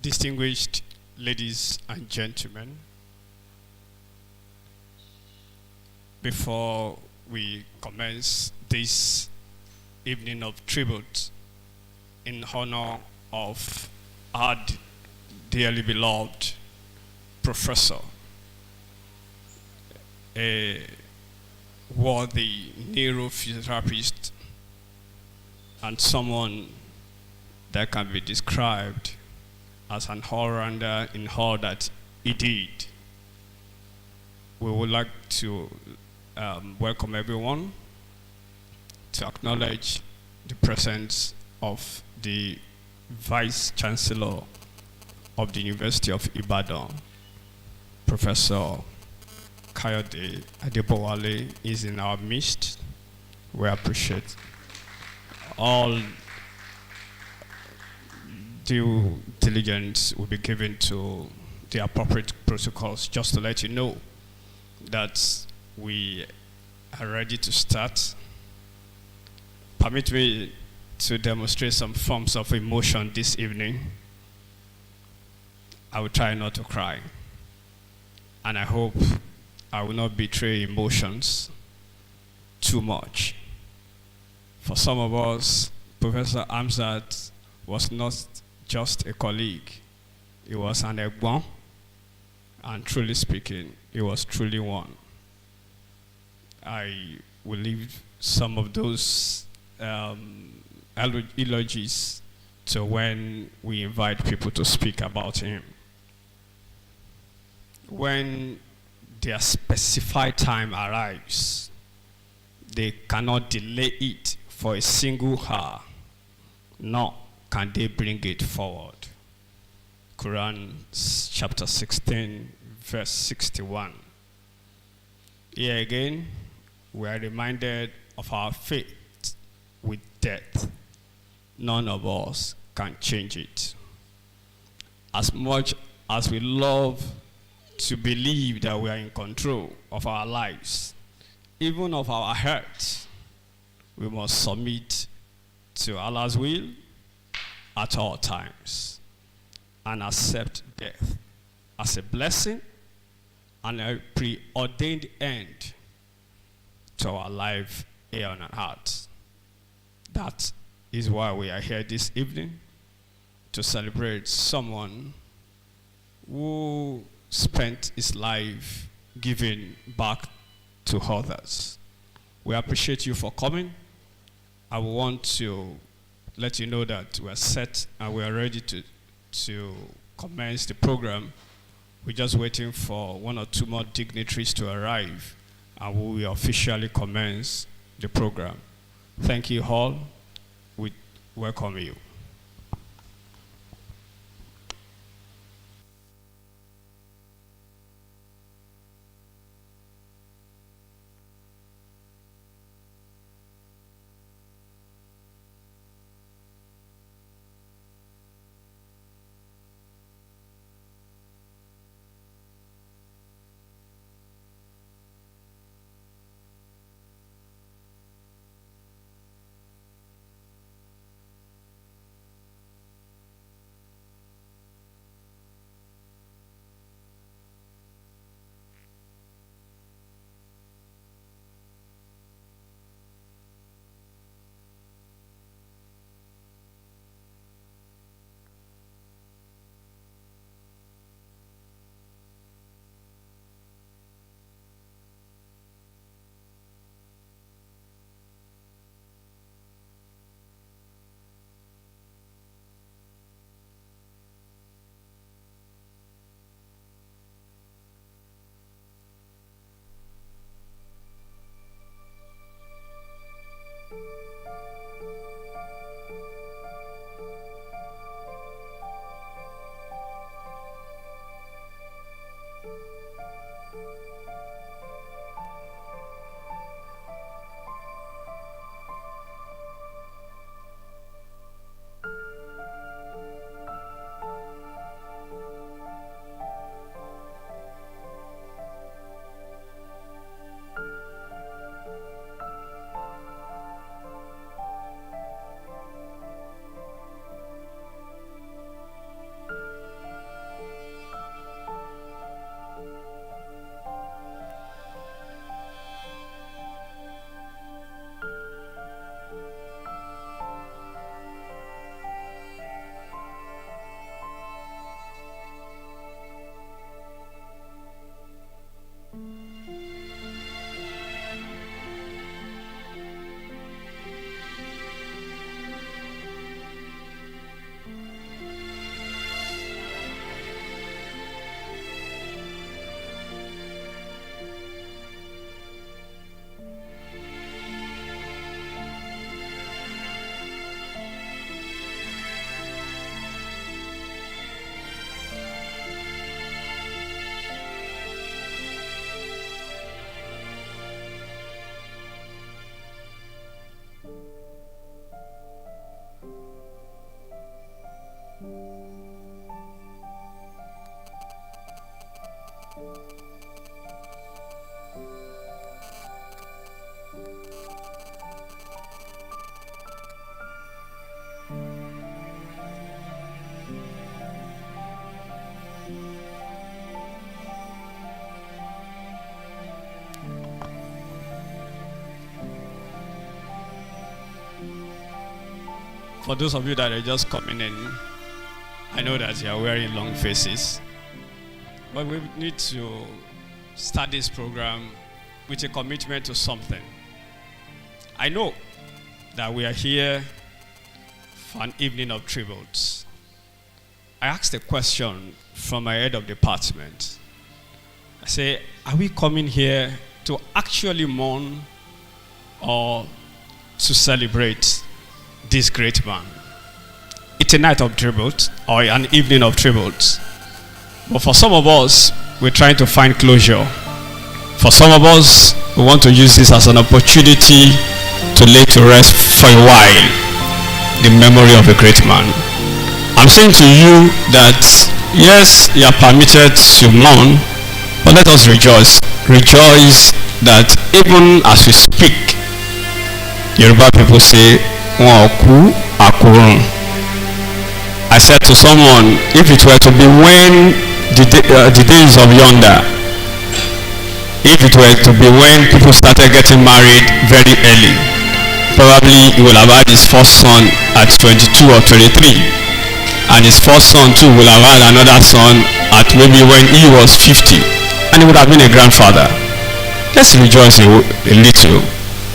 Distinguished ladies and gentlemen, before we commence this evening of tribute in honor of our dearly beloved professor, a worthy neurophysiotherapist, and someone that can be described as an all-rounder in all that he did. We would like to welcome everyone to acknowledge the presence of the Vice Chancellor of the University of Ibadan, Professor Kayode Adebowale is in our midst. We appreciate all due diligence will be given to the appropriate protocols. Just to let you know that we are ready to start. Permit me to demonstrate some forms of emotion this evening. I will try not to cry, and I hope I will not betray emotions too much. For some of us, Professor Hamzat was not just a colleague, he was an egbon, and truly speaking, he was truly one. I will leave some of those eulogies to when we invite people to speak about him. When their specified time arrives, they cannot delay it for a single hour, nor can they bring it forward. Quran chapter 16, verse 61. Here again, we are reminded of our fate with death. None of us can change it. As much as we love to believe that we are in control of our lives, even of our hearts, we must submit to Allah's will at all times and accept death as a blessing and a preordained end to our life here on earth. That is why we are here this evening, to celebrate someone who spent his life giving back to others. We appreciate you for coming. I want to let you know that we are set and we are ready to commence the program. We're just waiting for one or two more dignitaries to arrive, and we will officially commence the program. Thank you all. We welcome you. For those of you that are just coming in, I know that you are wearing long faces, but we need to start this program with a commitment to something. I know that we are here for an evening of tributes. I asked a question from my head of department. I say, are we coming here to actually mourn or to celebrate this great man? It's a night of tribute or an evening of tribute. But for some of us, we're trying to find closure. For some of us, we want to use this as an opportunity to lay to rest for a while the memory of a great man. I'm saying to you that, yes, you are permitted to mourn, but let us rejoice. Rejoice that even as we speak, Yoruba people say, "Wọ́n kú àkúrùn." I said to someone, if it were to be when the days of yonder, if it were to be when people started getting married very early, probably he will have had his first son at 22 or 23. And his first son too will have had another son at maybe when he was 50. And he would have been a grandfather. Let's rejoice a little.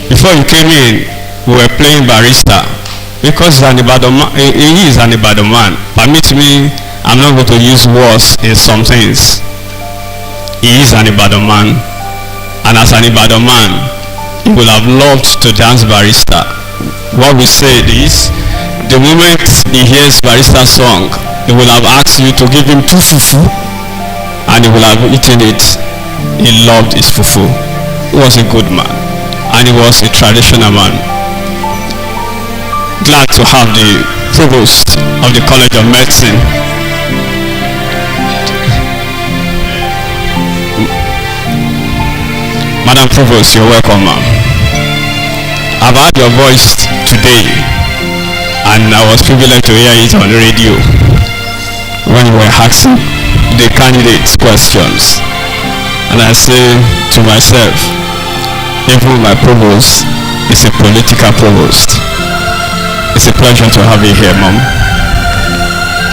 Before you came in, we were playing barista. Because he is an Ibadan man. Permit me, I'm not going to use words in some things. He is an Ibadan man. And as an Ibadan man, he will have loved to dance barista. What we said is, the moment he hears barista song, he will have asked you to give him 2 fufu, and he will have eaten it. He loved his fufu. He was a good man, and he was a traditional man. Glad to have the Provost of the College of Medicine. Madam Provost, you're welcome, ma'am. I've heard your voice today, and I was privileged to hear it on the radio when you were asking the candidates questions. And I say to myself, even my provost is a political provost. It's a pleasure to have you here, Mom.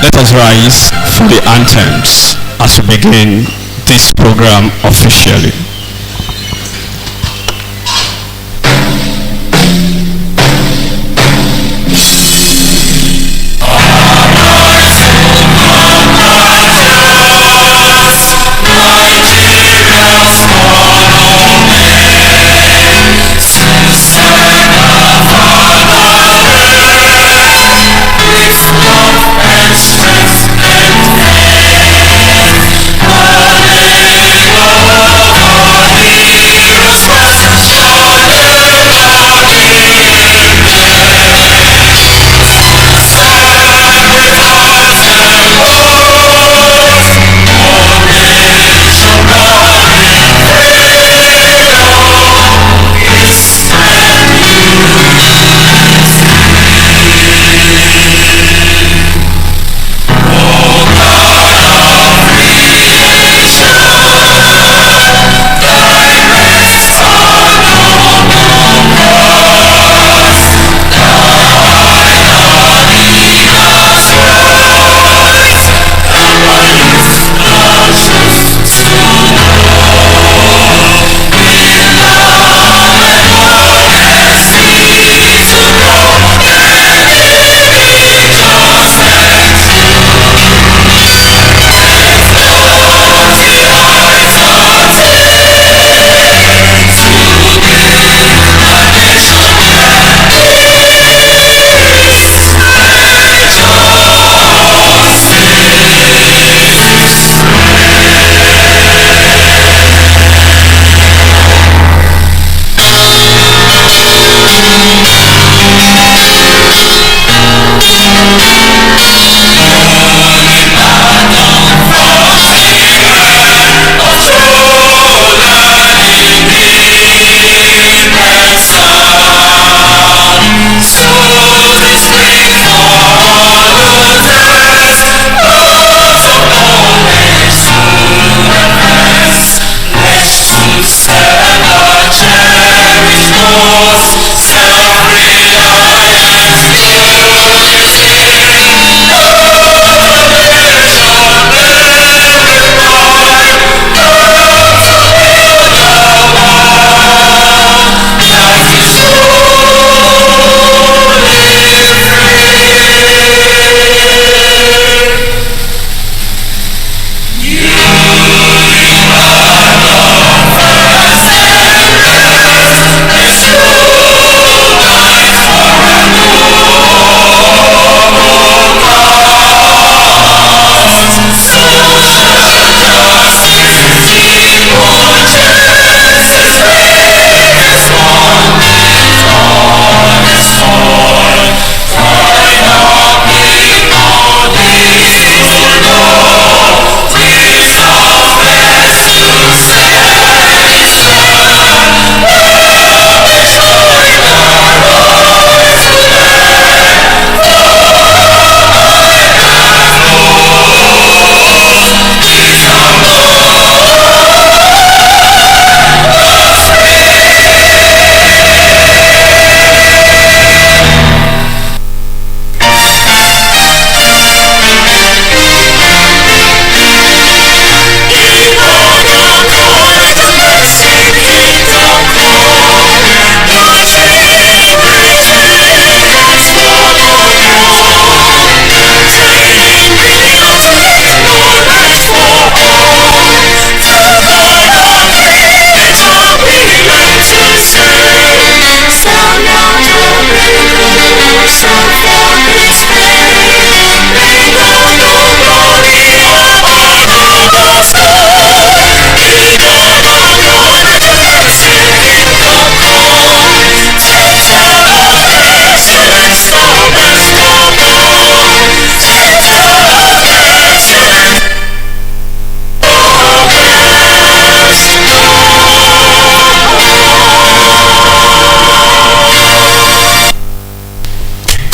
Let us rise for the anthems as we begin this program officially. Strength and faith. Hallelujah.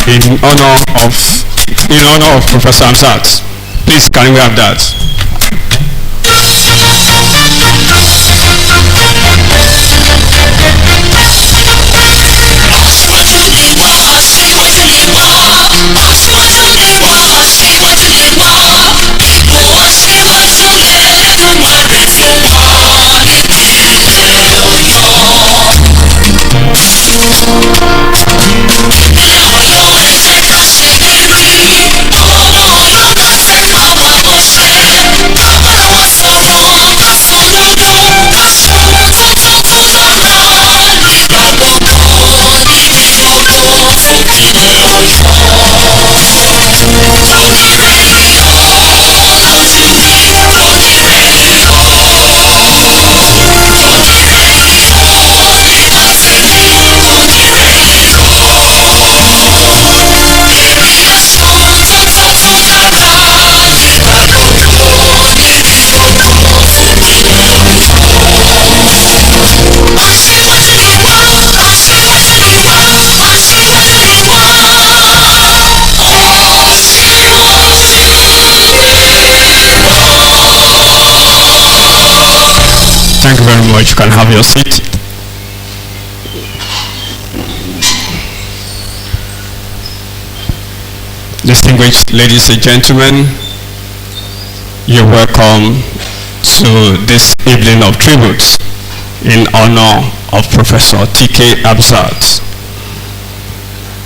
in honor of Professor Hamzat. Please, can we have that? Thank you very much. You can have your seat. Distinguished ladies and gentlemen, you're welcome to this evening of tributes in honor of Professor T.K. Hamzat.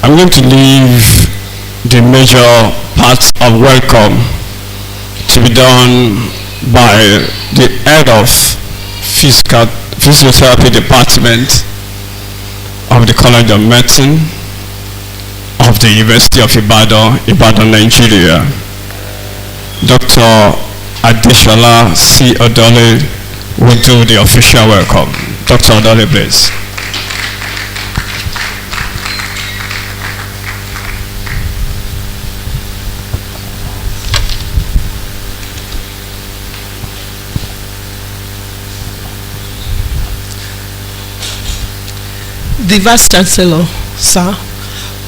I'm going to leave the major parts of welcome to be done by the head of Physiotherapy Department of the College of Medicine of the University of Ibadan, Nigeria. Dr. Adeshola C. Odole will do the official welcome. Dr. Odole, please. The Vice Chancellor, Sir,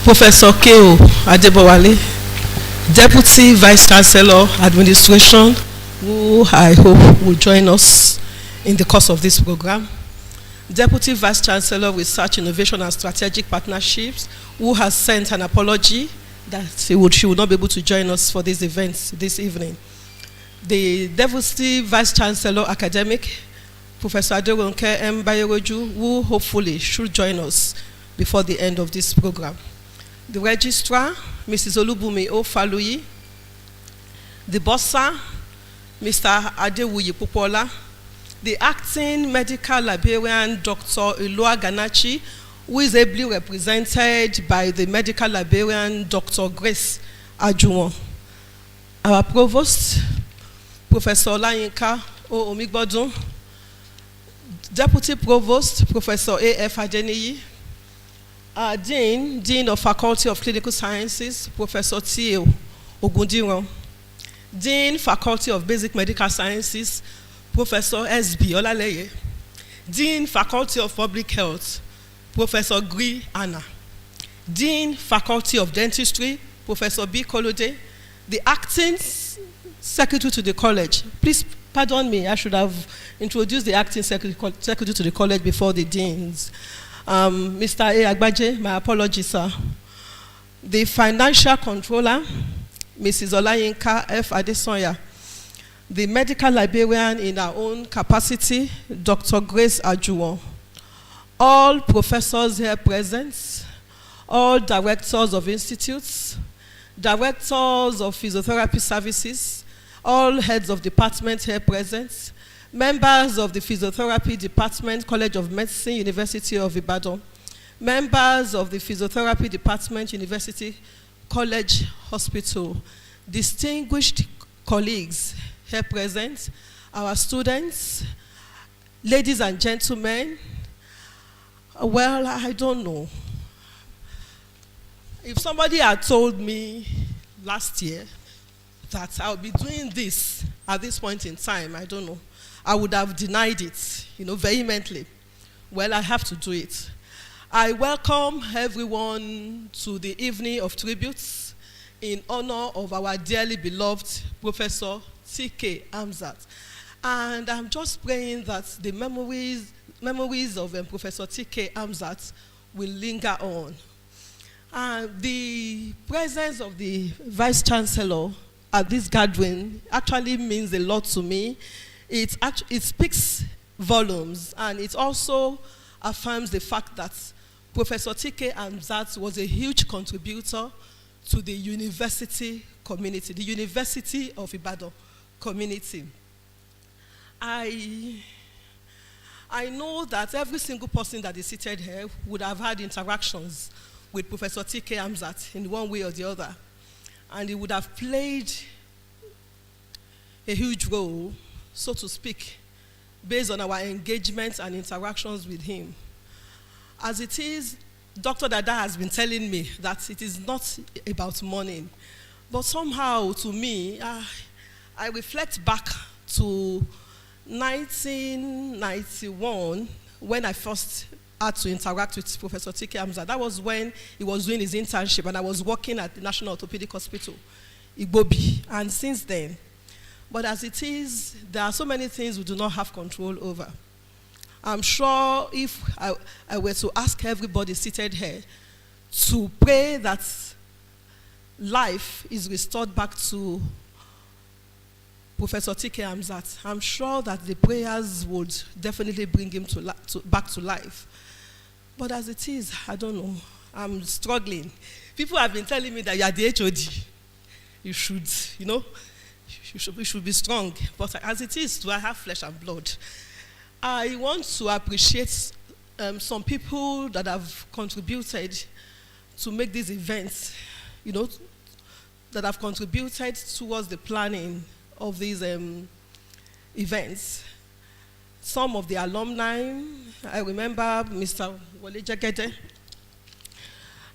Professor K.O. Adebowale, Deputy Vice Chancellor, Administration, who I hope will join us in the course of this program, Deputy Vice Chancellor, Research, Innovation and Strategic Partnerships, who has sent an apology that she would not be able to join us for this event this evening. The Deputy Vice Chancellor, Academic, Professor Aderonke M. Bayoroju, who hopefully should join us before the end of this program. The Registrar, Mrs. Olubumi O. Faluyi. The Bossa, Mr. Adewuyi Popola. The Acting Medical Librarian, Dr. Ilua Ganachi, who is ably represented by the Medical Librarian, Dr. Grace Ajuwon. Our Provost, Professor Olayinka O. Omigbodun. Deputy Provost, Professor A.F. Adeniyi. Dean of Faculty of Clinical Sciences, Professor T.O. Ogundiran. Dean, Faculty of Basic Medical Sciences, Professor S.B. Olaleye. Dean, Faculty of Public Health, Professor Gri Anna. Dean, Faculty of Dentistry, Professor B. Kolode. The Acting Secretary to the College. Please pardon me, I should have introduced the Acting Secretary to the College before the Deans. Mr. A. Agbaje, my apologies, sir. The Financial Controller, Mrs. Olayinka F. Adesonya. The Medical Librarian in our own capacity, Dr. Grace Ajuwon. All professors here present, all directors of institutes, directors of physiotherapy services, all heads of departments here present, members of the Physiotherapy Department, College of Medicine, University of Ibadan, members of the Physiotherapy Department, University College Hospital, distinguished colleagues here present, our students, ladies and gentlemen. Well, I don't know. If somebody had told me last year that I would be doing this at this point in time, I don't know, I would have denied it, vehemently. Well, I have to do it. I welcome everyone to the evening of tributes in honor of our dearly beloved Professor T.K. Hamzat. And I'm just praying that the memories of Professor T.K. Hamzat will linger on. The presence of the Vice Chancellor at this gathering actually means a lot to me. It speaks volumes, and it also affirms the fact that Professor T.K. Hamzat was a huge contributor to the university community, the University of Ibadan community. I know that every single person that is seated here would have had interactions with Professor T.K. Hamzat in one way or the other, and he would have played a huge role, so to speak, based on our engagements and interactions with him. As it is, Dr. Dada has been telling me that it is not about money, but somehow to me, I reflect back to 1991 when I first had to interact with Professor T.K. Hamzat. That was when he was doing his internship and I was working at the National Orthopedic Hospital, Igbobi, and since then. But as it is, there are so many things we do not have control over. I'm sure if I were to ask everybody seated here to pray that life is restored back to Professor T.K. Hamzat, I'm sure that the prayers would definitely bring him back to life. But as it is, I don't know. I'm struggling. People have been telling me that you are the HOD. You should, you should be strong. But as it is, do I have flesh and blood? I want to appreciate some people that have contributed to make these events, that have contributed towards the planning of these events. Some of the alumni, I remember Mr. Wole Jegede.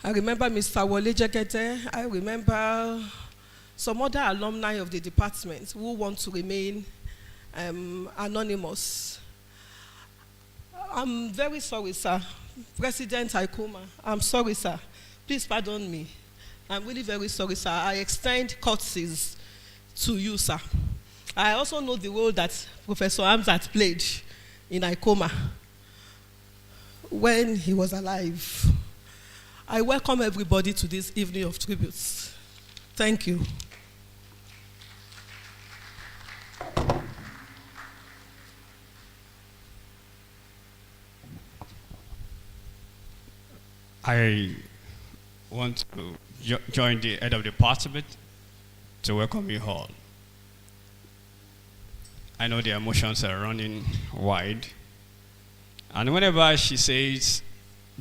I remember some other alumni of the department who want to remain anonymous. I'm very sorry, sir. President Aikuma, I'm sorry, sir. Please pardon me. I'm really very sorry, sir. I extend courtesies to you, sir. I also know the role that Professor Hamzat played in Aikoma when he was alive. I welcome everybody to this evening of tributes. Thank you. I want to join the head of the department to welcome you all. I know the emotions are running wide. And whenever she says,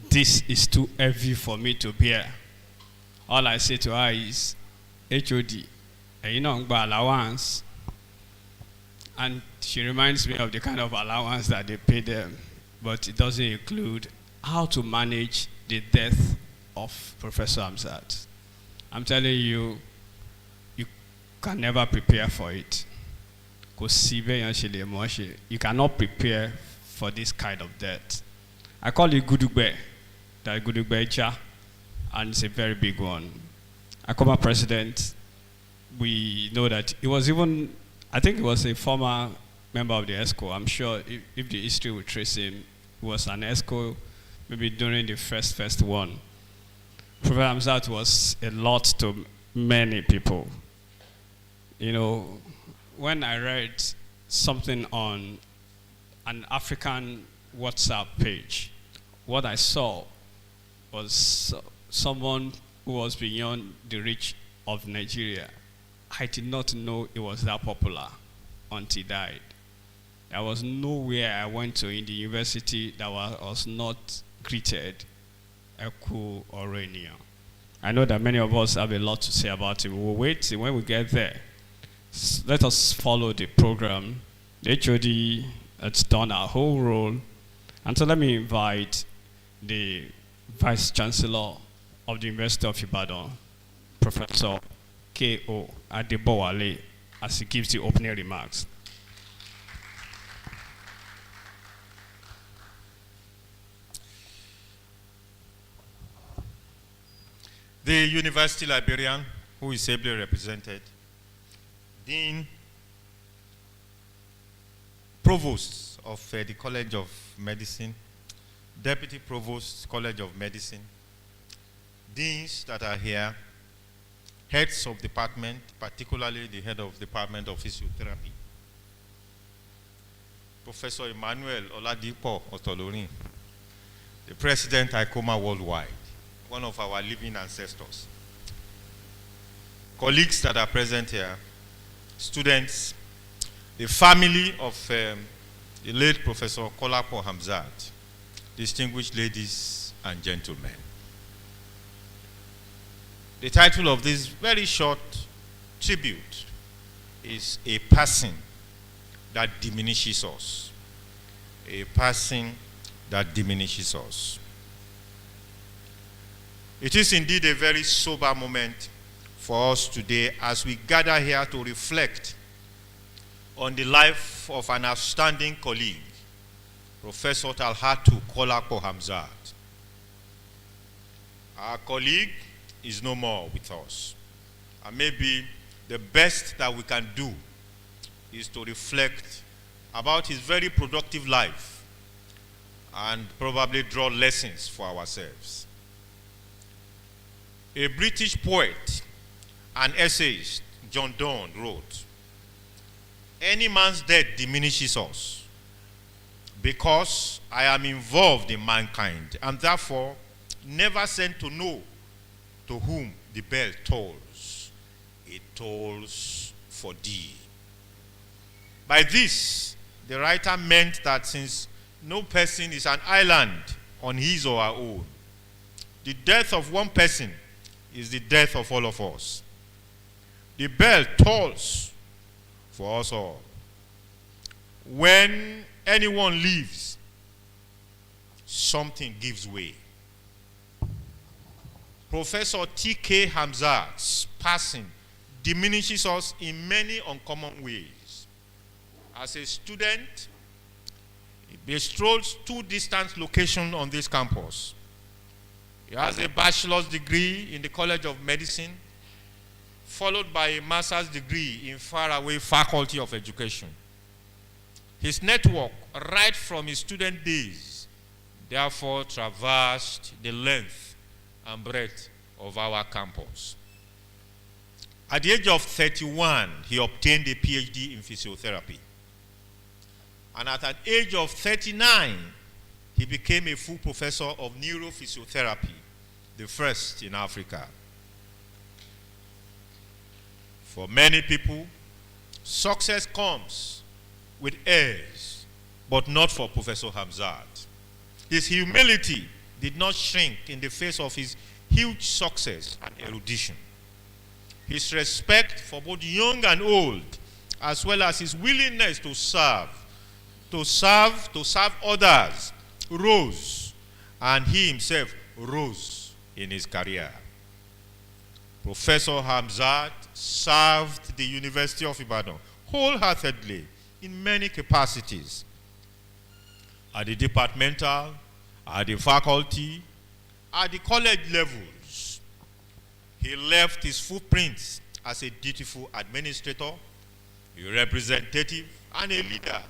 this is too heavy for me to bear, all I say to her is, HOD, allowance. And she reminds me of the kind of allowance that they pay them, but it doesn't include how to manage the death of Professor Hamzat. I'm telling you, you can never prepare for it. You cannot prepare for this kind of death. I call it Gudugbe, that Gudugbeja, and it's a very big one. Akoma president, we know that he was even, I think he was a former member of the ESCO. I'm sure if the history will trace him, he was an ESCO maybe during the first one. Professor Hamzat was a lot to many people. When I read something on an African WhatsApp page, what I saw was someone who was beyond the reach of Nigeria. I did not know it was that popular until he died. There was nowhere I went to in the university that was not greeted Eku or Rainier. I know that many of us have a lot to say about it. We'll wait when we get there. Let us follow the program. The HOD has done our whole role. And so let me invite the Vice Chancellor of the University of Ibadan, Professor K.O. Adebowale, as he gives the opening remarks. the university librarian, who is ably represented, Dean, Provost of the College of Medicine, Deputy Provost, College of Medicine, Deans that are here, heads of department, particularly the head of Department of Physiotherapy, Professor Emmanuel Oladipo Otolorin, the President ICOMA Worldwide, one of our living ancestors, colleagues that are present here, students, the family of the late Professor Kolapo Hamzat, distinguished ladies and gentlemen. The title of this very short tribute is A Person That Diminishes Us. A person that diminishes us. It is indeed a very sober moment for us today as we gather here to reflect on the life of an outstanding colleague, Professor Talhatu Kolapo Hamzat. Our colleague is no more with us. And maybe the best that we can do is to reflect about his very productive life and probably draw lessons for ourselves. A British poet and essayist, John Donne, wrote, "Any man's death diminishes us because I am involved in mankind and therefore never sent to know to whom the bell tolls. It tolls for thee." By this, the writer meant that since no person is an island on his or her own, the death of one person is the death of all of us. The bell tolls for us all. When anyone leaves, something gives way. Professor T.K. Hamzat's passing diminishes us in many uncommon ways. As a student, he bestrolls two distant locations on this campus. He has a bachelor's degree in the College of Medicine, followed by a master's degree in faraway faculty of education. His network, right from his student days, therefore traversed the length and breadth of our campus. At the age of 31, he obtained a PhD in physiotherapy. And at an age of 39, he became a full professor of neurophysiotherapy, the first in Africa. For many people, success comes with heirs, but not for Professor Hamzat. His humility did not shrink in the face of his huge success and erudition. His respect for both young and old, as well as his willingness to serve others, rose, and he himself rose in his career. Professor Hamzat served the University of Ibadan wholeheartedly in many capacities, at the departmental, at the faculty, at the college levels. He left his footprints as a dutiful administrator, a representative, and a leader.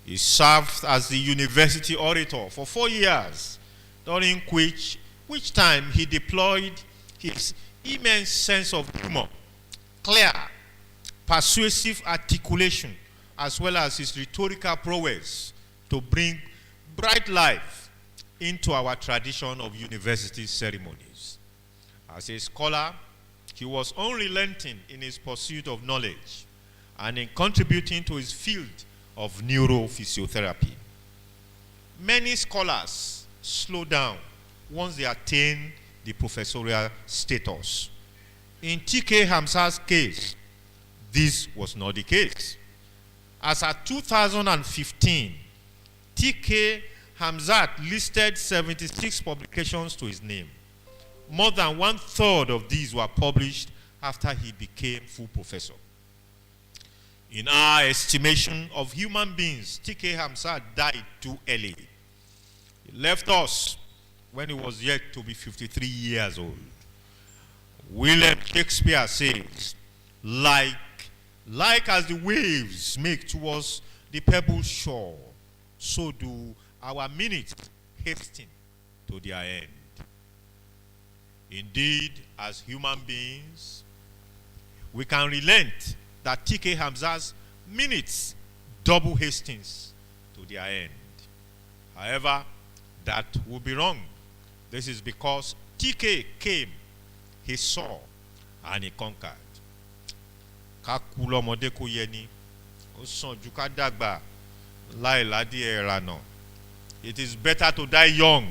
He served as the university orator for 4 years, during which time he deployed his immense sense of humor, clear, persuasive articulation, as well as his rhetorical prowess to bring bright life into our tradition of university ceremonies. As a scholar, he was unrelenting in his pursuit of knowledge and in contributing to his field of neurophysiotherapy. Many scholars slow down once they attain the professorial status. In T.K. Hamzat's case, this was not the case. As at 2015, T.K. Hamzat listed 76 publications to his name. More than 1/3 of these were published after he became full professor. In our estimation of human beings, T.K. Hamzat died too early. He left us when he was yet to be 53 years old. William Shakespeare says, like as the waves make towards the pebble shore, so do our minutes hasten to their end. Indeed, as human beings, we can relent that TK Hamzat's minutes double hastens to their end. However, that would be wrong. This is because TK came, he saw, and he conquered. Kakulo ọmọdé kò yẹ ni, ó sàn jù ká dàgbà láìládìí ẹ̀rànà. It is better to die young,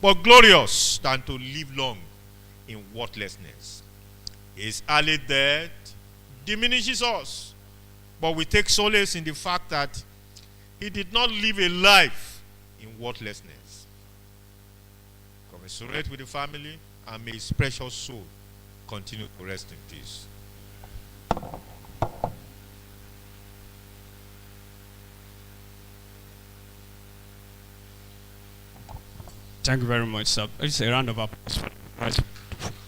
but glorious, than to live long in worthlessness. His early death diminishes us, but we take solace in the fact that he did not live a life in worthlessness. Commiserate with the family, and may his precious soul continue to rest in peace. Thank you very much, sir. It's a round of applause for the Vice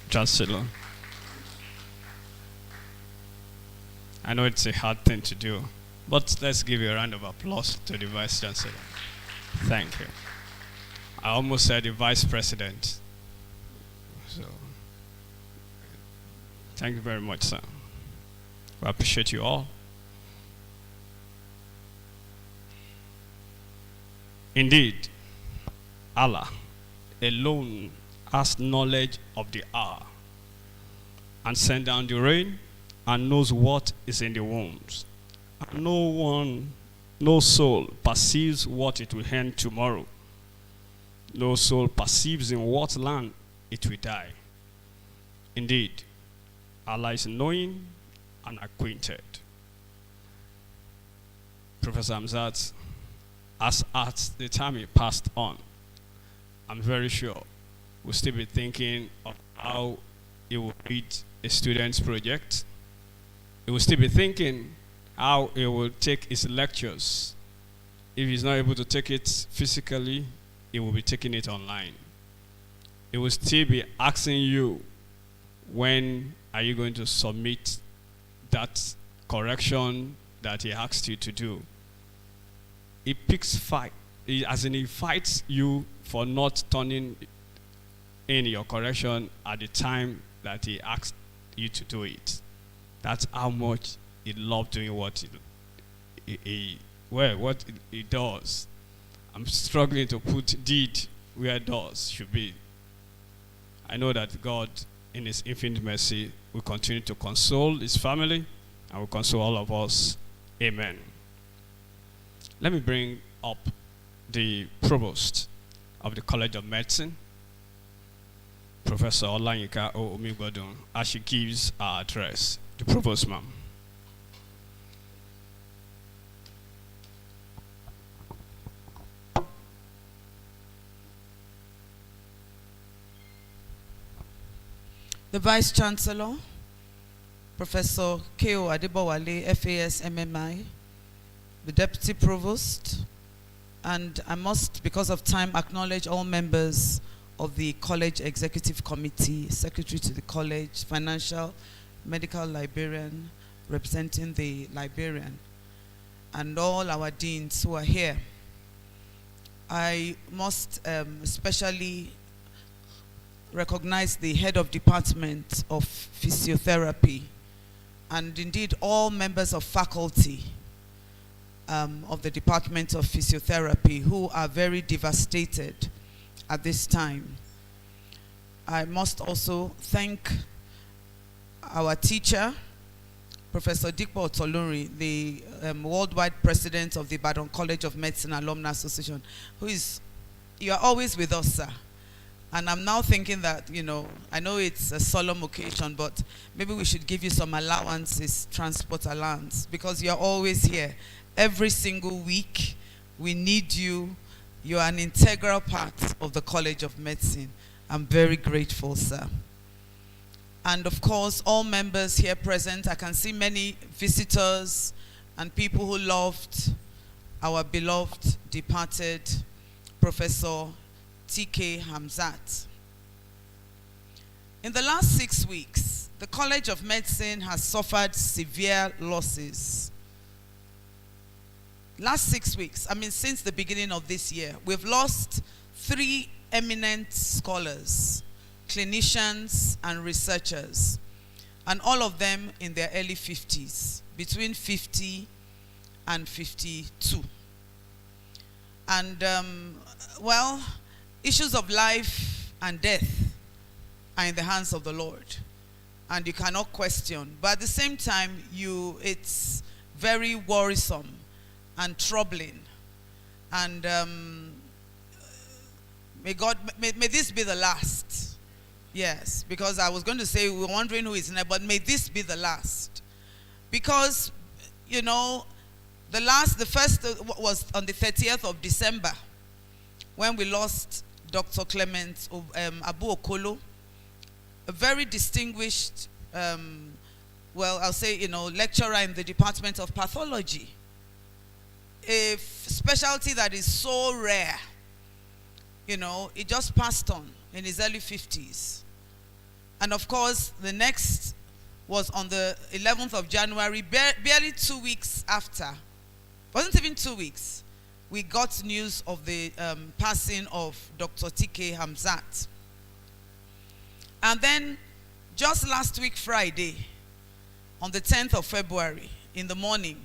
Chancellor. I know it's a hard thing to do, but let's give a round of applause to the Vice Chancellor. Thank you. I almost said the Vice President. So, thank you very much, sir. We appreciate you all. Indeed, Allah alone has knowledge of the hour and sent down the rain and knows what is in the wombs. And no soul perceives what it will end tomorrow. No soul perceives in what land it will die. Indeed, Allah is knowing and acquainted. Professor Hamzat, as at the time he passed on, I'm very sure we'll still be thinking of how he will read a student's project. He will still be thinking how he will take his lectures. If he's not able to take it physically, he will be taking it online. He will still be asking you, when are you going to submit that correction that he asked you to do? He picks fight, as in he fights you for not turning in your correction at the time that he asked you to do it. That's how much he loved doing what he does. I'm struggling to put deed where does should be. I know that God, in his infinite mercy, will continue to console his family and will console all of us. Amen. Let me bring up the Provost of the College of Medicine, Professor Olanyika Omigbodun, as she gives our address. The Provost, ma'am. The Vice Chancellor, Professor K.O. Adebowale, FAS MMI, the Deputy Provost, and I must, because of time, acknowledge all members of the College Executive Committee, Secretary to the College, Financial, Medical Librarian, representing the librarian, and all our deans who are here. I must especially recognize the head of Department of Physiotherapy, and indeed all members of faculty of the Department of Physiotherapy who are very devastated at this time. I must also thank our teacher, Professor Dikpo Otolori, the worldwide president of the Ibadan College of Medicine Alumni Association, you are always with us, sir. And I'm now thinking that, I know it's a solemn occasion, but maybe we should give you some allowances, transport allowance, because you're always here. Every single week, we need you. You're an integral part of the College of Medicine. I'm very grateful, sir. And of course, all members here present, I can see many visitors and people who loved our beloved departed Professor TK Hamzat. In the last 6 weeks, the College of Medicine has suffered severe losses. Last 6 weeks, since the beginning of this year, we've lost 3 eminent scholars, clinicians, and researchers, and all of them in their early 50s, between 50 and 52. And, issues of life and death are in the hands of the Lord, and you cannot question. But at the same time, it's very worrisome and troubling. And may this be the last. Yes, because I was going to say we're wondering who is next, but may this be the last. Because, the first was on the 30th of December when we lost Dr. Clement Abu Okolo, a very distinguished, lecturer in the Department of Pathology. A specialty that is so rare. It just passed on in his early 50s. And of course, the next was on the 11th of January, barely 2 weeks after. Wasn't even 2 weeks. We got news of the passing of Dr. T.K. Hamzat. And then, just last week, Friday, on the 10th of February, in the morning,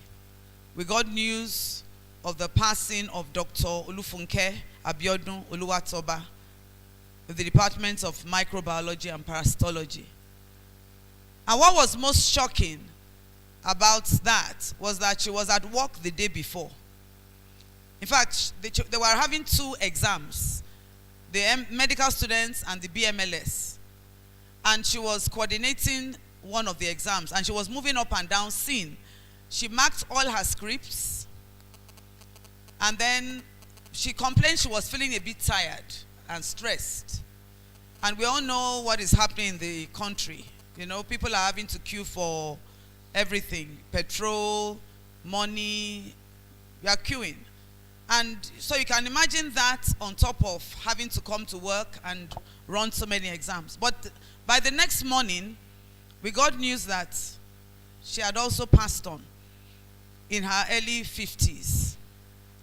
we got news of the passing of Dr. Olufunke Abiodun Oluwatoba with the Department of Microbiology and Parasitology. And what was most shocking about that was that she was at work the day before. In fact, they were having 2 exams, the medical students and the BMLS. And she was coordinating one of the exams, and she was moving up and down scene. She marked all her scripts, and then she complained she was feeling a bit tired and stressed. And we all know what is happening in the country. People are having to queue for everything. Petrol, money, we are queuing. And so you can imagine that on top of having to come to work and run so many exams. But by the next morning, we got news that she had also passed on in her early 50s.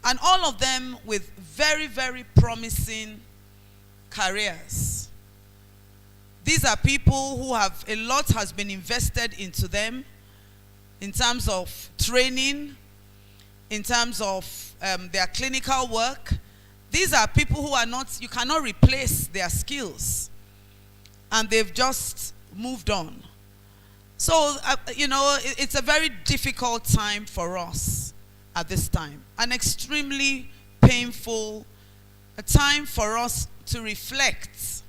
And all of them with very, very promising careers. These are people who a lot has been invested into them in terms of training, in terms of their clinical work. These are people who you cannot replace their skills. And they've just moved on. So, it's a very difficult time for us at this time. An extremely painful time for us to reflect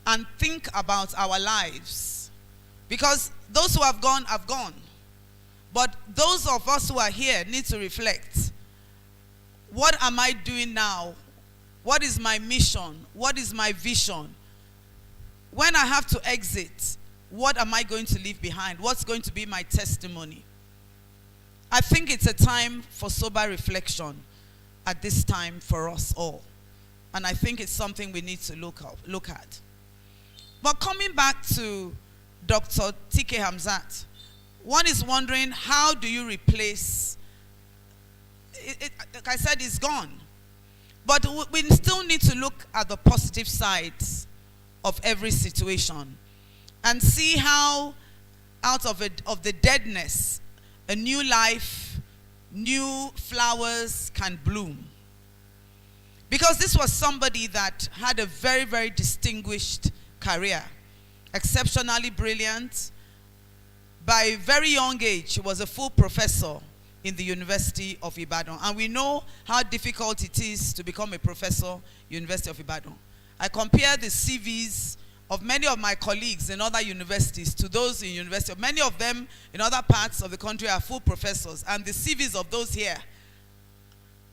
and think about our lives. Because those who have gone, have gone. But those of us who are here need to reflect. What am I doing now? What is my mission? What is my vision? When I have to exit, what am I going to leave behind? What's going to be my testimony? I think it's a time for sober reflection at this time for us all. And I think it's something we need to look at. But coming back to Dr. T.K. Hamzat, one is wondering, how do you replace it? Like I said, it's gone. But we still need to look at the positive sides of every situation and see how out of the deadness, a new life, new flowers can bloom. Because this was somebody that had a very, very distinguished career, exceptionally brilliant. By a very young age, he was a full professor in the University of Ibadan. And we know how difficult it is to become a professor, University of Ibadan. I compare the CVs of many of my colleagues in other universities to those in university. Many of them in other parts of the country are full professors. And the CVs of those here,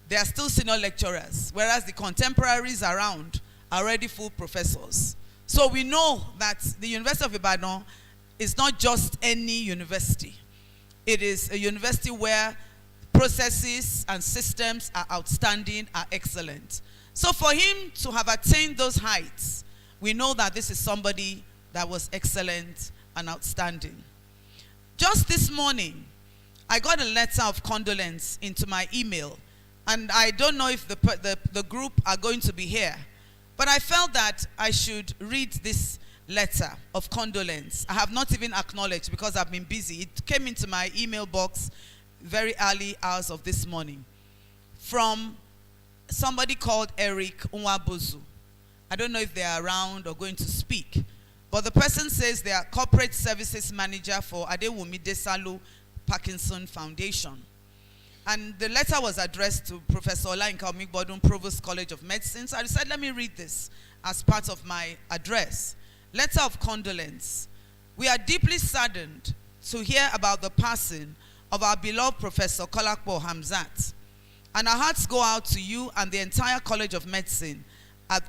they are still senior lecturers, whereas the contemporaries around are already full professors. So we know that the University of Ibadan is not just any university. It is a university where processes and systems are outstanding, are excellent. So for him to have attained those heights we know that this is somebody that was excellent and outstanding. Just this morning, I got a letter of condolence into my email, and I don't know if the group are going to be here, but I felt that I should read this letter of condolence. I have not even acknowledged because I've been busy. It came into my email box very early hours of this morning from somebody called Eric Nwabozu. I don't know if they are around or going to speak, but the person says they are corporate services manager for Adewumi Desalu Parkinson Foundation. And the letter was addressed to Professor Olayinka Omigbodun, Provost College of Medicine. So I decided, let me read this as part of my address. Letter of condolence. We are deeply saddened to hear about the passing of our beloved Professor Kolakpo Hamzat. And our hearts go out to you and the entire College of Medicine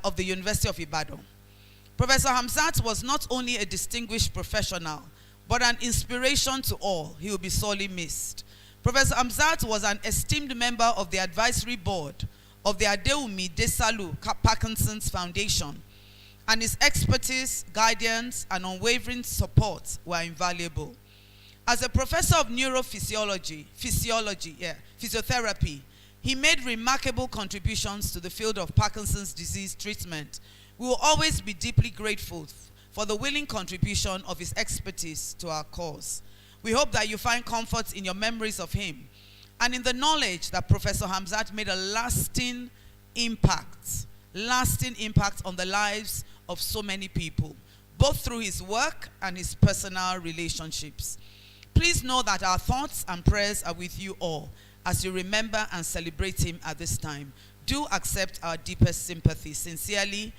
of the University of Ibadan. Professor Hamzat was not only a distinguished professional, but an inspiration to all. He will be sorely missed. Professor Hamzat was an esteemed member of the advisory board of the Adewumi Desalu Parkinson's Foundation, and his expertise, guidance, and unwavering support were invaluable. As a professor of neurophysiology, physiotherapy, he made remarkable contributions to the field of Parkinson's disease treatment. We will always be deeply grateful for the willing contribution of his expertise to our cause. We hope that you find comfort in your memories of him and in the knowledge that Professor Hamzat made a lasting impact on the lives of so many people, both through his work and his personal relationships. Please know that our thoughts and prayers are with you all as you remember and celebrate him at this time. Do accept our deepest sympathy. Sincerely,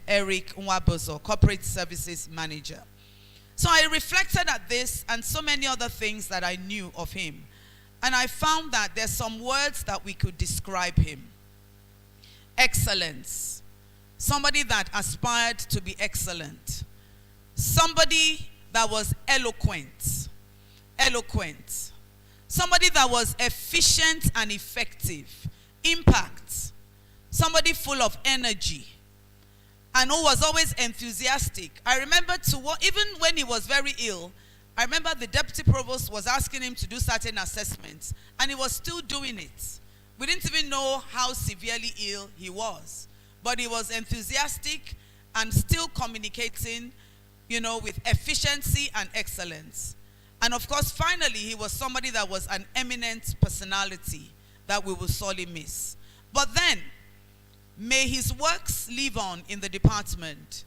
Eric Nwabozo, Corporate Services Manager. So I reflected at this and so many other things that I knew of him. And I found that there's some words that we could describe him. Excellence. Somebody that aspired to be excellent. Somebody that was eloquent. Somebody that was efficient and effective. Impact. Somebody full of energy. And who was always enthusiastic. I remember even when he was very ill, I remember the deputy provost was asking him to do certain assessments, and he was still doing it. We didn't even know how severely ill he was, but he was enthusiastic and still communicating, with efficiency and excellence. And of course, finally, he was somebody that was an eminent personality that we will sorely miss. But then, may his works live on in the department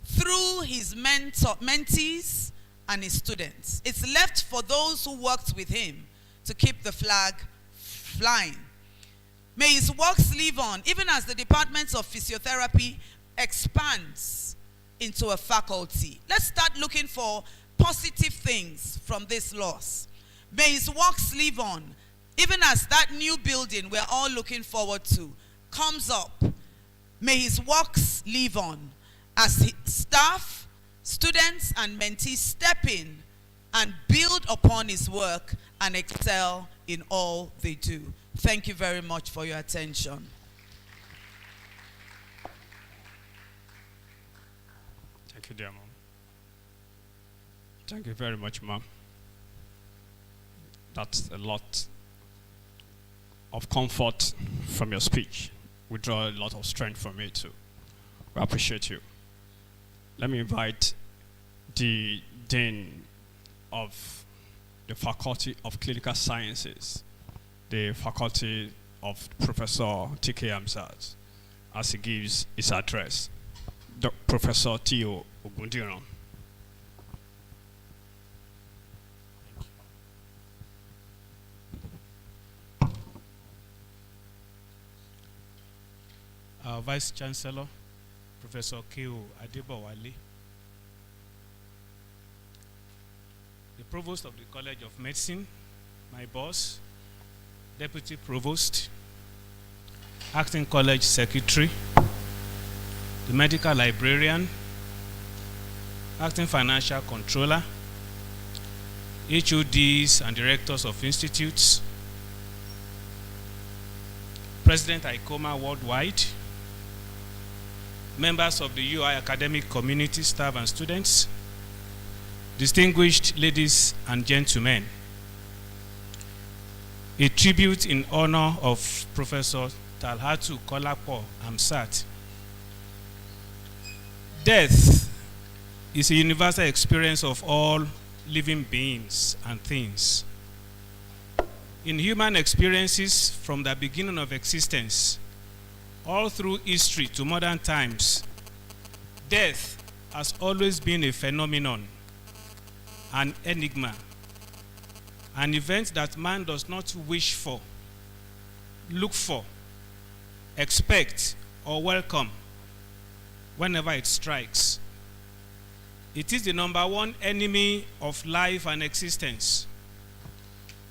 through his mentees and his students. It's left for those who worked with him to keep the flag flying. May his works live on even as the Department of Physiotherapy expands into a faculty. Let's start looking for positive things from this loss. May his works live on even as that new building we're all looking forward to comes up. May his works live on as staff, students, and mentees step in and build upon his work and excel in all they do. Thank you very much for your attention. Thank you, dear Mom. Thank you very much, Mom. That's a lot of comfort from your speech. We draw a lot of strength from it too. We appreciate you. Let me invite the Dean of the Faculty of Clinical Sciences, the Faculty of Professor T.K. Hamzat, as he gives his address. Professor T.O. Ogundiran. Our Vice Chancellor, Professor K.O. Adebowale, the Provost of the College of Medicine, my boss, Deputy Provost, Acting College Secretary, the Medical Librarian, Acting Financial Controller, HODs and Directors of Institutes, President ICOMA Worldwide, members of the UI academic community, staff and students, distinguished ladies and gentlemen, a tribute in honor of Professor Talhatu Kolapo Hamzat. Death is a universal experience of all living beings and things. In human experiences from the beginning of existence, all through history to modern times, death has always been a phenomenon, an enigma, an event that man does not wish for, look for, expect, or welcome whenever it strikes. It is the number one enemy of life and existence,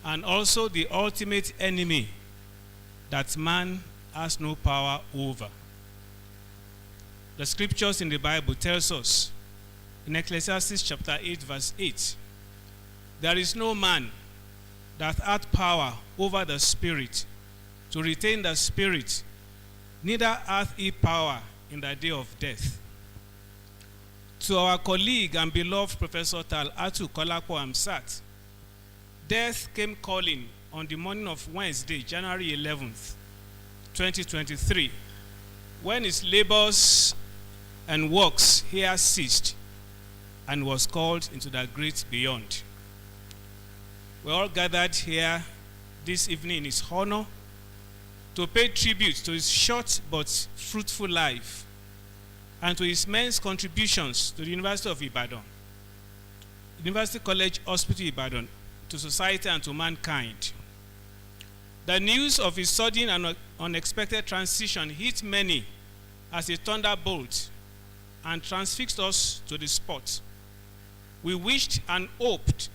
and also the ultimate enemy that man has no power over. The scriptures in the Bible tells us in Ecclesiastes chapter 8 verse 8, there is no man that hath power over the spirit to retain the spirit, neither hath he power in the day of death. To our colleague and beloved Professor Talhatu Kolapo Hamzat, death came calling on the morning of Wednesday, January 11th, 2023, when his labors and works here ceased and was called into the great beyond. We all gathered here this evening in his honor to pay tribute to his short but fruitful life and to his immense contributions to the University of Ibadan, University College Hospital Ibadan, to society and to mankind. The news of his sudden and unexpected transition hit many as a thunderbolt and transfixed us to the spot. We wished and hoped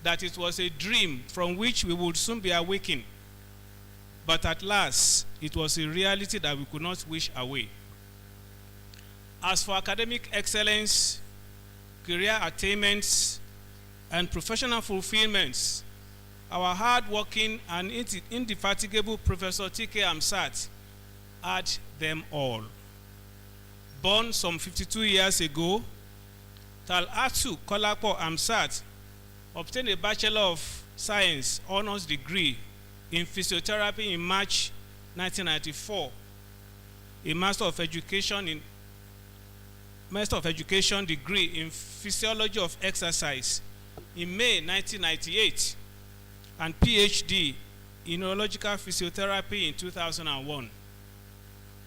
that it was a dream from which we would soon be awakened, but at last it was a reality that we could not wish away. As for academic excellence, career attainments, and professional fulfillments, our hard-working and indefatigable Professor T.K. Hamzat had them all. Born some 52 years ago, Talhatu Kolapo Hamzat obtained a Bachelor of Science honors degree in physiotherapy in March 1994, a Master of Education degree in Physiology of Exercise in May 1998, and PhD in Neurological Physiotherapy in 2001.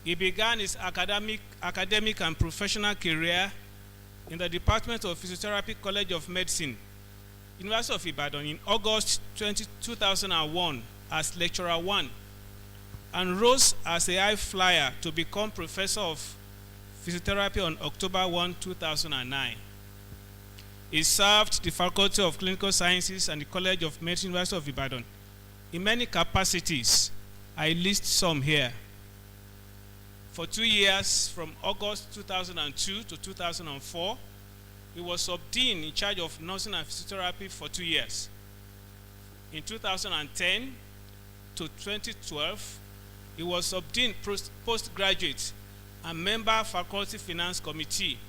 He began his academic and professional career in the Department of Physiotherapy, College of Medicine, University of Ibadan in August 2001 as Lecturer 1, and rose as a high flyer to become Professor of Physiotherapy on October 1, 2009. He served the Faculty of Clinical Sciences and the College of Medicine, University of Ibadan in many capacities. I list some here. For 2 years, from August 2002 to 2004, he was sub-dean in charge of nursing and physiotherapy for 2 years. In 2010 to 2012, he was sub-dean postgraduate and member Faculty Finance Committee.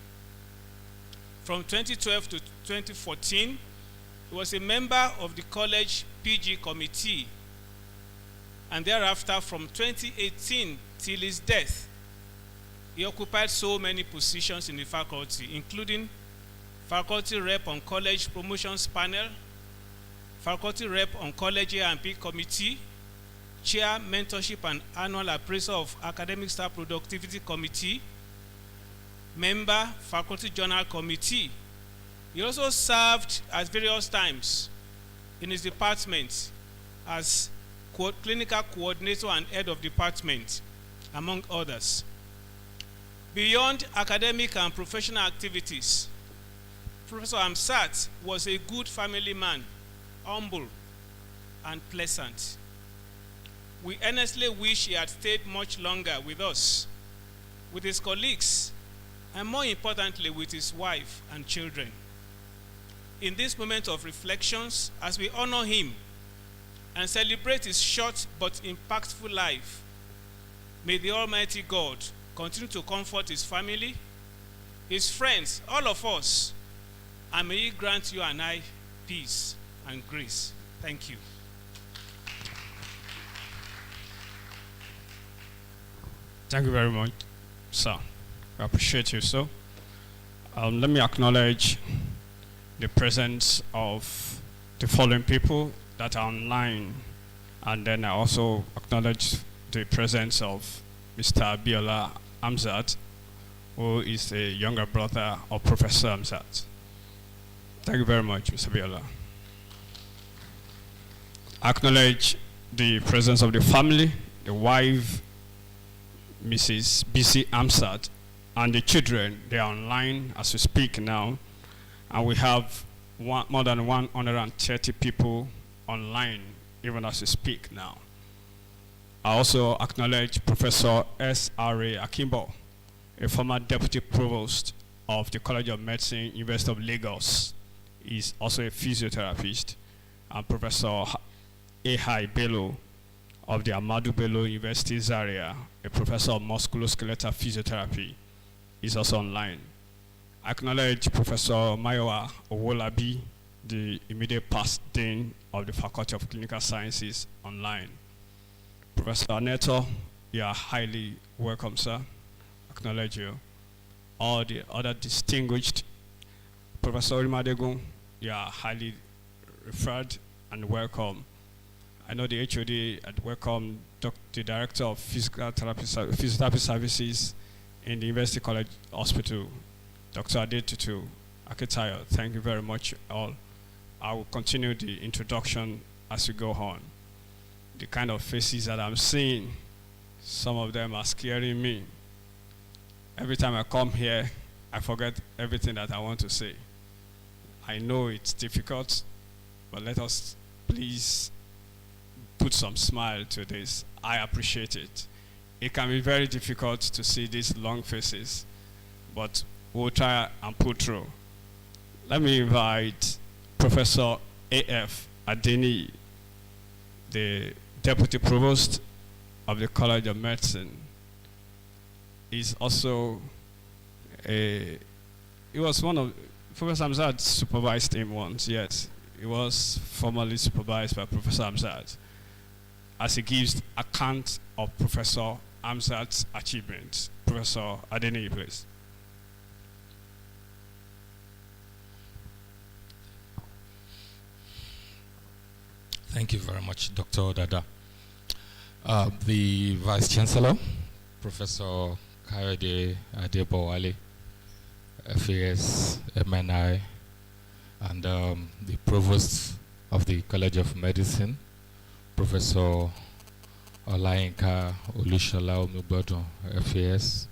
From 2012 to 2014, he was a member of the College PG Committee, and thereafter from 2018 till his death, he occupied so many positions in the faculty, including Faculty Rep on College Promotions Panel, Faculty Rep on College A&P Committee, Chair Mentorship and Annual Appraisal of Academic Staff Productivity Committee, member Faculty Journal Committee. He also served at various times in his department as clinical coordinator and head of department, among others. Beyond academic and professional activities, Professor Hamzat was a good family man, humble and pleasant. We earnestly wish he had stayed much longer with us, with his colleagues, and more importantly, with his wife and children. In this moment of reflections, as we honor him and celebrate his short but impactful life, may the Almighty God continue to comfort his family, his friends, all of us, and may he grant you and I peace and grace. Thank you. Thank you very much, sir. I appreciate you, sir. Let me acknowledge the presence of the following people that are online, and then I also acknowledge the presence of Mr. Biola Hamzat, who is the younger brother of Professor Hamzat. Thank you very much, Mr. Biola. I acknowledge the presence of the family, the wife, Mrs. B.C. Hamzat, and the children. They are online as we speak now, and we have more than 130 people online even as we speak now. I also acknowledge Professor S.R.A. Akimbo, a former Deputy Provost of the College of Medicine, University of Lagos. He's also a physiotherapist. And Professor Ehai Bello of the Ahmadu Bello University Zaria, a professor of musculoskeletal physiotherapy, is also online. I acknowledge Professor Mayowa Owolabi, the immediate past dean of the Faculty of Clinical Sciences, online. Professor Neto, you are highly welcome, sir. Acknowledge you. All the other distinguished, Professor Rimadegun, you are highly referred and welcome. I know the HOD had welcomed the Director of Physiotherapy Services in the University College Hospital, Dr. Adetutu Akitayo. Thank you very much all. I will continue the introduction as we go on. The kind of faces that I'm seeing, some of them are scaring me. Every time I come here, I forget everything that I want to say. I know it's difficult, but let us please put some smile to this. I appreciate it. It can be very difficult to see these long faces, but we'll try and pull through. Let me invite Professor A.F. Adeni, the Deputy Provost of the College of Medicine. He's also he was one of, Professor Hamzat supervised him once, yes. He was formerly supervised by Professor Hamzat, as he gives account of Professor Hamzat's achievements. Professor Adeni, please. Thank you very much, Dr. Dada. The Vice Chancellor, Professor Kayode Adebowale, FAS, MNI, and the Provost of the College of Medicine, Professor Olayinka Olushola Omibodun, FAS.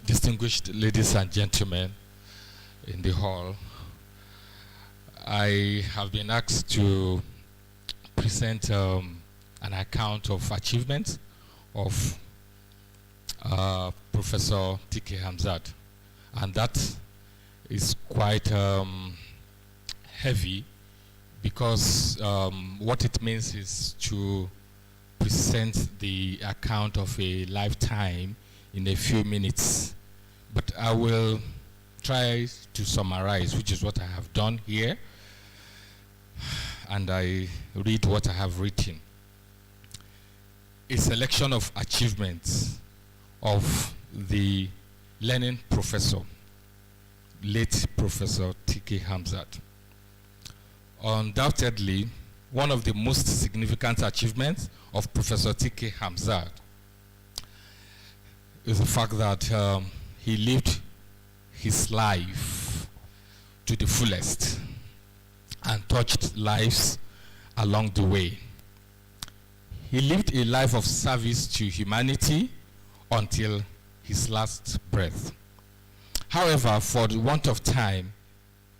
Distinguished ladies and gentlemen in the hall, I have been asked to present an account of achievements of Professor T.K. Hamzat, and that is quite heavy, because what it means is to present the account of a lifetime in a few minutes. But I will try to summarize, which is what I have done here, and I read what I have written. A selection of achievements of the learning professor, late Professor T.K. Hamzat. Undoubtedly, one of the most significant achievements of Professor T.K. Hamzat is the fact that he lived his life to the fullest and touched lives along the way. He lived a life of service to humanity until his last breath. However, for the want of time,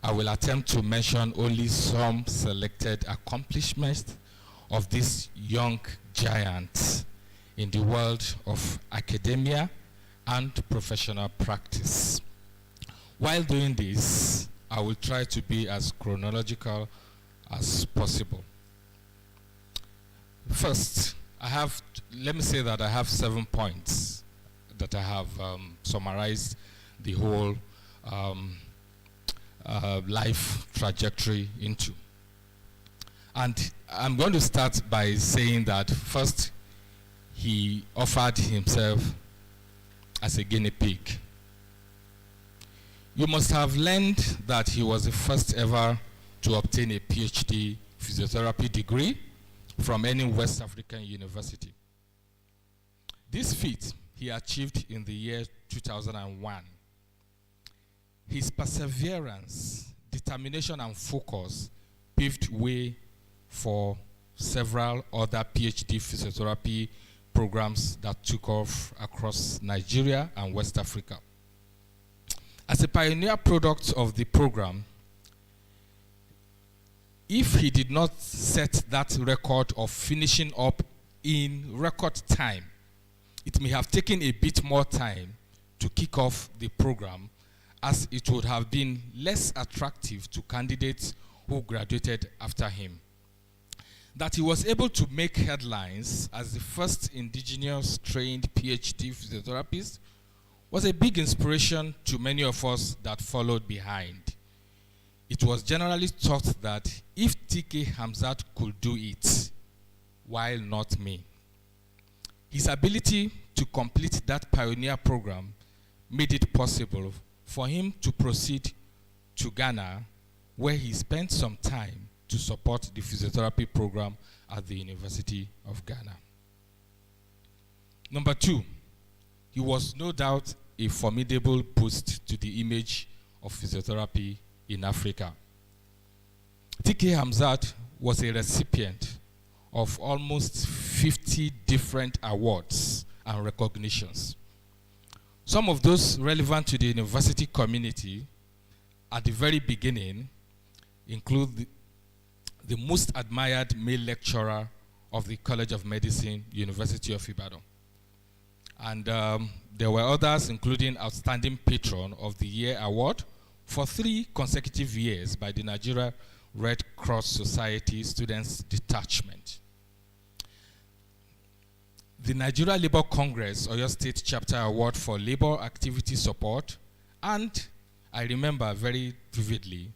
I will attempt to mention only some selected accomplishments of this young giant in the world of academia and professional practice. While doing this, I will try to be as chronological as possible. First, let me say that I have 7 points that I have summarized the whole life trajectory into. And I'm going to start by saying that first, he offered himself as a guinea pig. You must have learned that he was the first ever to obtain a PhD physiotherapy degree from any West African university. This feat he achieved in the year 2001. His perseverance, determination, and focus paved way for several other PhD physiotherapy programs that took off across Nigeria and West Africa. As a pioneer product of the program, if he did not set that record of finishing up in record time, it may have taken a bit more time to kick off the program, as it would have been less attractive to candidates who graduated after him. That he was able to make headlines as the first indigenous trained PhD physiotherapist was a big inspiration to many of us that followed behind. It was generally thought that if TK Hamzat could do it, why not me? His ability to complete that pioneer program made it possible for him to proceed to Ghana, where he spent some time to support the physiotherapy program at the University of Ghana. Number 2, he was no doubt a formidable boost to the image of physiotherapy in Africa. TK Hamzat was a recipient of almost 50 different awards and recognitions. Some of those relevant to the university community at the very beginning include the most admired male lecturer of the College of Medicine, University of Ibadan. And there were others, including Outstanding Patron of the Year Award for 3 consecutive years by the Nigeria Red Cross Society Students Detachment. The Nigeria Labour Congress Oyo State Chapter Award for Labour Activity Support, and I remember very vividly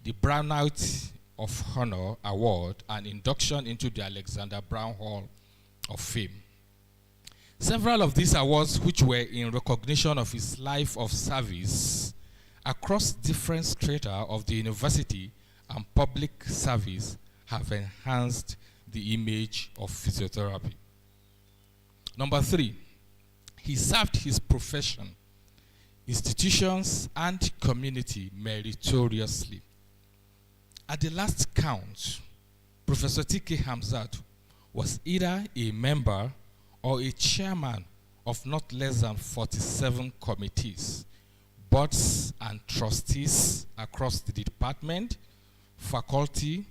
the Brownout of Honor Award and induction into the Alexander Brown Hall of Fame. Several of these awards, which were in recognition of his life of service across different strata of the university and public service, have enhanced the image of physiotherapy. Number 3, he served his profession, institutions, and community meritoriously. At the last count, Professor TK Hamzat was either a member or a chairman of not less than 47 committees, boards, and trustees across the department, faculty,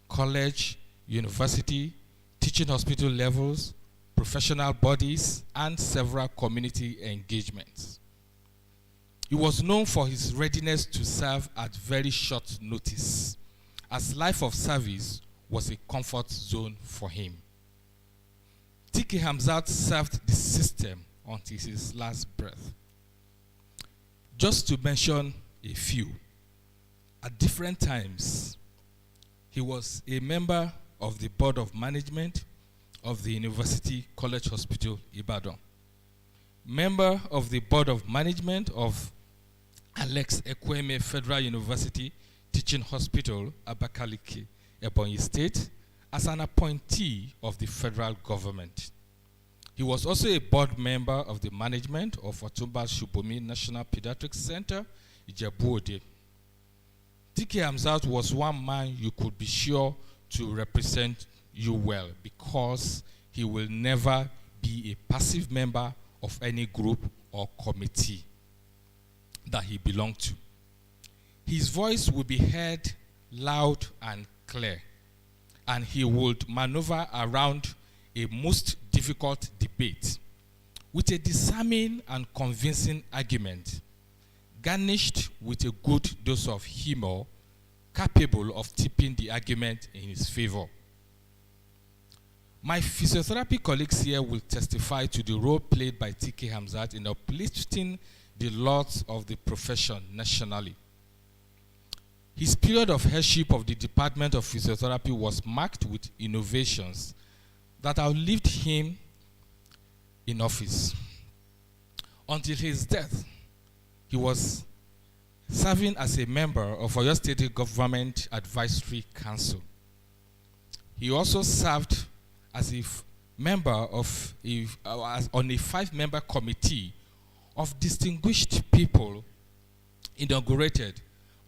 college, university, teaching hospital levels, professional bodies, and several community engagements. He was known for his readiness to serve at very short notice, as life of service was a comfort zone for him. TK Hamzat served the system until his last breath. Just to mention a few, at different times, he was a member of the Board of Management of the University College Hospital, Ibadan, member of the Board of Management of Alex Ekweme Federal University Teaching Hospital, Abakaliki, Ebonyi State, as an appointee of the federal government. He was also a board member of the management of Otumba Shubomi National Pediatrics Center, Ijebu-Ode. TK Hamzat was one man you could be sure to represent you well, because he will never be a passive member of any group or committee that he belonged to. His voice will be heard loud and clear, and he would maneuver around a most difficult debate with a disarming and convincing argument, garnished with a good dose of humor, capable of tipping the argument in his favor. My physiotherapy colleagues here will testify to the role played by TK Hamzat in uplifting the lot of the profession nationally. His period of headship of the Department of Physiotherapy was marked with innovations that outlived him in office. Until his death, he was serving as a member of Oyo State Government Advisory Council. He also served as a member of on a 5-member committee of distinguished people inaugurated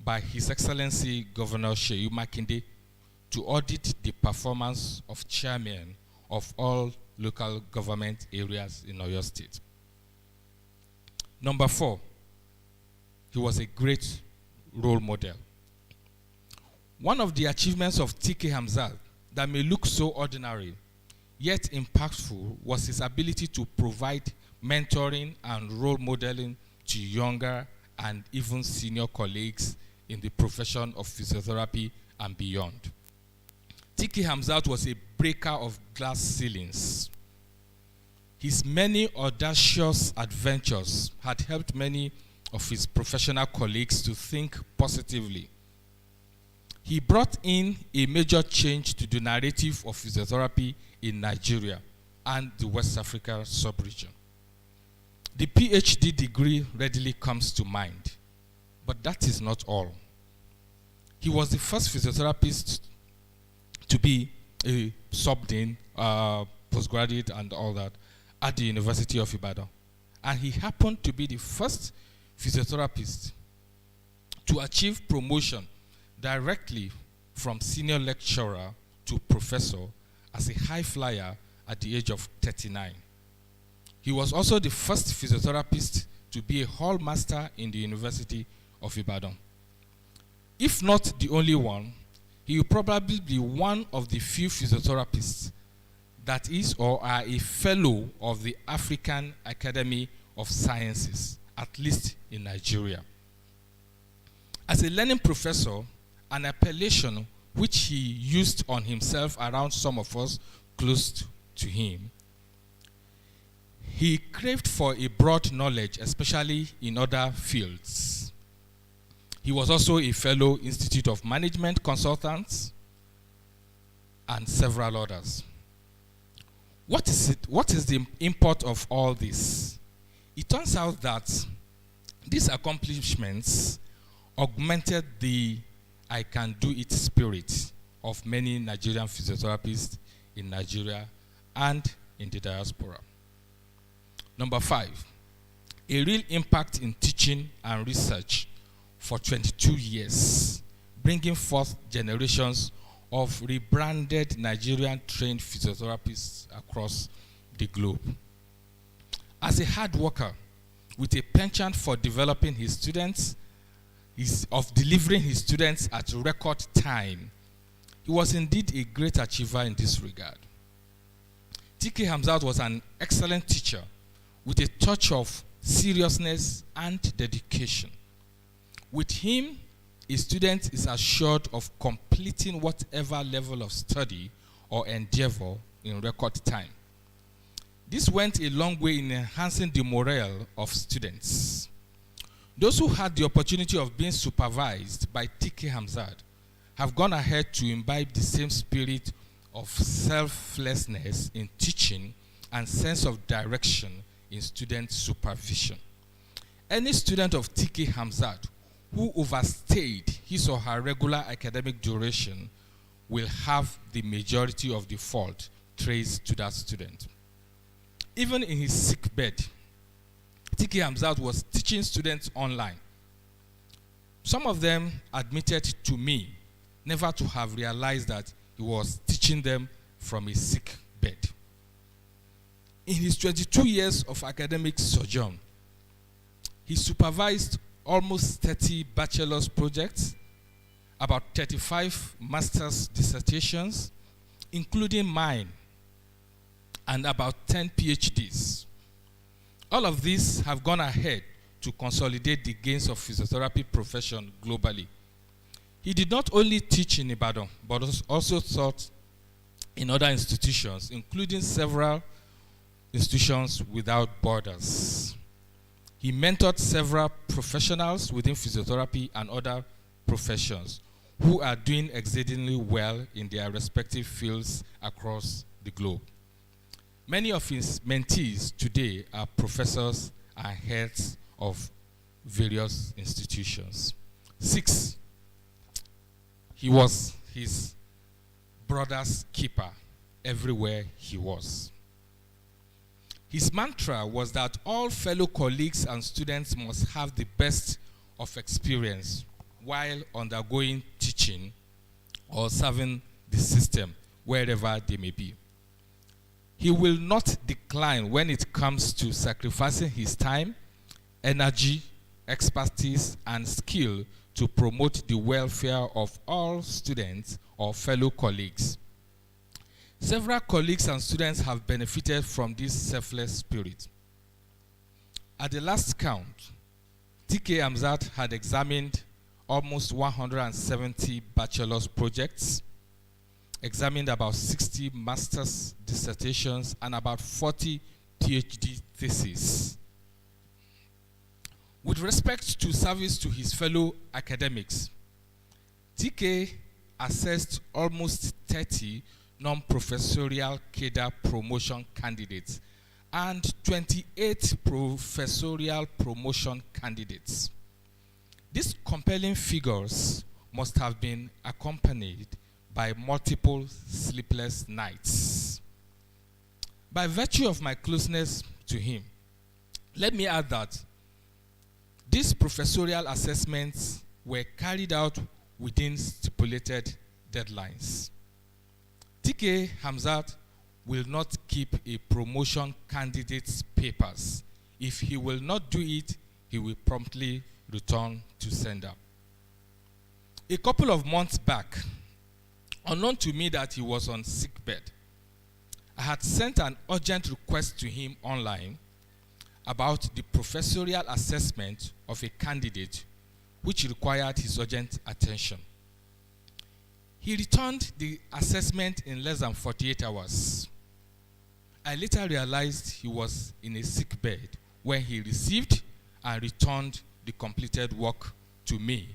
by His Excellency Governor Seyi Makinde to audit the performance of chairmen of all local government areas in Oyo State. Number 4, he was a great role model. One of the achievements of TK Hamzat that may look so ordinary, yet impactful, was his ability to provide mentoring and role modeling to younger and even senior colleagues in the profession of physiotherapy and beyond. TK Hamzat was a breaker of glass ceilings. His many audacious adventures had helped many of his professional colleagues to think positively. He brought in a major change to the narrative of physiotherapy in Nigeria and the West Africa sub-region. The PhD degree readily comes to mind, but that is not all. He was the first physiotherapist to be a sub-dean, postgraduate and all that, at the University of Ibadan. And he happened to be the first physiotherapist to achieve promotion directly from senior lecturer to professor as a high flyer at the age of 39. He was also the first physiotherapist to be a hall master in the University of Ibadan. If not the only one, he will probably be one of the few physiotherapists that is or are a fellow of the African Academy of Sciences, at least in Nigeria. As a learning professor, an appellation which he used on himself around some of us close to him, he craved for a broad knowledge, especially in other fields. He was also a fellow Institute of Management Consultants and several others. What is the import of all this? It turns out that these accomplishments augmented the I can do it spirit of many Nigerian physiotherapists in Nigeria and in the diaspora. Number 5, a real impact in teaching and research for 22 years, bringing forth generations of rebranded Nigerian trained physiotherapists across the globe. As a hard worker with a penchant for developing his students, of delivering his students at record time, he was indeed a great achiever in this regard. TK Hamzat was an excellent teacher with a touch of seriousness and dedication. With him, a student is assured of completing whatever level of study or endeavor in record time. This went a long way in enhancing the morale of students. Those who had the opportunity of being supervised by TK Hamzat have gone ahead to imbibe the same spirit of selflessness in teaching and sense of direction in student supervision. Any student of TK Hamzat who overstayed his or her regular academic duration will have the majority of the fault traced to that student. Even in his sick bed, TK Hamzat was teaching students online. Some of them admitted to me never to have realized that he was teaching them from a sick bed. In his 22 years of academic sojourn, he supervised almost 30 bachelor's projects, about 35 master's dissertations, including mine, and about 10 PhDs. All of these have gone ahead to consolidate the gains of physiotherapy profession globally. He did not only teach in Ibadan, but also taught in other institutions, including several institutions without borders. He mentored several professionals within physiotherapy and other professions who are doing exceedingly well in their respective fields across the globe. Many of his mentees today are professors and heads of various institutions. 6, he was his brother's keeper everywhere he was. His mantra was that all fellow colleagues and students must have the best of experience while undergoing teaching or serving the system wherever they may be. He will not decline when it comes to sacrificing his time, energy, expertise, and skill to promote the welfare of all students or fellow colleagues. Several colleagues and students have benefited from this selfless spirit. At the last count, TK Hamzat had examined almost 170 bachelor's projects, examined about 60 master's dissertations, and about 40 PhD theses. With respect to service to his fellow academics, TK assessed almost 30 non-professorial cadre promotion candidates and 28 professorial promotion candidates. These compelling figures must have been accompanied by multiple sleepless nights. By virtue of my closeness to him, let me add that these professorial assessments were carried out within stipulated deadlines. TK Hamzat will not keep a promotion candidate's papers. If he will not do it, he will promptly return to sender. A couple of months back, unknown to me that he was on sickbed, I had sent an urgent request to him online about the professorial assessment of a candidate which required his urgent attention. He returned the assessment in less than 48 hours. I later realized he was in a sick bed when he received and returned the completed work to me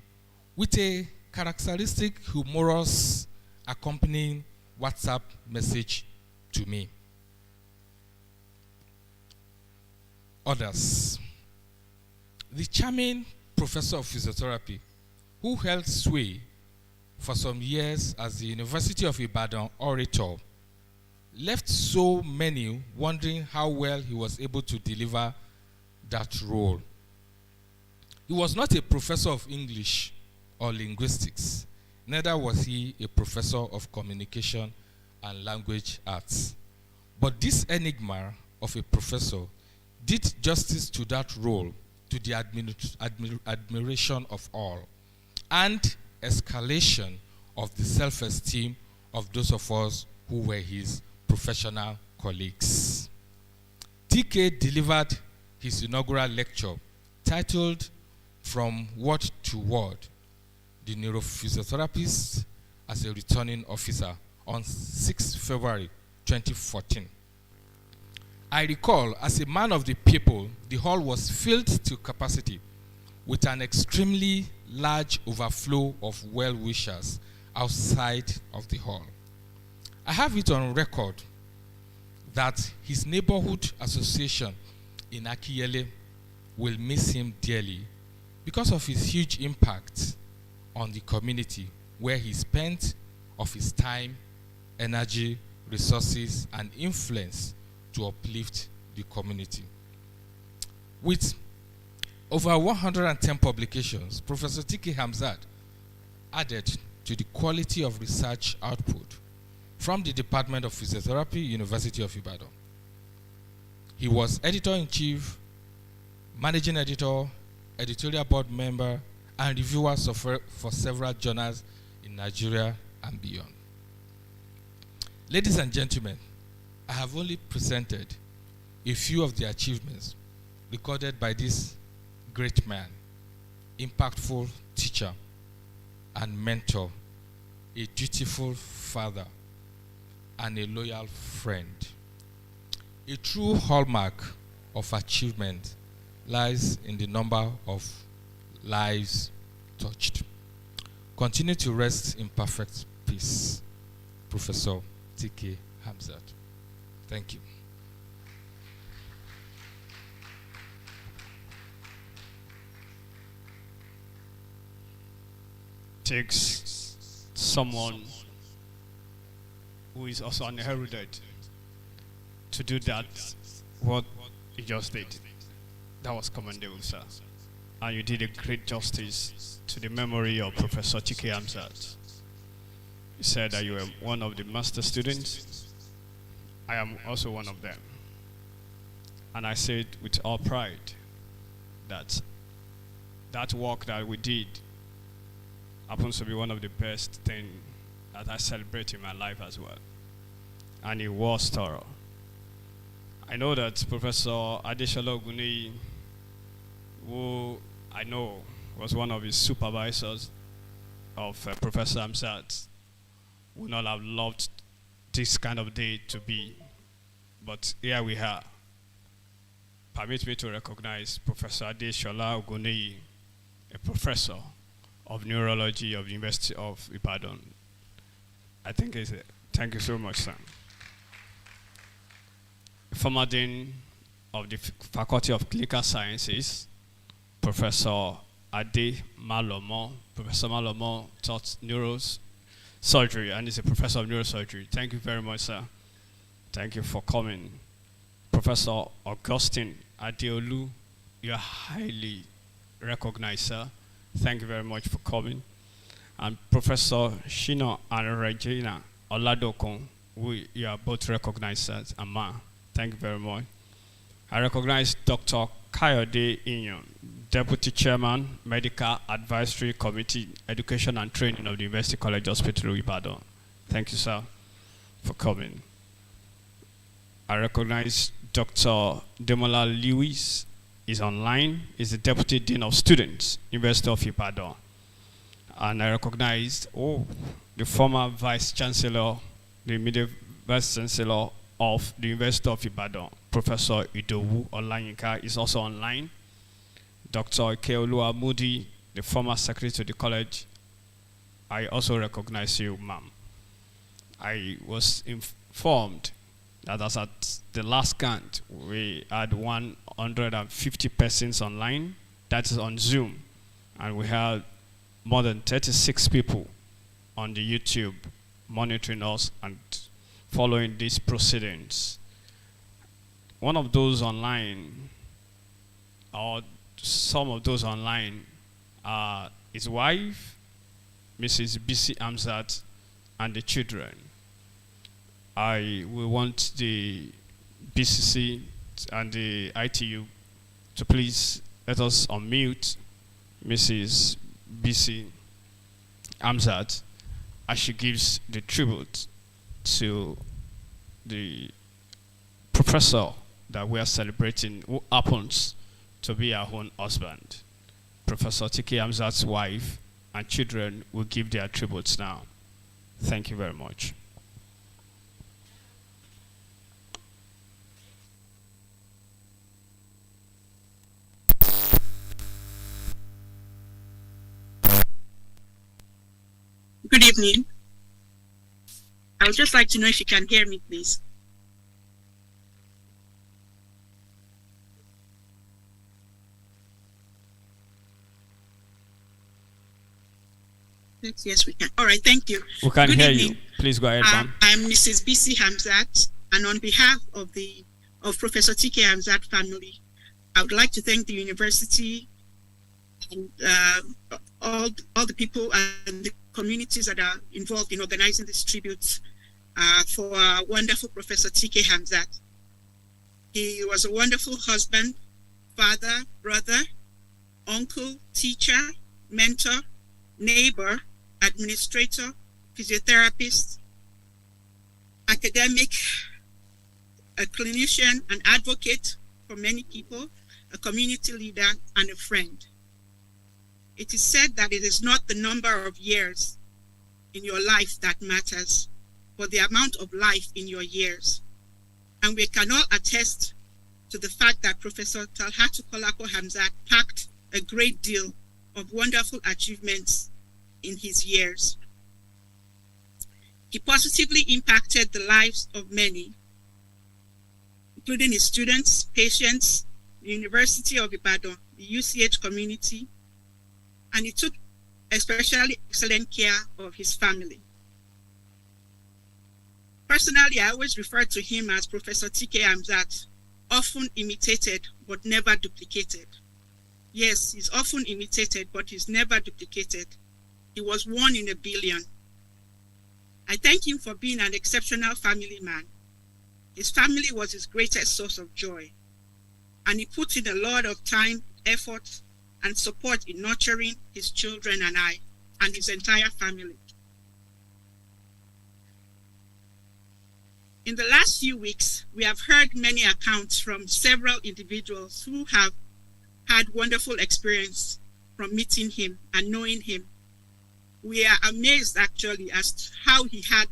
with a characteristic humorous accompanying WhatsApp message to me. Others. The charming professor of physiotherapy who held sway for some years as the University of Ibadan orator left so many wondering how well he was able to deliver that role. He was not a professor of English or linguistics, neither was he a professor of communication and language arts. But this enigma of a professor did justice to that role, to the admiration of all, and escalation of the self-esteem of those of us who were his professional colleagues. TK delivered his inaugural lecture titled From Word to Word, the Neurophysiotherapist as a Returning Officer on 6 February 2014. I recall, as a man of the people, the hall was filled to capacity with an extremely large overflow of well-wishers outside of the hall. I have it on record that his neighborhood association in Akiyele will miss him dearly because of his huge impact on the community where he spent of his time, energy, resources, and influence to uplift the community. With over 110 publications, Professor TK Hamzat added to the quality of research output from the Department of Physiotherapy, University of Ibadan. He was editor-in-chief, managing editor, editorial board member, and reviewer for several journals in Nigeria and beyond. Ladies and gentlemen, I have only presented a few of the achievements recorded by this great man, impactful teacher and mentor, a dutiful father, and a loyal friend. A true hallmark of achievement lies in the number of lives touched. Continue to rest in perfect peace, Professor T.K. Hamzat. Thank you. Takes someone who is also an erudite to do that, what you just did. That was commendable, sir. And you did a great justice to the memory of Professor T.K. Hamzat. You said that you were one of the master students. I am also one of them. And I said with all pride that that work that we did happens to be one of the best things that I celebrate in my life as well. And it was thorough. I know that Professor Adeshola Ogunniyi, who I know was one of his supervisors of Professor Hamzat, would not have loved this kind of day to be. But here we are. Permit me to recognize Professor Adeshola Ogunniyi, a professor of neurology of the University of Ibadan. I think it's it. Thank you so much, sir. Former Dean of the Faculty of Clinical Sciences, Professor Ade Malomo. Professor Malomo taught neurosurgery and is a professor of neurosurgery. Thank you very much, sir. Thank you for coming. Professor Augustine Adeolu, you are highly recognized, sir. Thank you very much for coming. And Professor Shino and Regina Oladokun, you are both recognized, sir, and ma. Thank you very much. I recognize Dr. Kayode Inyon, Deputy Chairman, Medical Advisory Committee, Education and Training of the University College Hospital, Ibadan. Thank you, sir, for coming. I recognize Dr. Demola Lewis is online. He's the Deputy Dean of Students, University of Ibadan. And I recognize, the former Vice Chancellor, the immediate Vice Chancellor of the University of Ibadan, Professor Idowu Olayinka, is also online. Dr. Ikeolu Amudi, the former Secretary to the College, I also recognize you, ma'am. I was informed that as at the last count, we had 150 persons online. That is on Zoom. And we had more than 36 people on the YouTube monitoring us and following these proceedings. One of those online, or some of those online, are his wife, Mrs. B.C. Hamzat, and the children. I will want the BCC and the ITU to please let us unmute Mrs. B.C. Hamzat as she gives the tribute to the professor that we are celebrating, who happens to be our own husband. Professor T.K. Hamzat's wife and children will give their tributes now. Thank you very much. Good evening. I would just like to know if you can hear me, please. Yes, we can. All right, thank you. We can Good hear evening. you. Please go ahead, ma'am. I'm Mrs. B.C. Hamzat, and on behalf of Professor T.K. Hamzat family, I would like to thank the university and all the people and the communities that are involved in organizing this tribute for our wonderful Professor T.K. Hamzat. He was a wonderful husband, father, brother, uncle, teacher, mentor, neighbor, administrator, physiotherapist, academic, a clinician, an advocate for many people, a community leader, and a friend. It is said that it is not the number of years in your life that matters, for the amount of life in your years. And we can all attest to the fact that Professor Talhatu Kolako Hamzat packed a great deal of wonderful achievements in his years. He positively impacted the lives of many, including his students, patients, the University of Ibadan, the UCH community, and he took especially excellent care of his family. Personally, I always refer to him as Professor T.K. Hamzat, often imitated but never duplicated. Yes, he's often imitated, but he's never duplicated. He was one in a billion. I thank him for being an exceptional family man. His family was his greatest source of joy, and he put in a lot of time, effort, and support in nurturing his children and I, and his entire family. In the last few weeks, we have heard many accounts from several individuals who have had wonderful experience from meeting him and knowing him. We are amazed actually as to how he had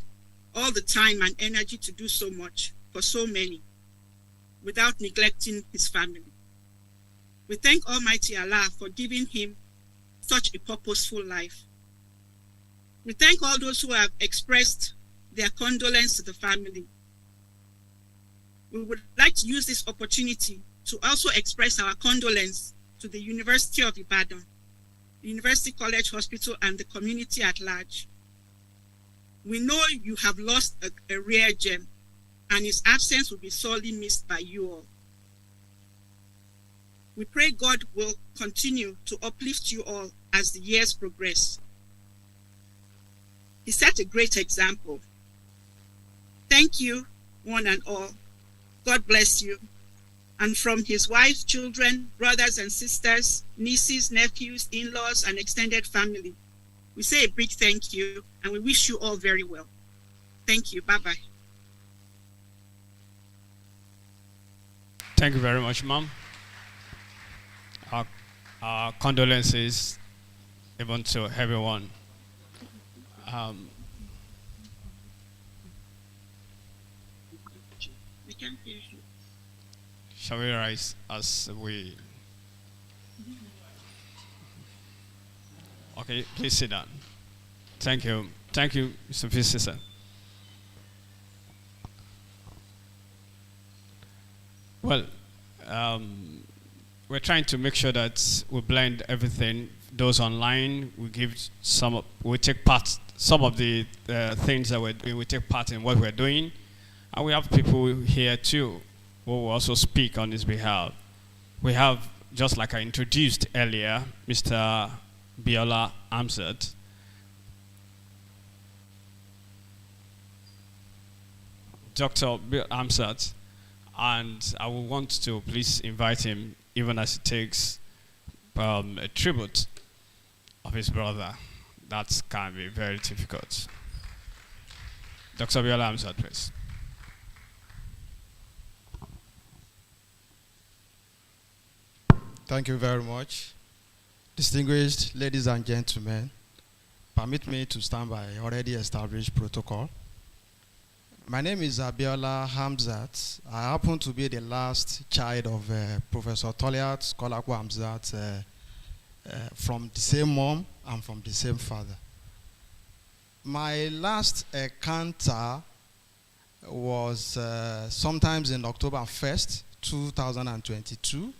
all the time and energy to do so much for so many without neglecting his family. We thank Almighty Allah for giving him such a purposeful life. We thank all those who have expressed their condolence to the family. We would like to use this opportunity to also express our condolence to the University of Ibadan, the University College Hospital, and the community at large. We know you have lost a rare gem, and his absence will be sorely missed by you all. We pray God will continue to uplift you all as the years progress. He set a great example. Thank you, one and all. God bless you. And from his wife, children, brothers and sisters, nieces, nephews, in-laws, and extended family, we say a big thank you, and we wish you all very well. Thank you. Bye-bye. Thank you very much, Ma'am. Our condolences even to everyone. We can't hear you. Shall we rise as we... Okay, please sit down. Thank you. Thank you, Mr. Physician. Well, we're trying to make sure that we blend everything. Those online, we give some, we take part, some of the things that we're doing, we take part in what we're doing. And we have people here too who will also speak on his behalf. We have, just like I introduced earlier, Mr. Biola Hamzat. Dr. Bill Hamzat. And I will want to please invite him, even as he takes a tribute of his brother. That can be very difficult. Dr. Biola Hamzat, please. Thank you very much. Distinguished ladies and gentlemen, permit me to stand by already established protocol. My name is Abiola Hamzat. I happen to be the last child of Professor Toliat Kolako Hamzat from the same mom and from the same father. My last encounter was sometimes in October 1st, 2022,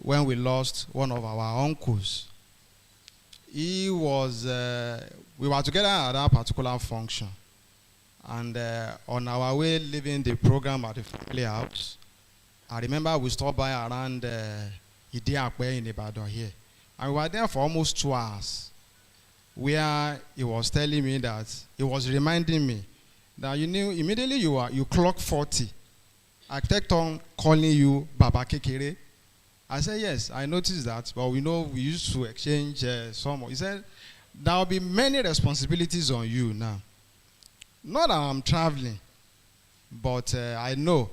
when we lost one of our uncles. He was, we were together at that particular function. And on our way leaving the program at the family house, I remember we stopped by around Idiakwe in Ibadan here. And we were there for almost 2 hours, where he was telling me that, he was reminding me that you knew immediately you clock 40. I kept on calling you Baba Kekere. I said, yes, I noticed that, but we know we used to exchange some. He said, there will be many responsibilities on you now. Not that I'm traveling, but I know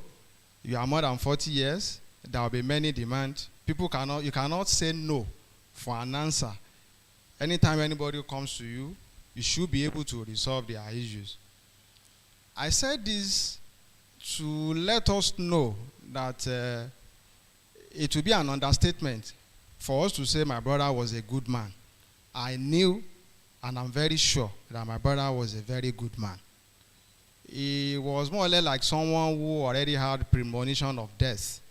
you are more than 40 years. There will be many demands. You cannot say no for an answer. Anytime anybody comes to you, you should be able to resolve their issues. I said this to let us know that it will be an understatement for us to say my brother was a good man. I knew, and I'm very sure, that my brother was a very good man. He was more or less like someone who already had premonition of death,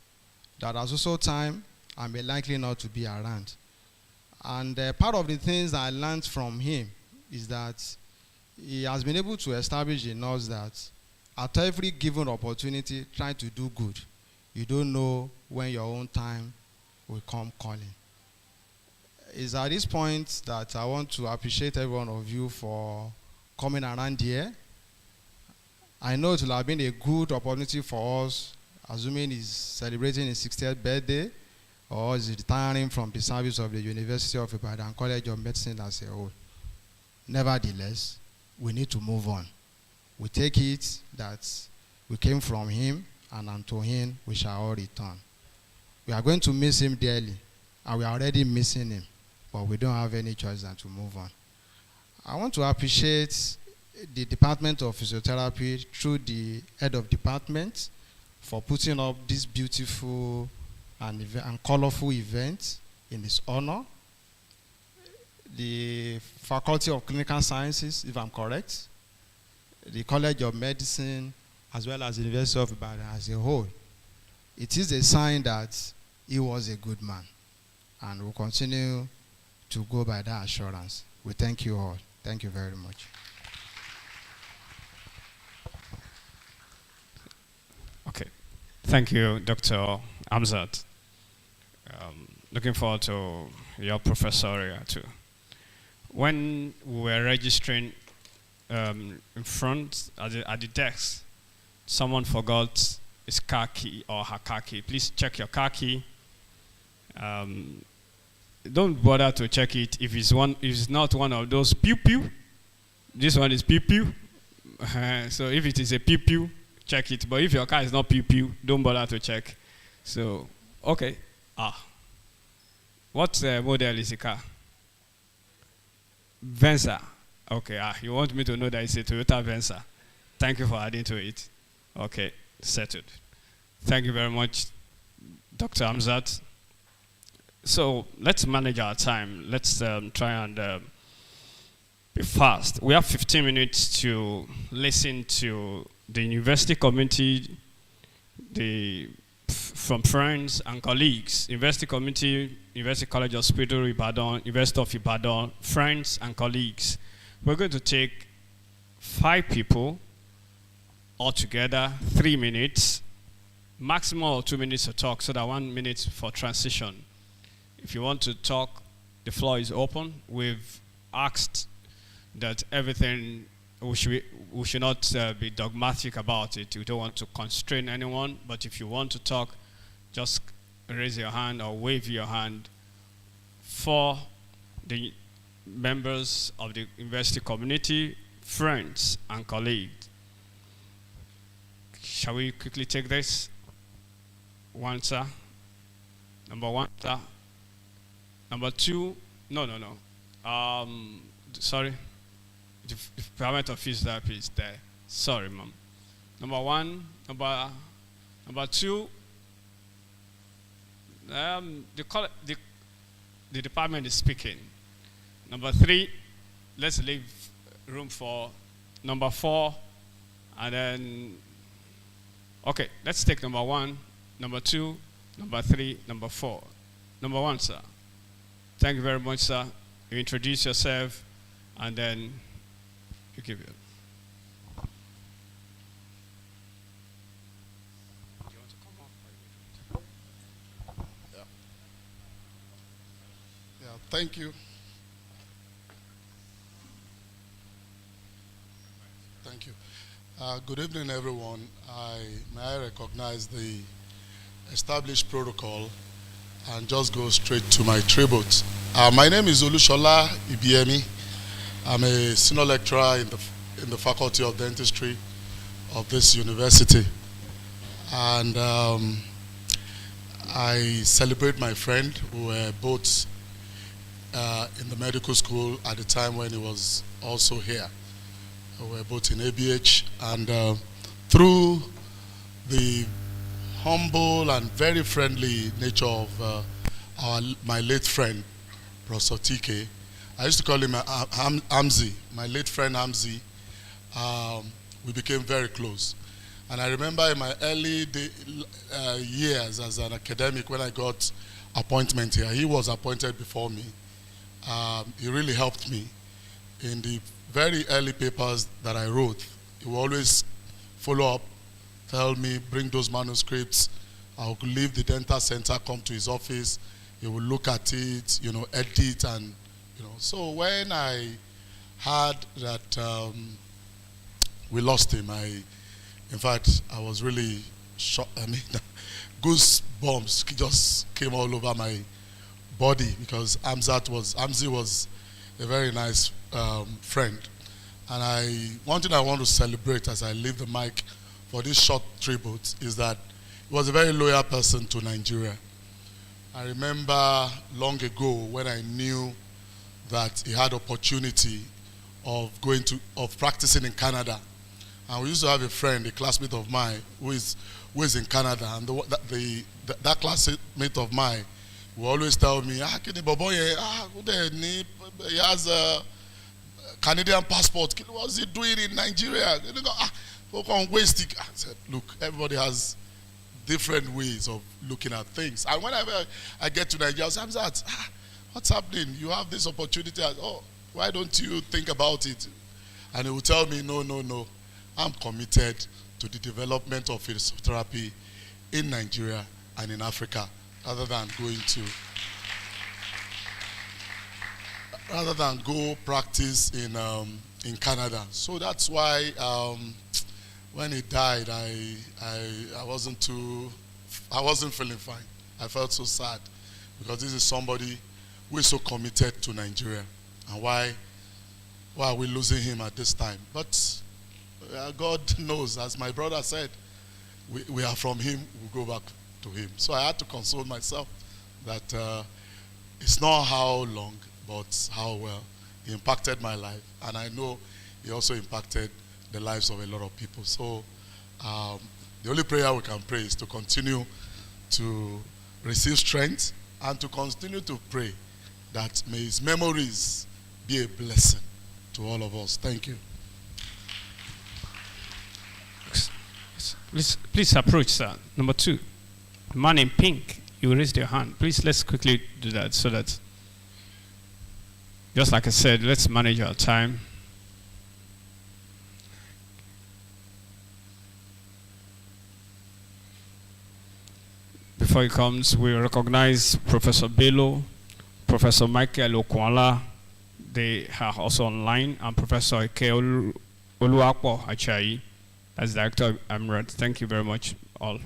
that at also time I may likely not to be around. And part of the things I learned from him is that he has been able to establish in us that at every given opportunity, trying to do good. You don't know when your own time will come calling. It's at this point that I want to appreciate every one of you for coming around here. I know it will have been a good opportunity for us, assuming he's celebrating his 60th birthday, or is retiring from the service of the University of Ibadan College of Medicine as a whole. Nevertheless, we need to move on. We take it that we came from him, and unto him we shall all return. We are going to miss him dearly, and we are already missing him, but we don't have any choice than to move on. I want to appreciate the Department of Physiotherapy through the head of department for putting up this beautiful and colorful event in his honor. The Faculty of Clinical Sciences, if I'm correct, the College of Medicine, as well as the University of Ibadan as a whole. It is a sign that he was a good man, and we'll continue to go by that assurance. We thank you all. Thank you very much. Okay. Thank you, Dr. Hamzat. Looking forward to your professorial too. When we were registering in front at the desk, someone forgot his car key or her car key. Please check your car key. Don't bother to check it if it's not one of those pew pew. This one is pew pew. So if it is a pew pew, check it. But if your car is not pew pew, don't bother to check. So okay. What model is the car? Venza. Okay. You want me to know that it's a Toyota Venza? Thank you for adding to it. Okay, settled. Thank you very much, Dr. Hamzat. So let's manage our time. Let's try and be fast. We have 15 minutes to listen to the university community, from friends and colleagues, University Committee, University College Hospital, Ibadan, University of Ibadan, friends and colleagues. We're going to take 5 people altogether, 3 minutes, maximum of 2 minutes to talk, so that 1 minute for transition. If you want to talk, the floor is open. We've asked that everything, we should not be dogmatic about it. We don't want to constrain anyone, but if you want to talk, just raise your hand or wave your hand for the members of the university community, friends, and colleagues. Shall we quickly take this? 1, sir. Number 1, sir. Number 2, no. Sorry. The Department of Physiotherapy is there. Sorry, ma'am. Number 1, number 2. The department is speaking. Number 3, let's leave room for number 4, and then. Okay, let's take number 1, number 2, number 3, number 4. Number 1, sir. Thank you very much, sir. You introduce yourself, and then you give it. Thank you. Thank you. Good evening, everyone. May I recognize the established protocol and just go straight to my tribute. My name is Olushola Ibiemi. I'm a senior lecturer in the Faculty of Dentistry of this university. And I celebrate my friend who were both in the medical school at the time when he was also here. We're both in ABH, and through the humble and very friendly nature of my late friend, Professor TK, I used to call him Hamzi, my late friend Hamzi. We became very close. And I remember in my early years as an academic, when I got appointment here, he was appointed before me. He really helped me. In the very early papers that I wrote, he would always follow up, tell me, bring those manuscripts. I would leave the dental center, come to his office. He would look at it, edit, and, So when I heard that we lost him, in fact, I was really shocked. I mean, goosebumps just came all over my body, because Hamzi was a very nice friend. And one thing I want to celebrate as I leave the mic for this short tribute is that he was a very loyal person to Nigeria. I remember long ago when I knew that he had opportunity of practicing in Canada. And we used to have a friend, a classmate of mine, who is in Canada, and that classmate of mine will always tell me, he has a Canadian passport. What's he doing in Nigeria? I said, look, everybody has different ways of looking at things. And whenever I get to Nigeria, I say, Hamzat, what's happening? You have this opportunity. Why don't you think about it? And he will tell me, no. I'm committed to the development of physiotherapy in Nigeria and in Africa, rather than go practice in Canada. So that's why when he died, I wasn't feeling fine. I felt so sad, because this is somebody who is so committed to Nigeria. And why are we losing him at this time? But God knows, as my brother said, we are from him, we go back to him. So I had to console myself that it's not how long, but how well he impacted my life. And I know he also impacted the lives of a lot of people. So the only prayer we can pray is to continue to receive strength and to continue to pray that may his memories be a blessing to all of us. Thank you. Please approach, sir. Number 2, the man in pink, you raised your hand. Please, let's quickly do that so that, just like I said, let's manage our time. Before he comes, we recognize Professor Bello, Professor Michael Okwala. They are also online, and Professor Ike Oluwapo Achayi, as Director of Emirat. Thank you very much, all.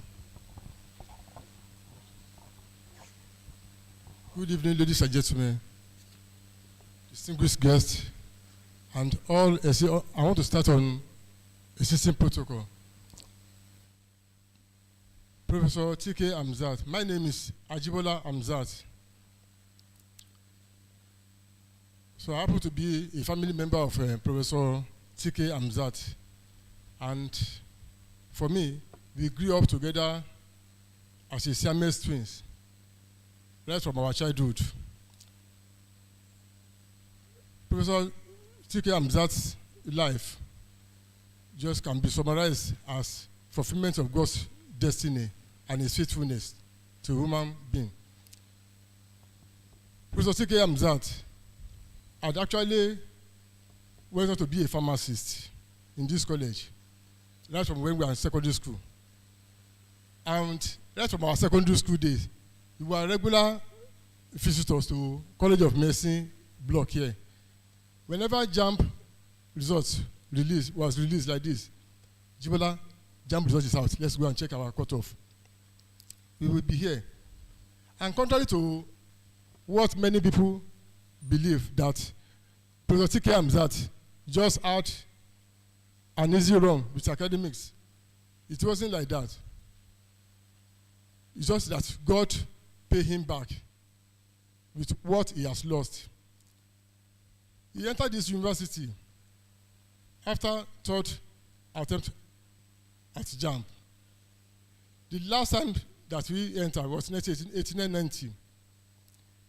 Good evening, ladies and gentlemen, distinguished guests, and all. I want to start on existing protocol. Professor TK Hamzat. My name is Ajibola Hamzat. So I happen to be a family member of Professor TK Hamzat. And for me, we grew up together as a Siamese twins, right from our childhood. Professor TK Hamzat's life just can be summarized as fulfillment of God's destiny and his faithfulness to human being. Professor TK Hamzat had actually went on to be a pharmacist in this college, right from when we were in secondary school. And right from our secondary school days, we were regular visitors to College of Medicine block here. Whenever JAMB results was released like this, Jibola, JAMB result is out, let's go and check our cutoff. We will be here. And contrary to what many people believe, that Professor TK Hamzat just had an easy run with academics, it wasn't like that. It's just that God paid him back with what he has lost. He entered this university after third attempt at JAMB. The last time that we entered was 1890.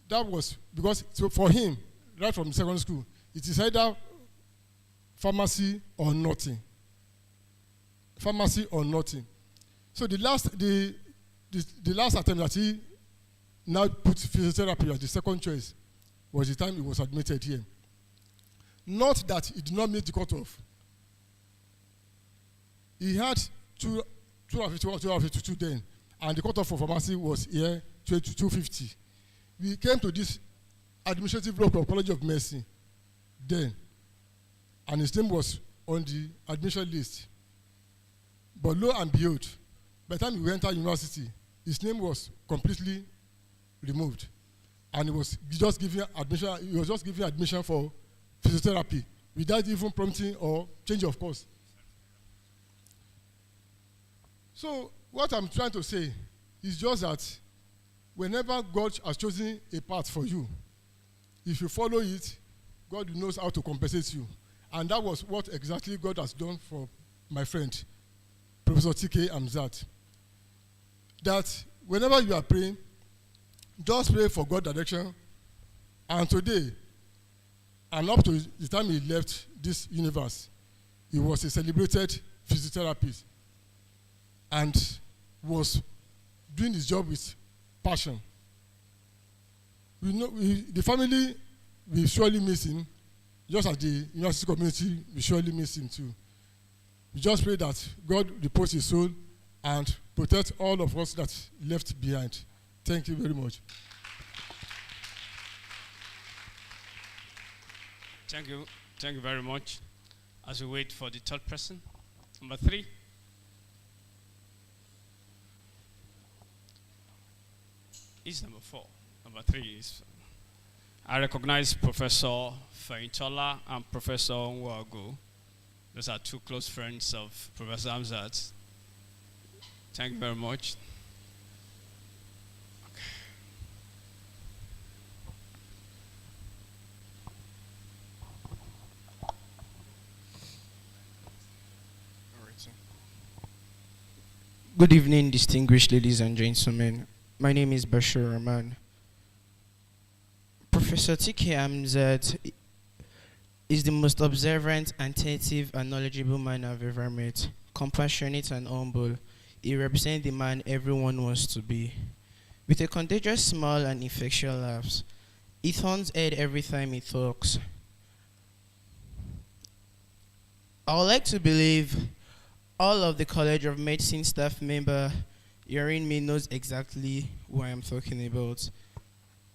That was because so for him, right from secondary school, it is either pharmacy or nothing. Pharmacy or nothing. So the last attempt that he now put physiotherapy as the second choice was the time he was admitted here. Not that he did not meet the cutoff. He had 251, 252 then, and the cutoff for pharmacy was here 250. We came to this administrative block of College of Medicine then, and his name was on the admission list. But lo and behold, by the time he entered university, his name was completely removed, and he was just giving admission. He was just giving admission for physiotherapy without even prompting or change of course. So what I'm trying to say is just that whenever God has chosen a path for you, if you follow it, God knows how to compensate you. And that was what exactly God has done for my friend, Professor T.K. Hamzat. That whenever you are praying, just pray for God's direction. And today, and up to the time he left this universe, he was a celebrated physiotherapist and was doing his job with passion. We know the family will surely miss him, just as the university community will surely miss him too. We just pray that God repose his soul and protect all of us that left behind. Thank you very much. Thank you. Thank you very much. As we wait for the third person, number 3. Is number 4. Number 3 is. I recognize Professor Feintola and Professor Nwago. Those are 2 close friends of Professor Hamzat. Thank you very much. Good evening, distinguished ladies and gentlemen. My name is Bashir Rahman. Professor T.K. Hamzat is the most observant, attentive, and knowledgeable man I've ever met. Compassionate and humble, he represents the man everyone wants to be. With a contagious smile and infectious laughs, he turns head every time he talks. I would like to believe all of the College of Medicine staff member hearing me knows exactly who I am talking about.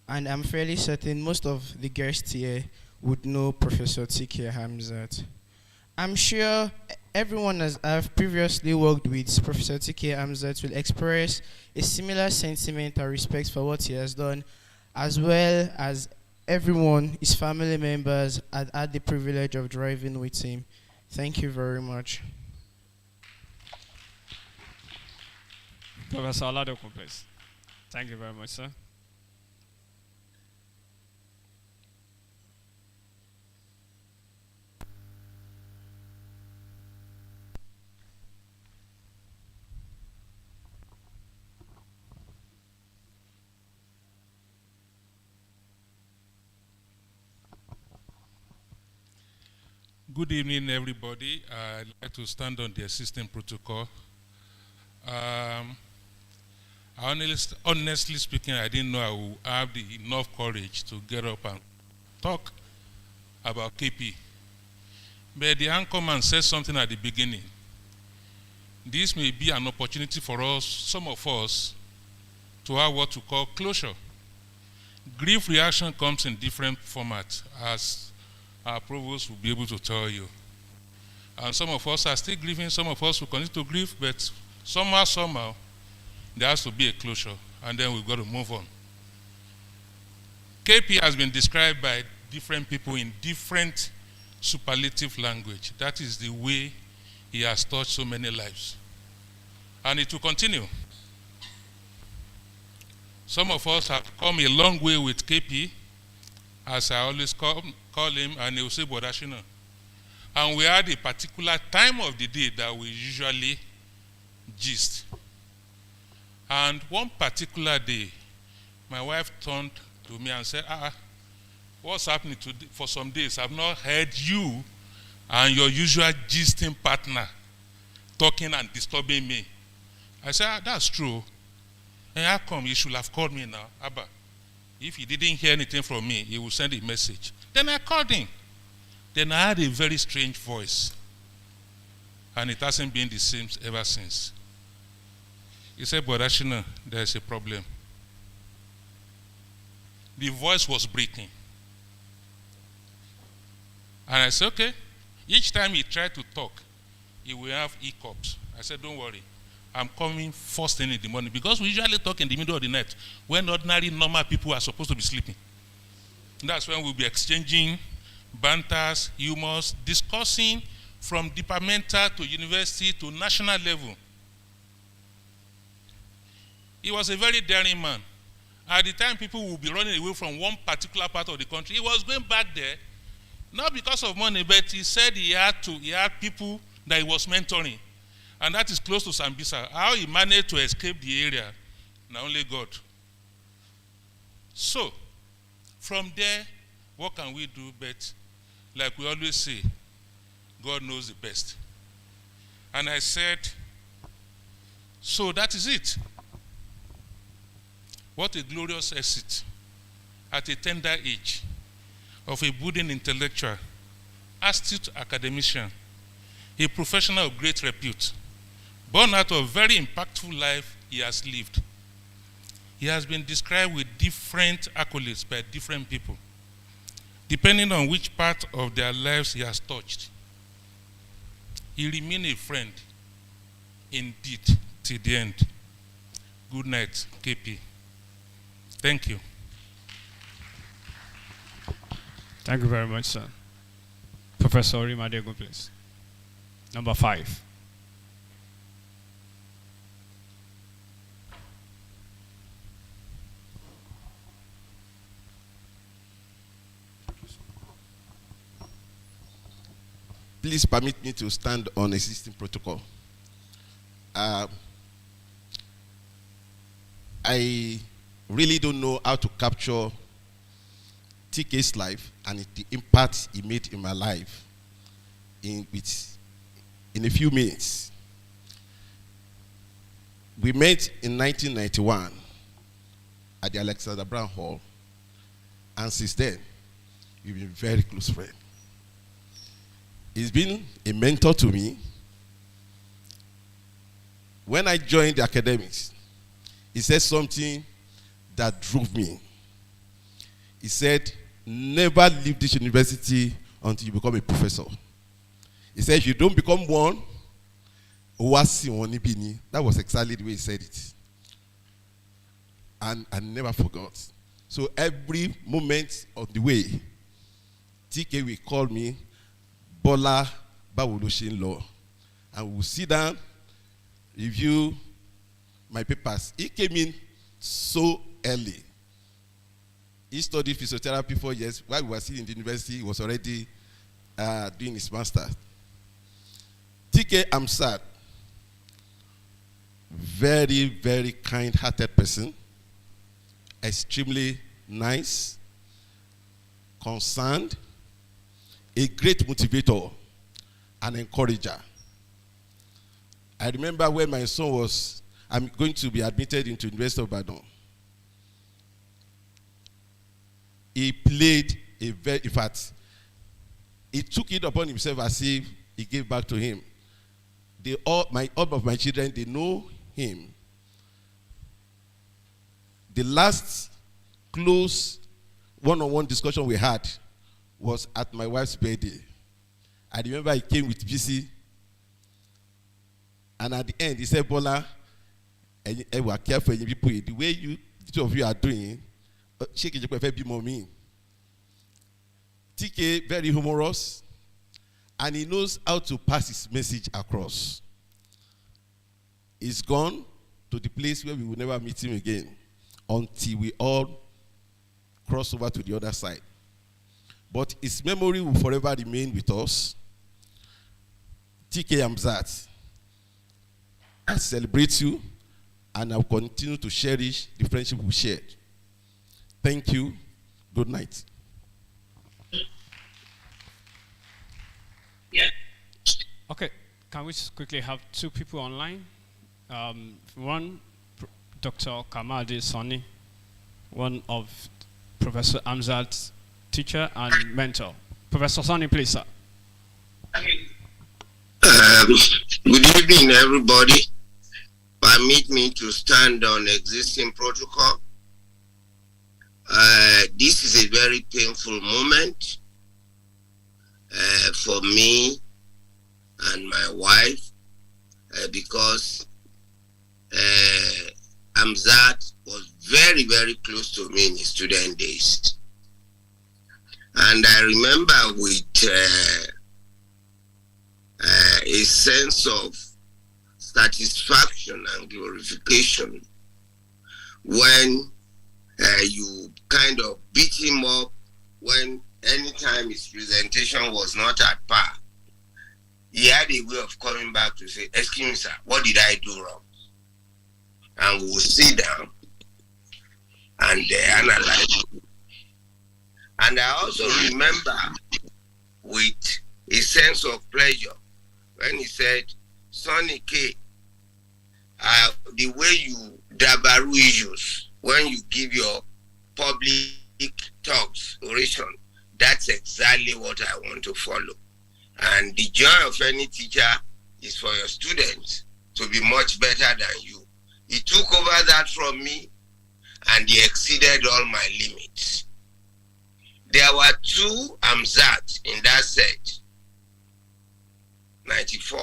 And I'm fairly certain most of the guests here would know Professor T.K. Hamzat. I'm sure everyone as I've previously worked with Professor T.K. Hamzat will express a similar sentiment and respect for what he has done, as well as everyone, his family members, had the privilege of driving with him. Thank you very much. Professor Oladokun, please. Thank you very much, sir. Good evening, everybody. I'd like to stand on the existing protocol. Honestly speaking, I didn't know I would have enough courage to get up and talk about KP. But the anchorman said something at the beginning. This may be an opportunity for us, some of us, to have what we call closure. Grief reaction comes in different formats, as our Provost will be able to tell you. And some of us are still grieving, some of us will continue to grieve, but somehow, there has to be a closure, and then we've got to move on. KP has been described by different people in different superlative language. That is the way he has touched so many lives. And it will continue. Some of us have come a long way with KP, as I always call him, and he will say Bodashina. And we had a particular time of the day that we usually gist. And one particular day, my wife turned to me and said, what's happening today? For some days, I've not heard you and your usual gisting partner talking and disturbing me. I said, that's true. And how come you should have called me now? Abba, if he didn't hear anything from me, he would send a message. Then I called him. Then I had a very strange voice. And it hasn't been the same ever since. He said, Brother Shina, there's a problem. The voice was breaking. And I said, okay. Each time he tried to talk, he will have hiccups. I said, don't worry. I'm coming first thing in the morning. Because we usually talk in the middle of the night when ordinary, normal people are supposed to be sleeping. That's when we'll be exchanging banters, humors, discussing from departmental to university to national level. He was a very daring man. At the time, people would be running away from one particular part of the country. He was going back there, not because of money, but he said he had people that he was mentoring. And that is close to Sambisa. How he managed to escape the area, now only God. So, from there, what can we do? But, like we always say, God knows the best. And I said, so that is it. What a glorious exit at a tender age of a budding intellectual, astute academician, a professional of great repute, born out of very impactful life he has lived. He has been described with different accolades by different people, depending on which part of their lives he has touched. He remained a friend, indeed, till the end. Good night, KP. Thank you. Thank you very much, sir. Professor Rimadego, please. Number 5. Please permit me to stand on existing protocol. I really don't know how to capture TK's life and the impact he made in my life in a few minutes. We met in 1991 at the Alexander Brown Hall, and since then, we've been very close friends. He's been a mentor to me. When I joined the academics, he said something that drove me. He said, never leave this university until you become a professor. He said, if you don't become one, that was exactly the way he said it. And I never forgot. So every moment of the way, TK will call me, Bola Bawoloshin Law. And we'll sit down, review my papers. He came in so early. He studied physiotherapy 4 years. While we were still in the university, he was already doing his master's. TK Hamzat, very, very kind-hearted person, extremely nice, concerned, a great motivator, and encourager. I remember when my son I'm going to be admitted into University of Ibadan. He played in fact, he took it upon himself as if he gave back to him. All of my children, they know him. The last close one-on-one discussion we had was at my wife's birthday. I remember he came with BC, and at the end he said, Bola, I were careful people, the way the two of you are doing, shake it be more mean. TK, very humorous, and he knows how to pass his message across. He's gone to the place where we will never meet him again until we all cross over to the other side. But his memory will forever remain with us. TK Hamzat, I celebrate you, and I'll continue to cherish the friendship we shared. Thank you. Good night. Okay, can we just quickly have two people online? One, Dr. Kamadi Sonny, one of Professor Hamzat's teacher and mentor. Professor Sonny, please, sir. Good evening, everybody. Permit me to stand on existing protocol. This is a very painful moment for me and my wife because Hamzat was very, very close to me in his student days. And I remember with a sense of satisfaction and glorification when you kind of beat him up when anytime his presentation was not at par. He had a way of coming back to say, excuse me, sir, what did I do wrong? And we will sit down and analyze. And I also remember with a sense of pleasure when he said, Sonny K, the way you dabaru issues when you give your public talks, oration, that's exactly what I want to follow. And the joy of any teacher is for your students to be much better than you. He took over that from me and he exceeded all my limits. There were two Hamzat in that set, 94,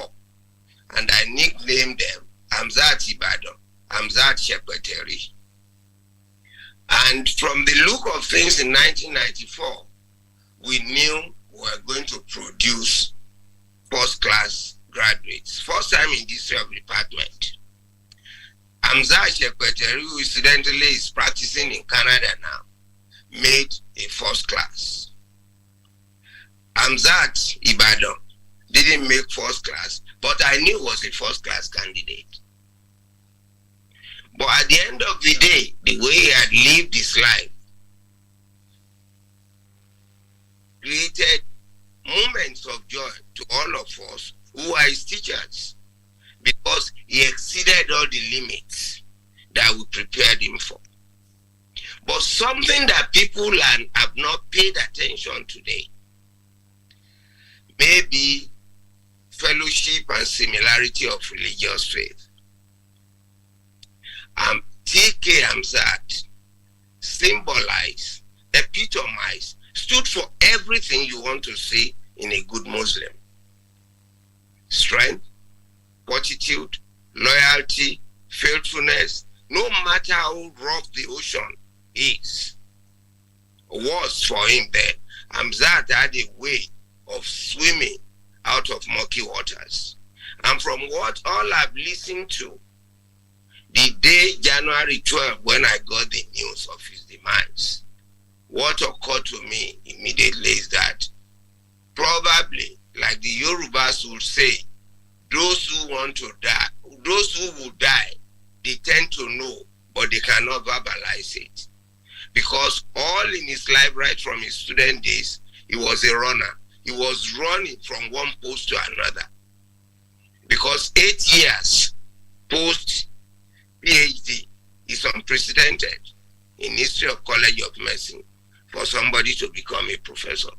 and I nicknamed them Hamzat Ibadan, Hamzat Secretary. And from the look of things in 1994, we knew we were going to produce first-class graduates. First time in the history of the department. Hamzat Secretary, who incidentally is practicing in Canada now, made a first class. Hamzat Ibadan didn't make first class, but I knew was a first class candidate. But at the end of the day, the way he had lived his life created moments of joy to all of us who are his teachers, because he exceeded all the limits that we prepared him for. But something that people have not paid attention today may be fellowship and similarity of religious faith. TK Hamzat symbolized, epitomized, stood for everything you want to see in a good Muslim. Strength, fortitude, loyalty, faithfulness, no matter how rough the ocean is, was for him there. Hamzat had a way of swimming out of murky waters. And from what all I've listened to, the day January 12, when I got the news of his demise, what occurred to me immediately is that probably, like the Yorubas would say, those who want to die, those who will die, they tend to know, but they cannot verbalize it. Because all in his life, right from his student days, he was a runner. He was running from one post to another. Because 8 years post PhD is unprecedented in history of College of Medicine for somebody to become a professor.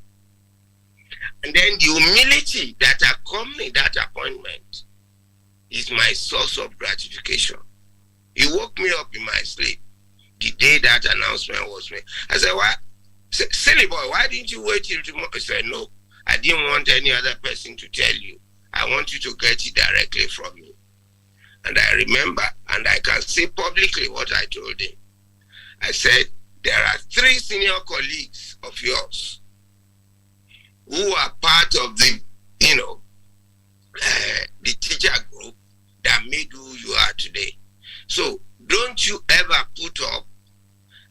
And then the humility that accompanied that appointment is my source of gratification. He woke me up in my sleep the day that announcement was made. I said, "Why, silly boy, why didn't you wait till tomorrow?" He said, "No, I didn't want any other person to tell you. I want you to get it directly from me." And I remember, and I can say publicly what I told him. I said, there are 3 senior colleagues of yours who are part of the, the teacher group that made who you are today. So don't you ever put up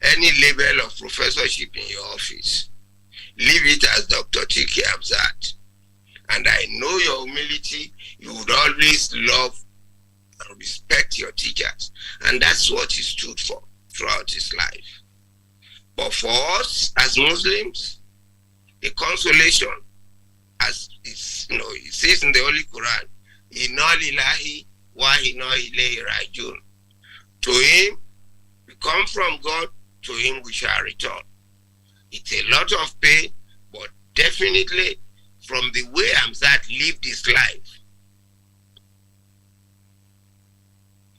any label of professorship in your office. Leave it as Dr. TK Hamzat. And I know your humility, You would always love and respect your teachers. And that's what he stood for throughout his life. But for us as Muslims, the consolation, as it's, it says in the Holy Quran, Inna lillahi wa inna ilayhi rajiun. To him, we come from God, to him we shall return. It's a lot of pain, but definitely from the way Hamzat lived his life,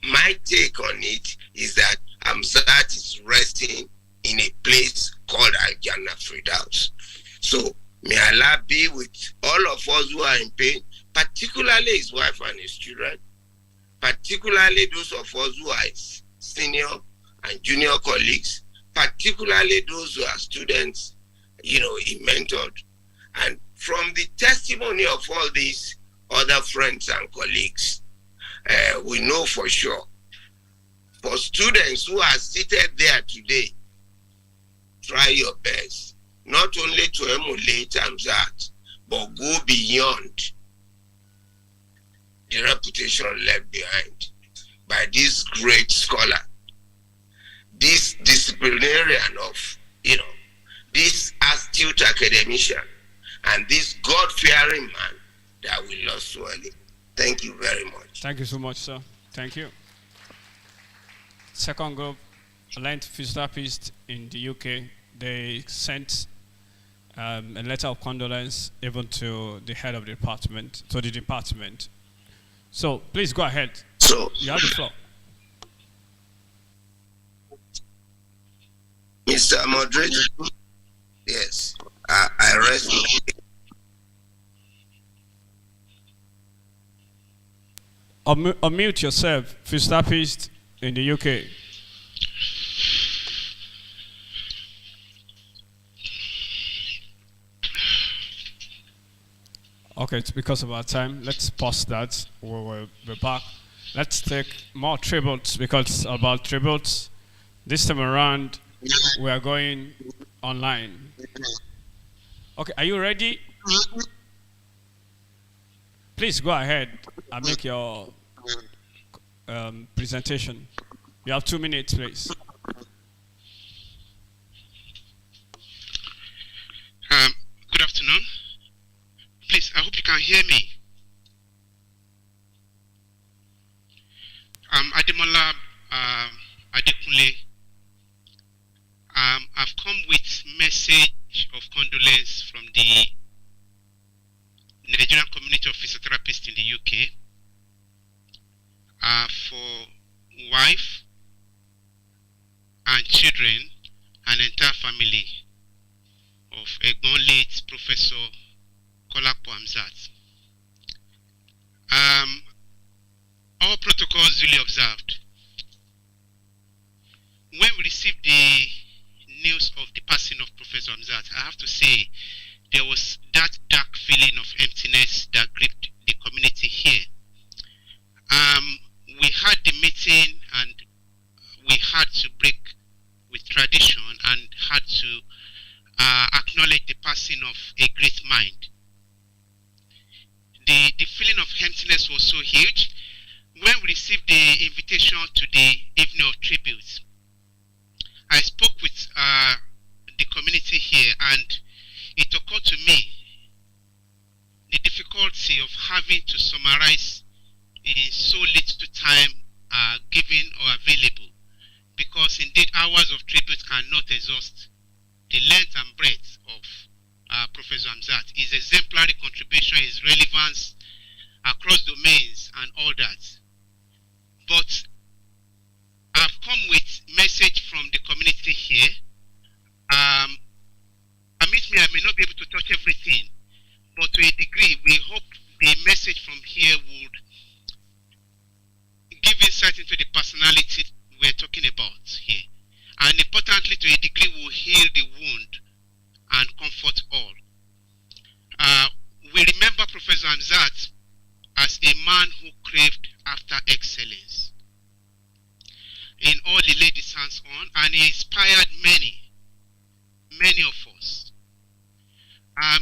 my take on it is that Hamzat is resting in a place called Al-Jannah Firdaus. So may Allah be with all of us who are in pain, particularly his wife and his children, particularly those of us who are his senior and junior colleagues, particularly those who are students, he mentored. And from the testimony of all these other friends and colleagues, we know for sure, for students who are seated there today, try your best, not only to emulate Hamzat, but go beyond the reputation left behind by this great scholar, this disciplinarian of, this astute academician, and this God-fearing man that we lost so early. Thank you very much. Thank you so much, sir. Thank you. Second group, aligned physiotherapists in the UK, they sent a letter of condolence even to the head of the department, So please go ahead. So you have the floor. Mr. Moderator, yes, I rest. Unmute yourself, physiotherapist in the UK. Okay, it's because of our time. Let's pause that. We'll be back. Let's take more tributes because it's about tributes. This time around, we are going online. Okay, are you ready? Please go ahead and make your presentation. You have 2 minutes, please. Good afternoon. Please, I hope you can hear me. Ademola Adekunle. I've come with message of condolence from the Nigerian community of physiotherapists in the UK for wife and children and entire family of Egbon late Professor Kolapo Hamzat. All protocols duly observed. When we received the news of the passing of Professor Hamzat, I have to say there was that dark feeling of emptiness that gripped the community here. We had the meeting and we had to break with tradition and had to acknowledge the passing of a great mind. The feeling of emptiness was so huge. When we received the invitation to the evening of tributes, I spoke with the community here, and it occurred to me the difficulty of having to summarize in so little time given or available, because indeed hours of tribute cannot exhaust the length and breadth of Professor Hamzat, his exemplary contribution, his relevance across domains and all that. But I've come with message from the community here. Permit me, I may not be able to touch everything, but to a degree, we hope the message from here would give insight into the personality we're talking about here. And importantly, to a degree, will heal the wound and comfort all. We remember Professor Hamzat as a man who craved after excellence in all he laid his hands on, and he inspired many of us.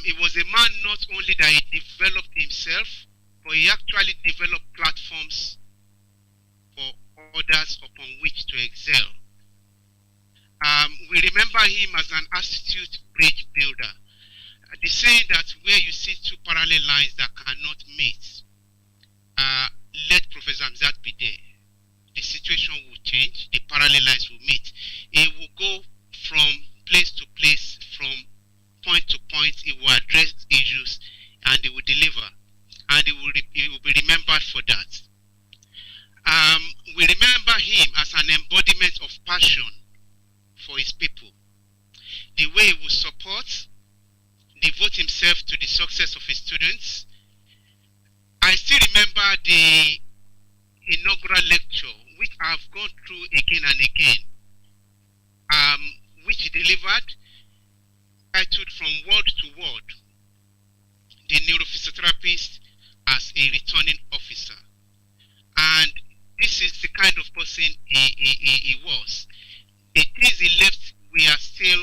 He was a man not only that he developed himself but he actually developed platforms for others upon which to excel. We remember him as an astute bridge builder. The saying that where you see two parallel lines that cannot meet, let Professor Hamzat be there. The situation will change, the parallel lines will meet. It will go from place to place, from point to point. It will address issues and it will deliver, and it will be remembered for that. We remember him as an embodiment of passion for his people. The way he will support, devote himself to the success of his students. I still remember the inaugural lecture, which I've gone through again and again, which he delivered, titled From Word to Word, the neurophysiotherapist as a returning officer. And this is the kind of person he was. The things he left, we are still,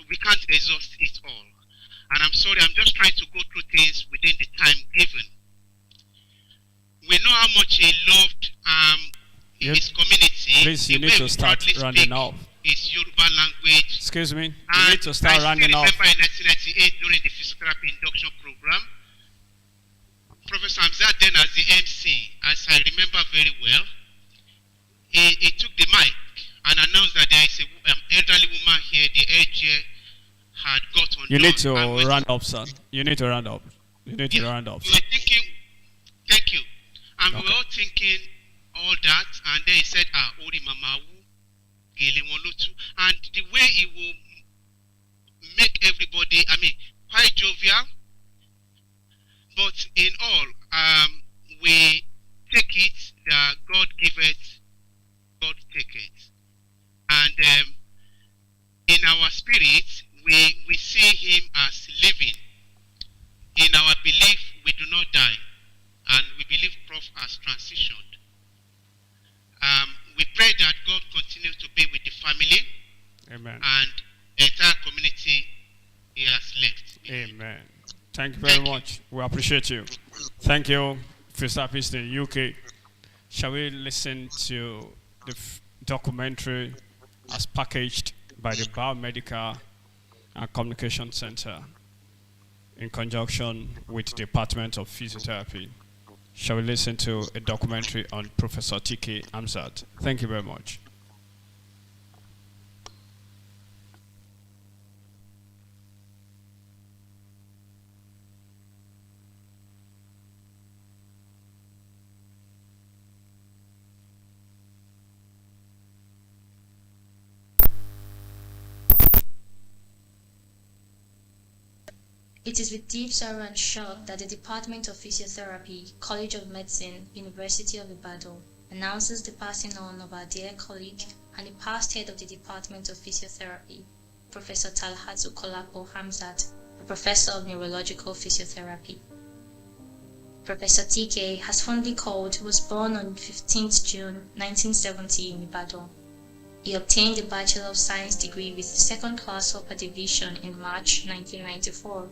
we can't exhaust it all. And I'm sorry, I'm just trying to go through things within the time given. We know how much he loved his community. Please, you need to start rounding off. His Yoruba language. Excuse me, you need to start rounding off. I still remember in 1998 during the physiotherapy induction program, Professor Hamzat, then as the MC, as I remember very well, he took the mic and announced that there is an elderly woman here, the age had got on. You need to round up, son. You need to round up. You need to round up. We were thinking, thank you. And we were all thinking all that, and then he said, Ori Mama Wu, Gele Wolotu. And the way he will make everybody, quite jovial, but in all, we take it that God give it, God take it. And in our spirit, we see him as living. In our belief, we do not die. And we believe Prof has transitioned. We pray that God continue to be with the family. Amen. And the entire community he has left. Amen. Thank you very much. We appreciate you. Thank you, physiotherapists in the UK. Shall we listen to the documentary as packaged by the Biomedical and Communication Center in conjunction with the Department of Physiotherapy? Shall we listen to a documentary on Professor T.K. Hamzat? Thank you very much. It is with deep sorrow and shock that the Department of Physiotherapy, College of Medicine, University of Ibadan, announces the passing on of our dear colleague and the past head of the Department of Physiotherapy, Professor Talhatu Kolapo Hamzat, a professor of neurological physiotherapy. Professor TK, as fondly called, was born on 15th June 1970 in Ibadan. He obtained a Bachelor of Science degree with second-class upper division in March 1994.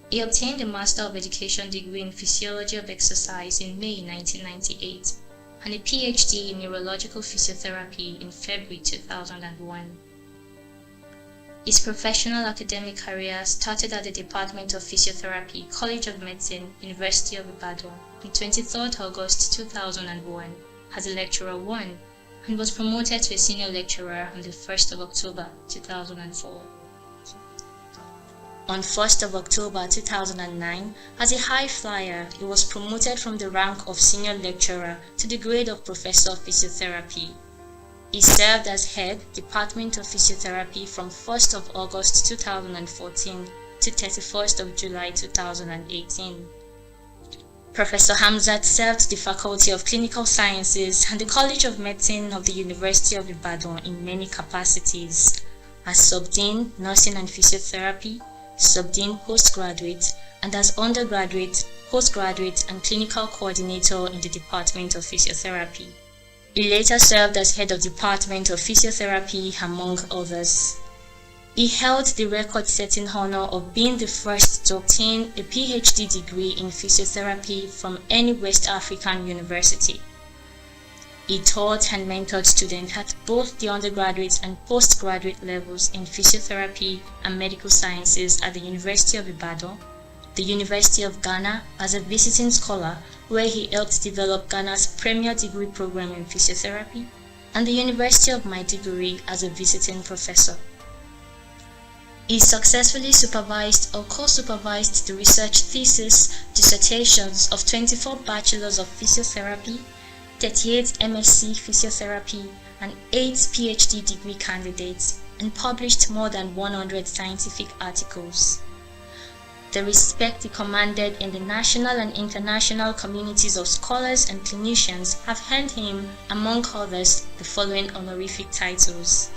He obtained a Master of Education degree in Physiology of Exercise in May 1998 and a PhD in Neurological Physiotherapy in February 2001. His professional academic career started at the Department of Physiotherapy, College of Medicine, University of Ibadan on 23rd August 2001 as a Lecturer 1 and was promoted to a Senior Lecturer on the 1st of October 2004. On 1st of October 2009, as a high flyer, he was promoted from the rank of Senior Lecturer to the grade of Professor of Physiotherapy. He served as Head, Department of Physiotherapy from 1st of August 2014 to 31st of July 2018. Professor Hamzat served the Faculty of Clinical Sciences and the College of Medicine of the University of Ibadan in many capacities, as Sub-Dean, Nursing and Physiotherapy, Sub-Dean Postgraduate, and as Undergraduate, Postgraduate and Clinical Coordinator in the Department of Physiotherapy. He later served as Head of Department of Physiotherapy, among others. He held the record-setting honor of being the first to obtain a PhD degree in physiotherapy from any West African university. He taught and mentored students at both the undergraduate and postgraduate levels in physiotherapy and medical sciences at the University of Ibadan, the University of Ghana as a visiting scholar where he helped develop Ghana's premier degree program in physiotherapy, and the University of Maiduguri as a visiting professor. He successfully supervised or co-supervised the research thesis dissertations of 24 bachelors of physiotherapy, 38 MSc physiotherapy, and 8 PhD degree candidates, and published more than 100 scientific articles. The respect he commanded in the national and international communities of scholars and clinicians have earned him, among others, the following honorific titles: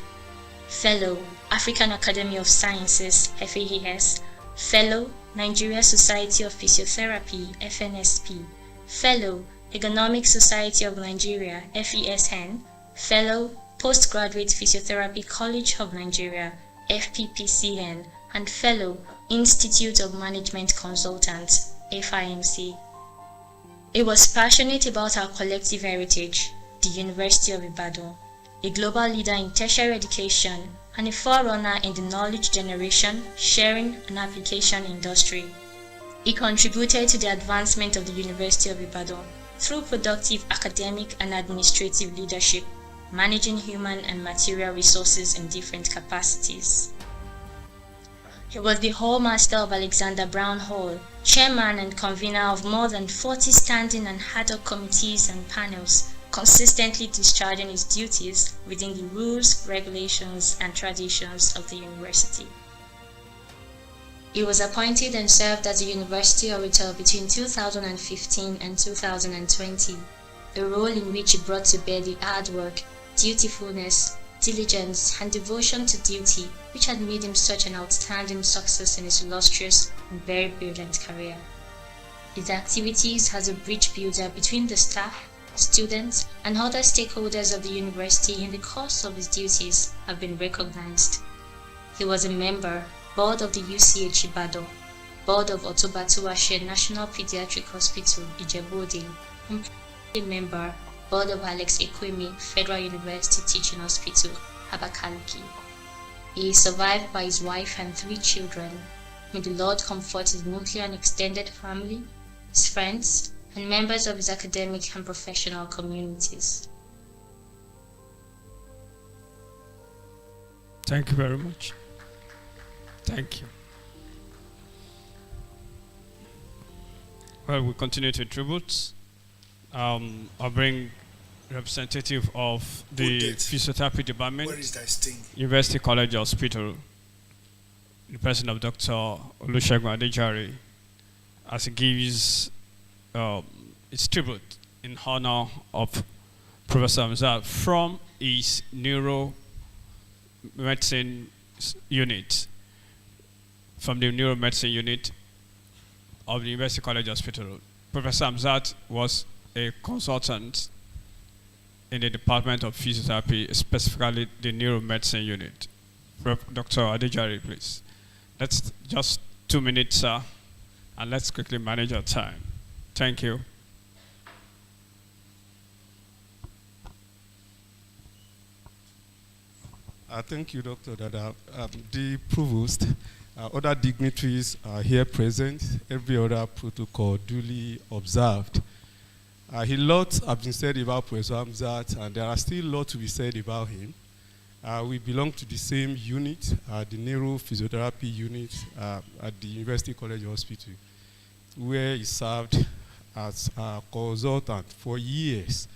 Fellow, African Academy of Sciences, FAES, Fellow, Nigeria Society of Physiotherapy, FNSP, Fellow, Economic Society of Nigeria, FESN, Fellow, Postgraduate Physiotherapy College of Nigeria, FPPCN, and Fellow, Institute of Management Consultants, FIMC. He was passionate about our collective heritage, the University of Ibadan, a global leader in tertiary education and a forerunner in the knowledge generation, sharing, and application industry. He contributed to the advancement of the University of Ibadan through productive academic and administrative leadership, managing human and material resources in different capacities. He was the Hall Master of Alexander Brown Hall, chairman and convener of more than 40 standing and ad hoc committees and panels, consistently discharging his duties within the rules, regulations, and traditions of the university. He was appointed and served as a university orator between 2015 and 2020, a role in which he brought to bear the hard work, dutifulness, diligence, and devotion to duty which had made him such an outstanding success in his illustrious and very brilliant career. His activities as a bridge builder between the staff, students, and other stakeholders of the university in the course of his duties have been recognized. He was a member, Board of the UCH Ibadan, Board of Otobatuwashe National Pediatric Hospital, Ijebu-Ode, and a member, Board of Alex Ekwemi Federal University Teaching Hospital, Abakaliki. He is survived by his wife and 3 children. May the Lord comfort his nuclear and extended family, his friends, and members of his academic and professional communities. Thank you very much. Thank you. Well, we continue to tribute. I'll bring representative of the physiotherapy department, Where is that sting? University College Hospital, the person of Dr. Olusegun Adejare, as he gives its tribute in honor of Professor Hamzat from his neuro medicine unit, from the neuromedicine unit of the University College Hospital. Professor Hamzat was a consultant in the Department of Physiotherapy, specifically the neuromedicine unit. Dr. Adejare, please. Let's just 2 minutes, sir, and let's quickly manage our time. Thank you. Thank you, Dr. Dada. The Provost, other dignitaries are here present, every other protocol duly observed. A lot have been said about Professor Hamzat, and there are still a lot to be said about him. We belong to the same unit, the neurophysiotherapy unit at the University College Hospital, where he served as a consultant for years.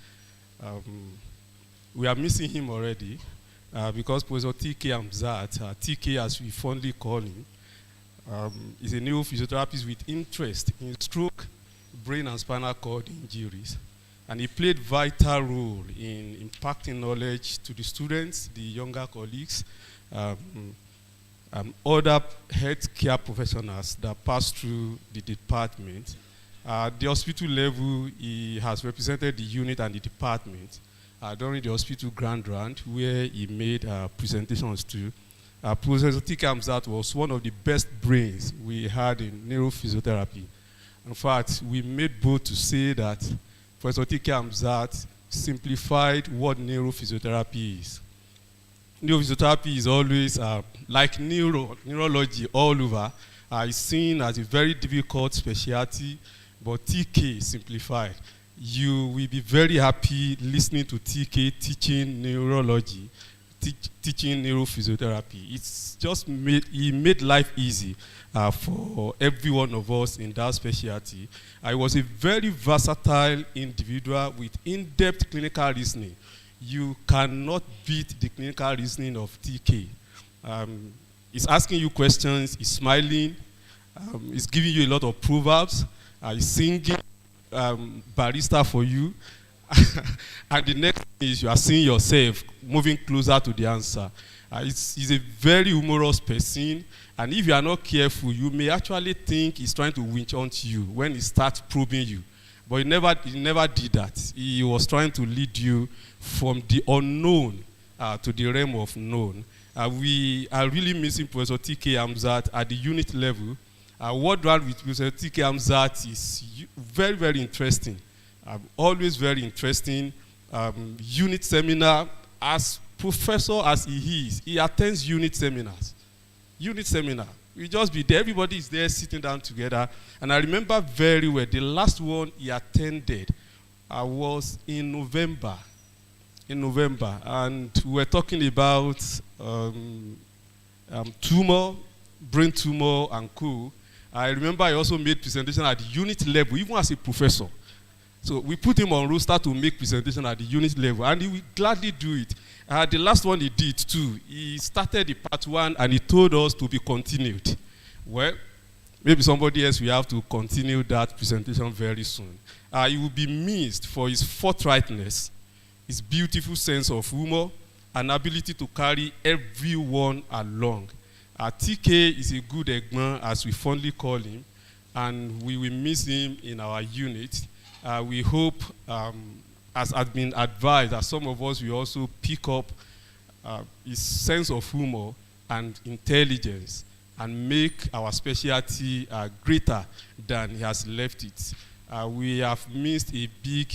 We are missing him already because Professor T.K. Hamzat, TK as we fondly call him, is a neurophysiotherapist with interest in stroke, brain and spinal cord injuries. And he played vital role in impacting knowledge to the students, the younger colleagues, other healthcare professionals that pass through the department. At the hospital level, he has represented the unit and the department during the hospital grand round, where he made presentations to Professor T.K. Hamzat was one of the best brains we had in neurophysiotherapy. In fact, we made bold to say that Professor T.K. Hamzat simplified what neurophysiotherapy is. Neurophysiotherapy is always, like neurology all over, is seen as a very difficult specialty, but TK simplified. You will be very happy listening to TK teaching neurology, teaching neurophysiotherapy. It's just he made life easy for every one of us in that specialty. I was a very versatile individual with in-depth clinical reasoning. You cannot beat the clinical reasoning of TK. He's asking you questions, he's smiling, he's giving you a lot of proverbs, he's singing barista for you. And the next thing is you are seeing yourself moving closer to the answer. He's a very humorous person, and if you are not careful, you may actually think he's trying to winch onto you when he starts probing you. But he never did that. He was trying to lead you from the unknown to the realm of known. We are really missing Professor T.K. Hamzat at the unit level. What done with Professor T.K. Hamzat is very, very interesting. Always very interesting. Unit seminar, as professor as he is, he attends unit seminars. Unit seminar. We just be there. Everybody is there sitting down together. And I remember very well, the last one he attended was in November. And we were talking about tumor, brain tumor, and co. I remember I also made presentation at the unit level, even as a professor. So we put him on roster to make presentation at the unit level, and he would gladly do it. The last one he did too, he started the part 1 and he told us to be continued. Well, maybe somebody else will have to continue that presentation very soon. He will be missed for his forthrightness, his beautiful sense of humor, and ability to carry everyone along. TK is a good Egman, as we fondly call him, and we will miss him in our unit. We hope, as has been advised, that some of us will also pick up his sense of humor and intelligence and make our specialty greater than he has left it. We have missed a big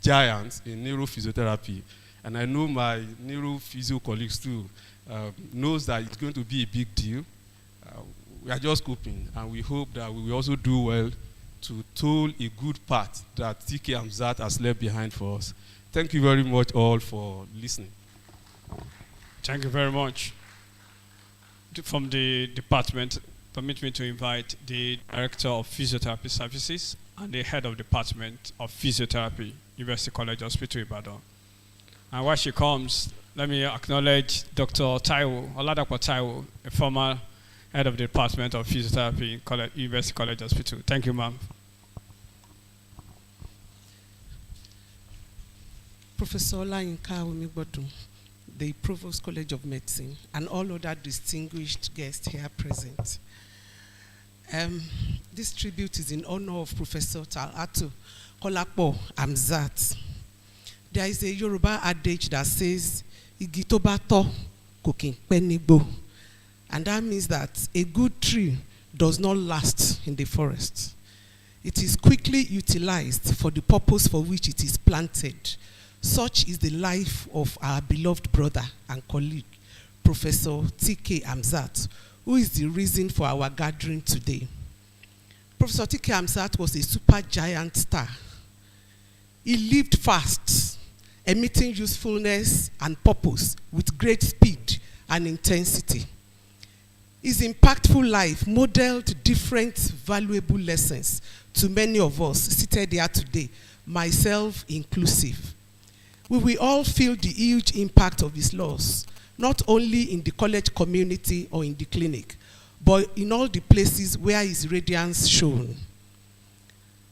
giant in neurophysiotherapy, and I know my neurophysio colleagues too knows that it's going to be a big deal. We are just hoping, and we hope that we will also do well to toll a good part that T.K. Hamzat has left behind for us. Thank you very much all for listening. Thank you very much. From the department, permit me to invite the Director of Physiotherapy Services and the Head of Department of Physiotherapy, University College Hospital, Ibadan. And while she comes, let me acknowledge Dr. Oladapo Taiwo, a former Head of the Department of Physiotherapy, University College Hospital. Thank you, ma'am. Professor Olayinka Omigbodun, the Provost College of Medicine, and all other distinguished guests here present. This tribute is in honor of Professor Talatu Kolapo Hamzat. There is a Yoruba adage that says, "Igi to ba to ko kin pe nigbo," and that means that a good tree does not last in the forest. It is quickly utilized for the purpose for which it is planted. Such is the life of our beloved brother and colleague, Professor T.K. Hamzat, who is the reason for our gathering today. Professor T.K. Hamzat was a super giant star. He lived fast, emitting usefulness and purpose with great speed and intensity. His impactful life modeled different valuable lessons to many of us seated here today, myself inclusive. We will all feel the huge impact of his loss, not only in the college community or in the clinic, but in all the places where his radiance shone.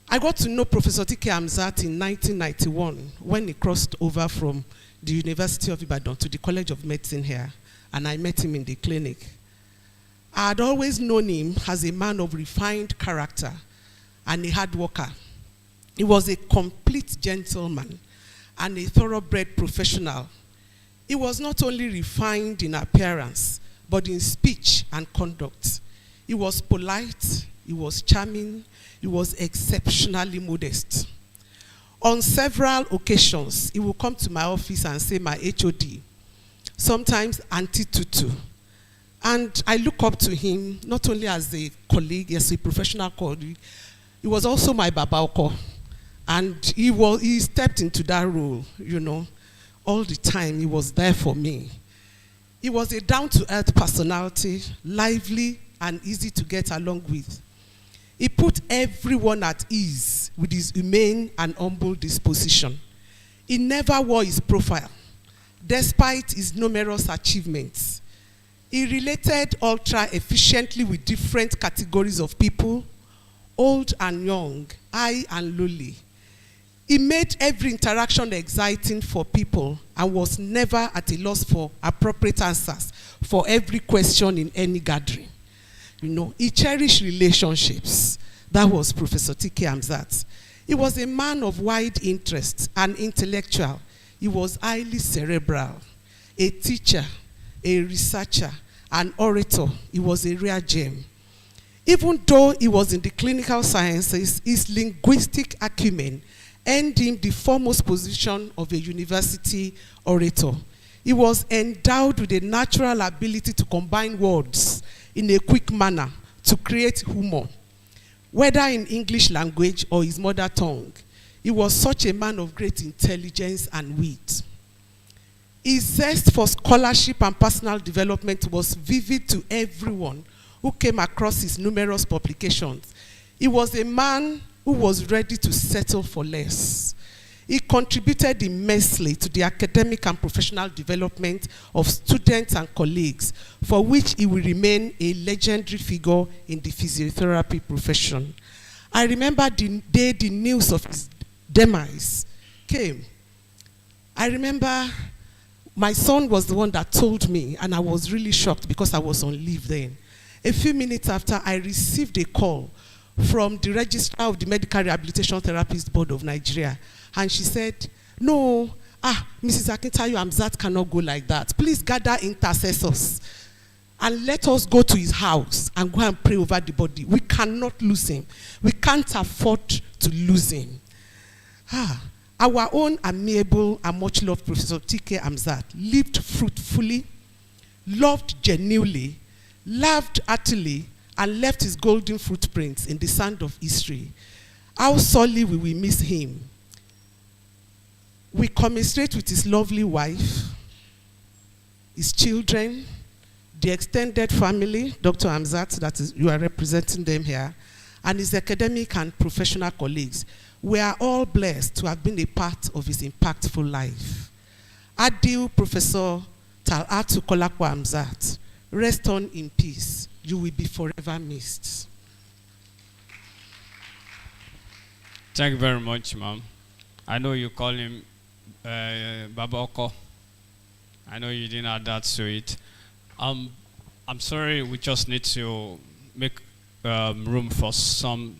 I got to know Professor T.K. Hamzat in 1991 when he crossed over from the University of Ibadan to the College of Medicine here, and I met him in the clinic. I had always known him as a man of refined character and a hard worker. He was a complete gentleman and a thoroughbred professional. He was not only refined in appearance, but in speech and conduct. He was polite, he was charming, he was exceptionally modest. On several occasions, he would come to my office and say, my HOD, sometimes Auntie Tutu. And I look up to him, not only as a colleague, as a professional colleague, he was also my Babaoko. And he stepped into that role, you know, all the time. He was there for me. He was a down-to-earth personality, lively and easy to get along with. He put everyone at ease with his humane and humble disposition. He never wore his profile, despite his numerous achievements. He related ultra efficiently with different categories of people, old and young, high and lowly. He made every interaction exciting for people and was never at a loss for appropriate answers for every question in any gathering. You know, he cherished relationships. That was Professor T.K. Hamzat. He was a man of wide interest and intellectual. He was highly cerebral, a teacher, a researcher, an orator. He was a rare gem. Even though he was in the clinical sciences, his linguistic acumen earned him the foremost position of a university orator. He was endowed with a natural ability to combine words in a quick manner to create humor, whether in English language or his mother tongue. He was such a man of great intelligence and wit. His zest for scholarship and personal development was vivid to everyone who came across his numerous publications. He was a man who was ready to settle for less. He contributed immensely to the academic and professional development of students and colleagues, for which he will remain a legendary figure in the physiotherapy profession. I remember the day the news of his demise came. I remember my son was the one that told me, and I was really shocked because I was on leave then. A few minutes after, I received a call from the registrar of the Medical Rehabilitation Therapists Board of Nigeria. And she said, no, Mrs. Akintayo Hamzat cannot go like that. Please gather intercessors and let us go to his house and go and pray over the body. We cannot lose him. We can't afford to lose him. Our own amiable and much loved Professor T.K. Hamzat lived fruitfully, loved genuinely, laughed heartily, and left his golden footprints in the sand of history. How sorely will we miss him? We commiserate with his lovely wife, his children, the extended family, Dr. Hamzat, that is, you are representing them here, and his academic and professional colleagues. We are all blessed to have been a part of his impactful life. Adieu, Professor Talatu Kolakwa Hamzat. Rest on in peace. You will be forever missed. Thank you very much, ma'am. I know you call him Baboko. I know you didn't add that to it. I'm sorry, we just need to make room for some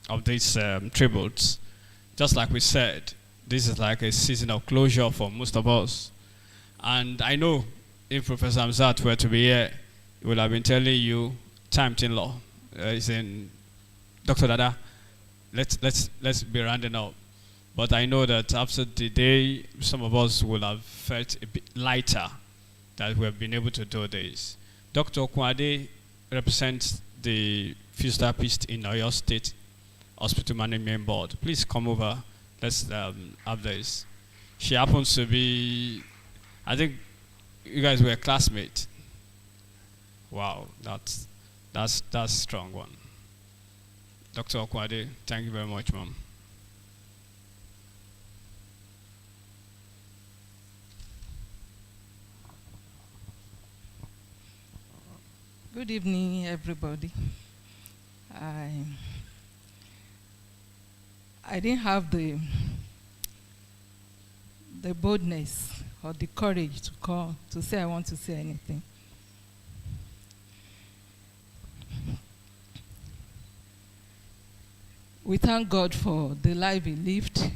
of these tributes. Just like we said, this is like a season of closure for most of us. And I know if Professor Hamzat were to be here, he would have been telling you, time in law. He's in, Dr. Dada, let's be rounding up. But I know that after the day, some of us will have felt a bit lighter that we have been able to do this. Dr. Kwade represents the physiotherapist in Oyo State Hospital Management Board. Please come over. Let's have this. She happens to be, I think you guys were classmates. Wow, that's a strong one. Dr. Okwade, thank you very much, ma'am. Good evening, everybody. I didn't have the boldness or the courage to call to say I want to say anything. We thank God for the life he lived.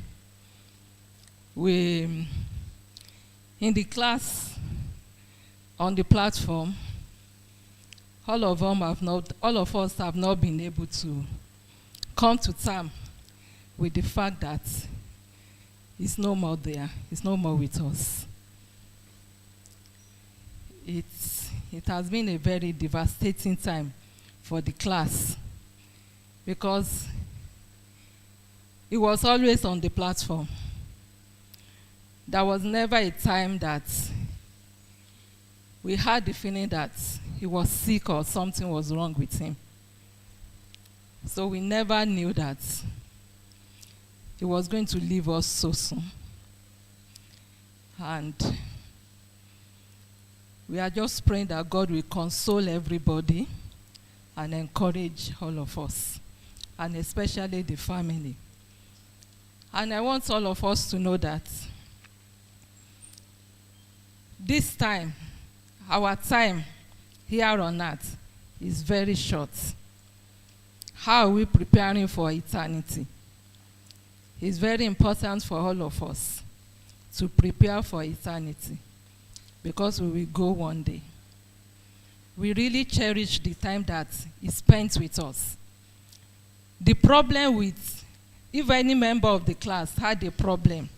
In the class, on the platform, all of us have not been able to come to terms with the fact that he's no more there, he's no more with us. It has been a very devastating time for the class because he was always on the platform. There was never a time that we had the feeling that he was sick or something was wrong with him. So we never knew that he was going to leave us so soon. And we are just praying that God will console everybody and encourage all of us, and especially the family. And I want all of us to know that this time, our time here on earth is very short. How are we preparing for eternity? It's very important for all of us to prepare for eternity because we will go one day. We really cherish the time that he spent with us. The problem with, if any member of the class had a problem,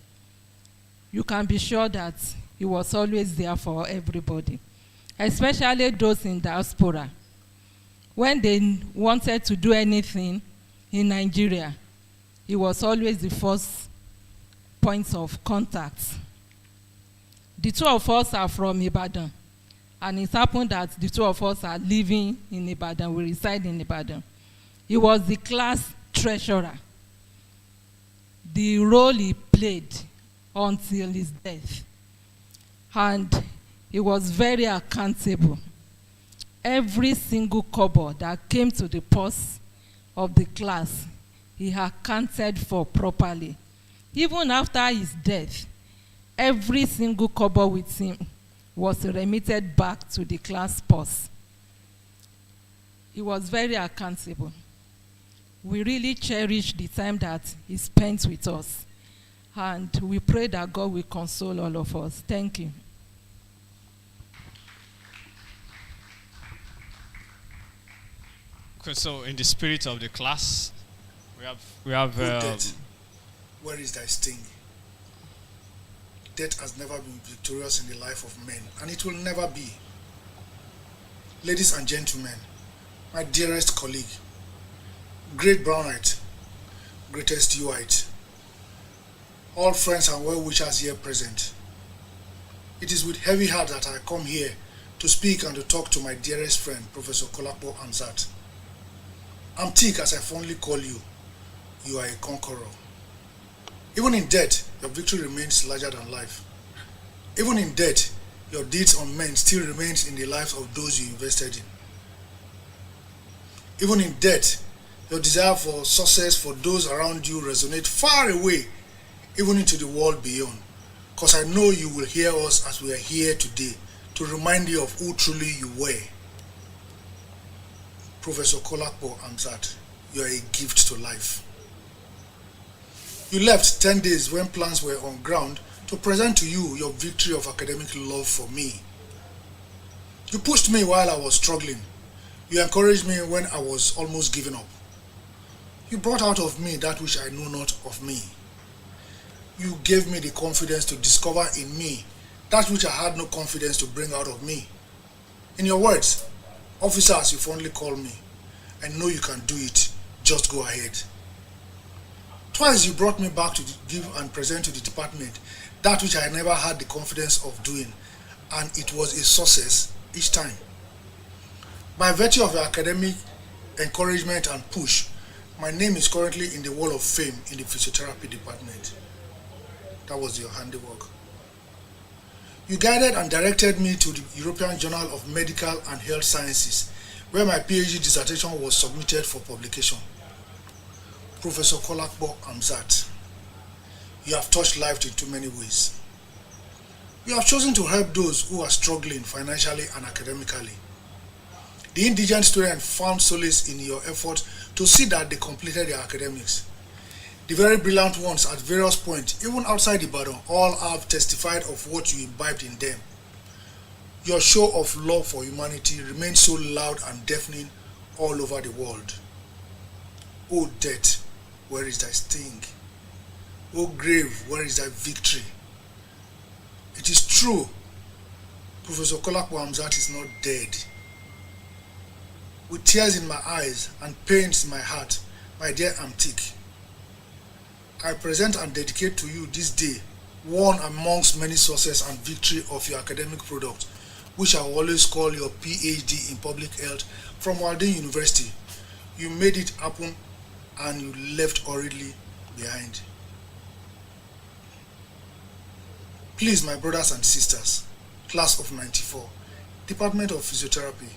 you can be sure that he was always there for everybody, especially those in diaspora. When they wanted to do anything in Nigeria, he was always the first point of contact. The two of us are from Ibadan, and it happened that the two of us are living in Ibadan, we reside in Ibadan. He was the class treasurer. The role he played until his death. And he was very accountable. Every single kobo that came to the purse of the class, he accounted for properly. Even after his death, every single kobo with him was remitted back to the class purse. He was very accountable. We really cherish the time that he spent with us. And we pray that God will console all of us. Thank you. Okay, so in the spirit of the class, we have death, where is thy sting? Death has never been victorious in the life of men, and it will never be. Ladies and gentlemen, my dearest colleague, great Brownite, greatest Uite, all friends and well-wishers here present. It is with heavy heart that I come here to speak and to talk to my dearest friend, Professor Kolakpo Hamzat. I'm Tik, as I fondly call you. You are a conqueror. Even in death, your victory remains larger than life. Even in death, your deeds on men still remains in the lives of those you invested in. Even in death, your desire for success for those around you resonate far away, even into the world beyond. Because I know you will hear us as we are here today to remind you of who truly you were. Professor Kolakpo Hamzat, you are a gift to life. You left 10 days when plans were on ground to present to you your victory of academic love for me. You pushed me while I was struggling. You encouraged me when I was almost giving up. You brought out of me that which I know not of me. You gave me the confidence to discover in me that which I had no confidence to bring out of me. In your words, officer, as you fondly call me, I know you can do it. Just go ahead. Twice you brought me back to give and present to the department that which I never had the confidence of doing, and it was a success each time. By virtue of your academic encouragement and push, my name is currently in the Wall of Fame in the physiotherapy department. That was your handiwork. You guided and directed me to the European Journal of Medical and Health Sciences, where my PhD dissertation was submitted for publication. Professor Kolakpo Hamzat, you have touched life in too many ways. You have chosen to help those who are struggling financially and academically. The indigent student found solace in your effort to see that they completed their academics. The very brilliant ones at various points, even outside Ibadan, all have testified of what you imbibed in them. Your show of love for humanity remains so loud and deafening all over the world. O death, where is thy sting? O grave, where is thy victory? It is true, Professor Kolakpo Hamzat is not dead. With tears in my eyes and pains in my heart, my dear Amtik, I present and dedicate to you this day one amongst many success and victory of your academic product, which I will always call your PhD in public health from Walden University. You made it happen and you left hurriedly behind. Please, my brothers and sisters, class of 94, Department of Physiotherapy,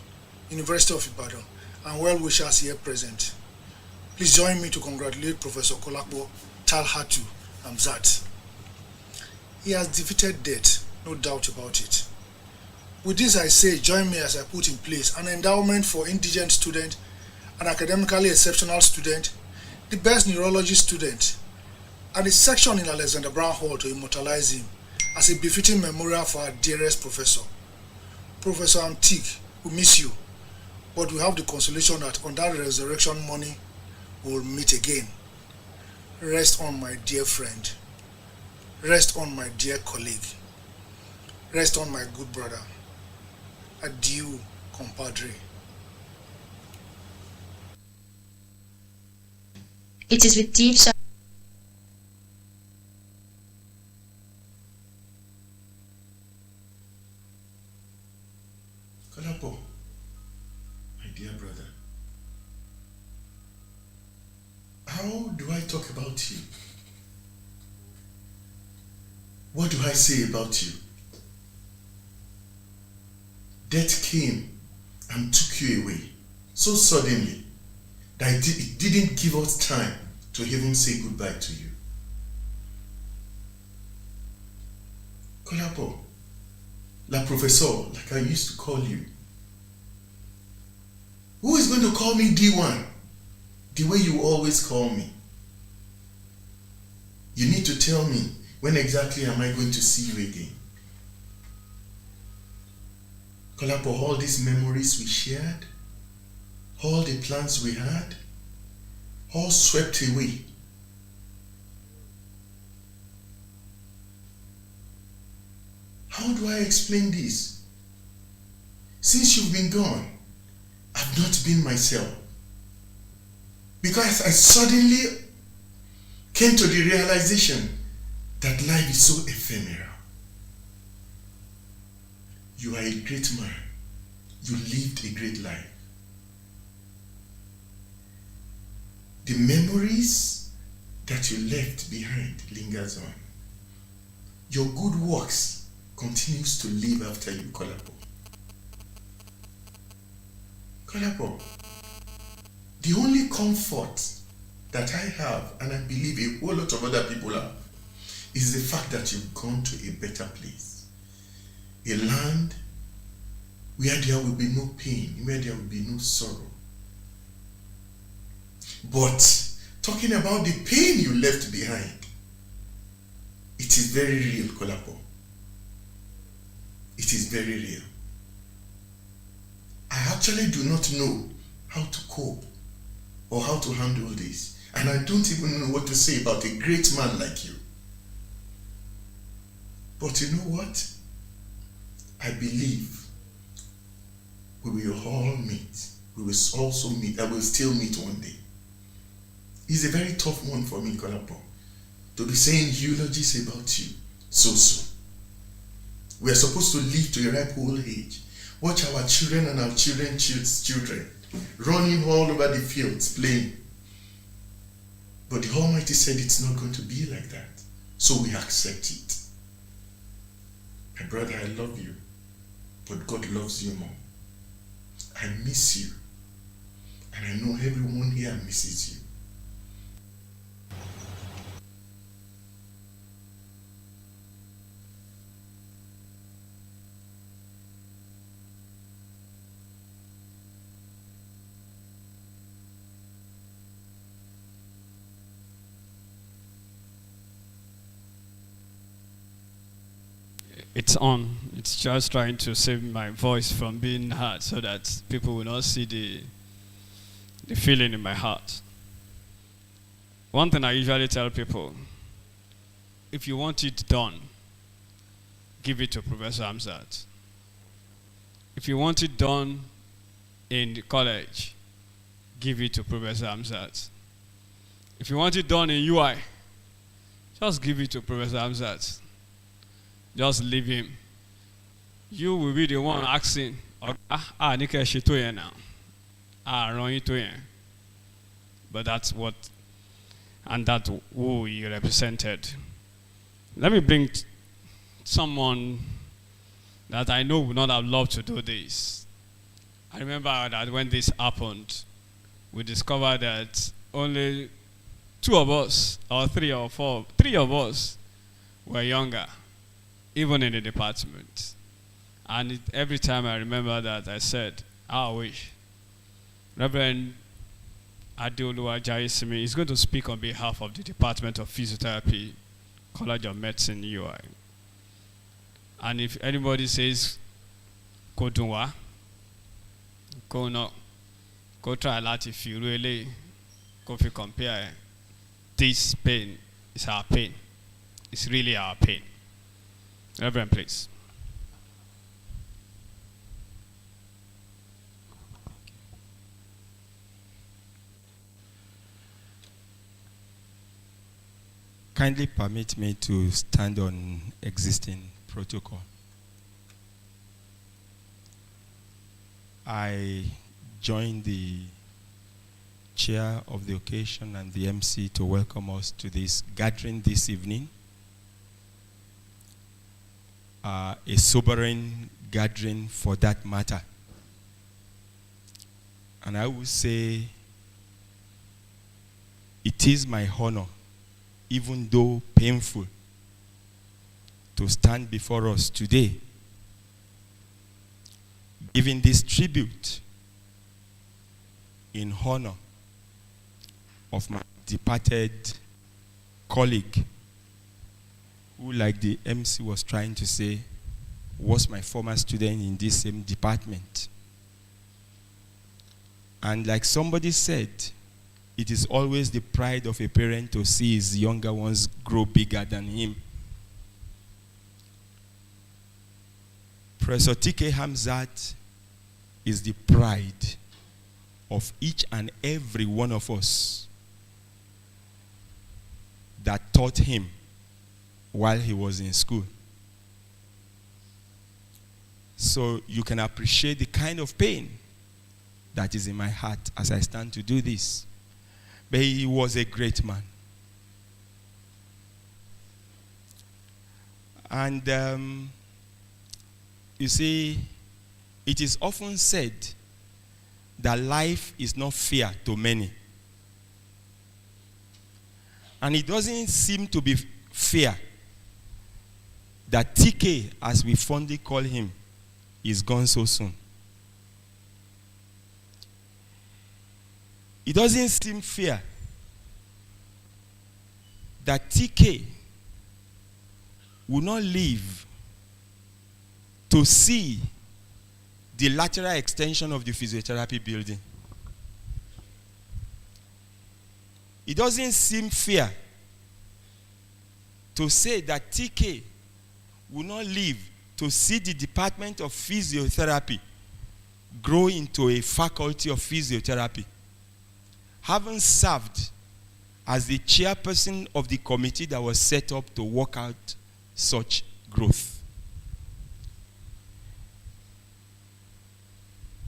University of Ibadan, and well-wishers here present, please join me to congratulate Professor Kolakpo Talhatu Hamzat. He has defeated death, no doubt about it. With this I say, join me as I put in place an endowment for indigent student, an academically exceptional student, the best neurology student, and a section in Alexander Brown Hall to immortalize him as a befitting memorial for our dearest professor. Professor Amtik, we miss you, but we have the consolation that on that resurrection morning, we will meet again. Rest on, my dear friend. Rest on, my dear colleague. Rest on, my good brother. Adieu, compadre. It is with deep sorrow. Kolapo, my dear brother, how do I talk about you? What do I say about you? Death came and took you away so suddenly that it didn't give us time to even say goodbye to you. Kolapo, la professor, like I used to call you. Who is going to call me D1 the way you always call me? You need to tell me, when exactly am I going to see you again? Kolapo, all these memories we shared, all the plans we had, all swept away. How do I explain this? Since you've been gone, I've not been myself. Because I suddenly came to the realization that life is so ephemeral. You are a great man. You lived a great life. The memories that you left behind lingers on. Your good works continues to live after you, Kolapo. Kolapo, the only comfort that I have, and I believe a whole lot of other people have, is the fact that you've gone to a better place. A land where there will be no pain, where there will be no sorrow. But talking about the pain you left behind, it is very real, Kolapo. It is very real. I actually do not know how to cope or how to handle this. And I don't even know what to say about a great man like you. But you know what? I believe we will all meet. We will also meet. I will still meet one day. It's a very tough one for me, Kolapo, to be saying eulogies about you so soon. We are supposed to live to a ripe old age. Watch our children and our children's children running all over the fields playing. But the Almighty said it's not going to be like that. So we accept it. My brother, I love you, but God loves you more. I miss you, and I know everyone here misses you. It's on. It's just trying to save my voice from being heard so that people will not see the feeling in my heart. One thing I usually tell people, if you want it done, give it to Professor Hamzat. If you want it done in the college, give it to Professor Hamzat. If you want it done in UI, just give it to Professor Hamzat. Just leave him. You will be the one asking, Nika Shitoya now. Run to him. But that's what, and that's who he represented. Let me bring someone that I know would not have loved to do this. I remember that when this happened, we discovered that only 2 of us, or 3 or 4, 3 of us were younger, even in the department. And every time I remember that, I said, I wish. Reverend Adeoluwa Jayesimi is going to speak on behalf of the Department of Physiotherapy, College of Medicine, UI. And if anybody says, go dunwa, go no, go try a lot if you really go fi compare. This pain is our pain. It's really our pain. Reverend, please. Kindly permit me to stand on existing protocol. I join the chair of the occasion and the MC to welcome us to this gathering this evening. A sobering gathering for that matter. And I would say it is my honor, even though painful, to stand before us today, giving this tribute in honor of my departed colleague, who, like the MC was trying to say, was my former student in this same department. And like somebody said, it is always the pride of a parent to see his younger ones grow bigger than him. Professor T.K. Hamzat is the pride of each and every one of us that taught him while he was in school. So you can appreciate the kind of pain that is in my heart as I stand to do this. But he was a great man. And you see, it is often said that life is not fair to many. And it doesn't seem to be fair that TK, as we fondly call him, is gone so soon. It doesn't seem fair that TK will not live to see the lateral extension of the physiotherapy building. It doesn't seem fair to say that TK will not live to see the Department of Physiotherapy grow into a faculty of physiotherapy. Having served as the chairperson of the committee that was set up to work out such growth.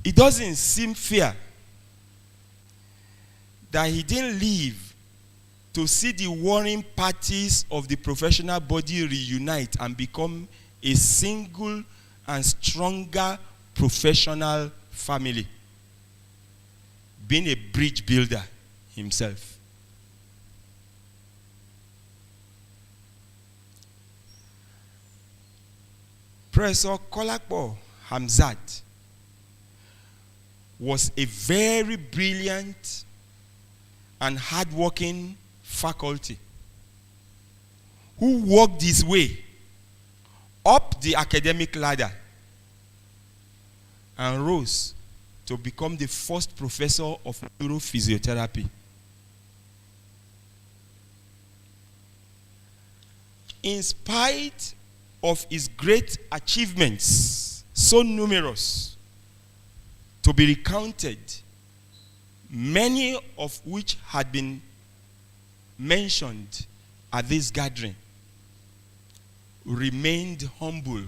It doesn't seem fair that he didn't live to see the warring parties of the professional body reunite and become a single and stronger professional family, being a bridge builder himself. Professor Kolakpo Hamzat was a very brilliant and hardworking faculty who worked his way up the academic ladder and rose to become the first professor of neurophysiotherapy. In spite of his great achievements, so numerous to be recounted, many of which had been mentioned at this gathering, remained humble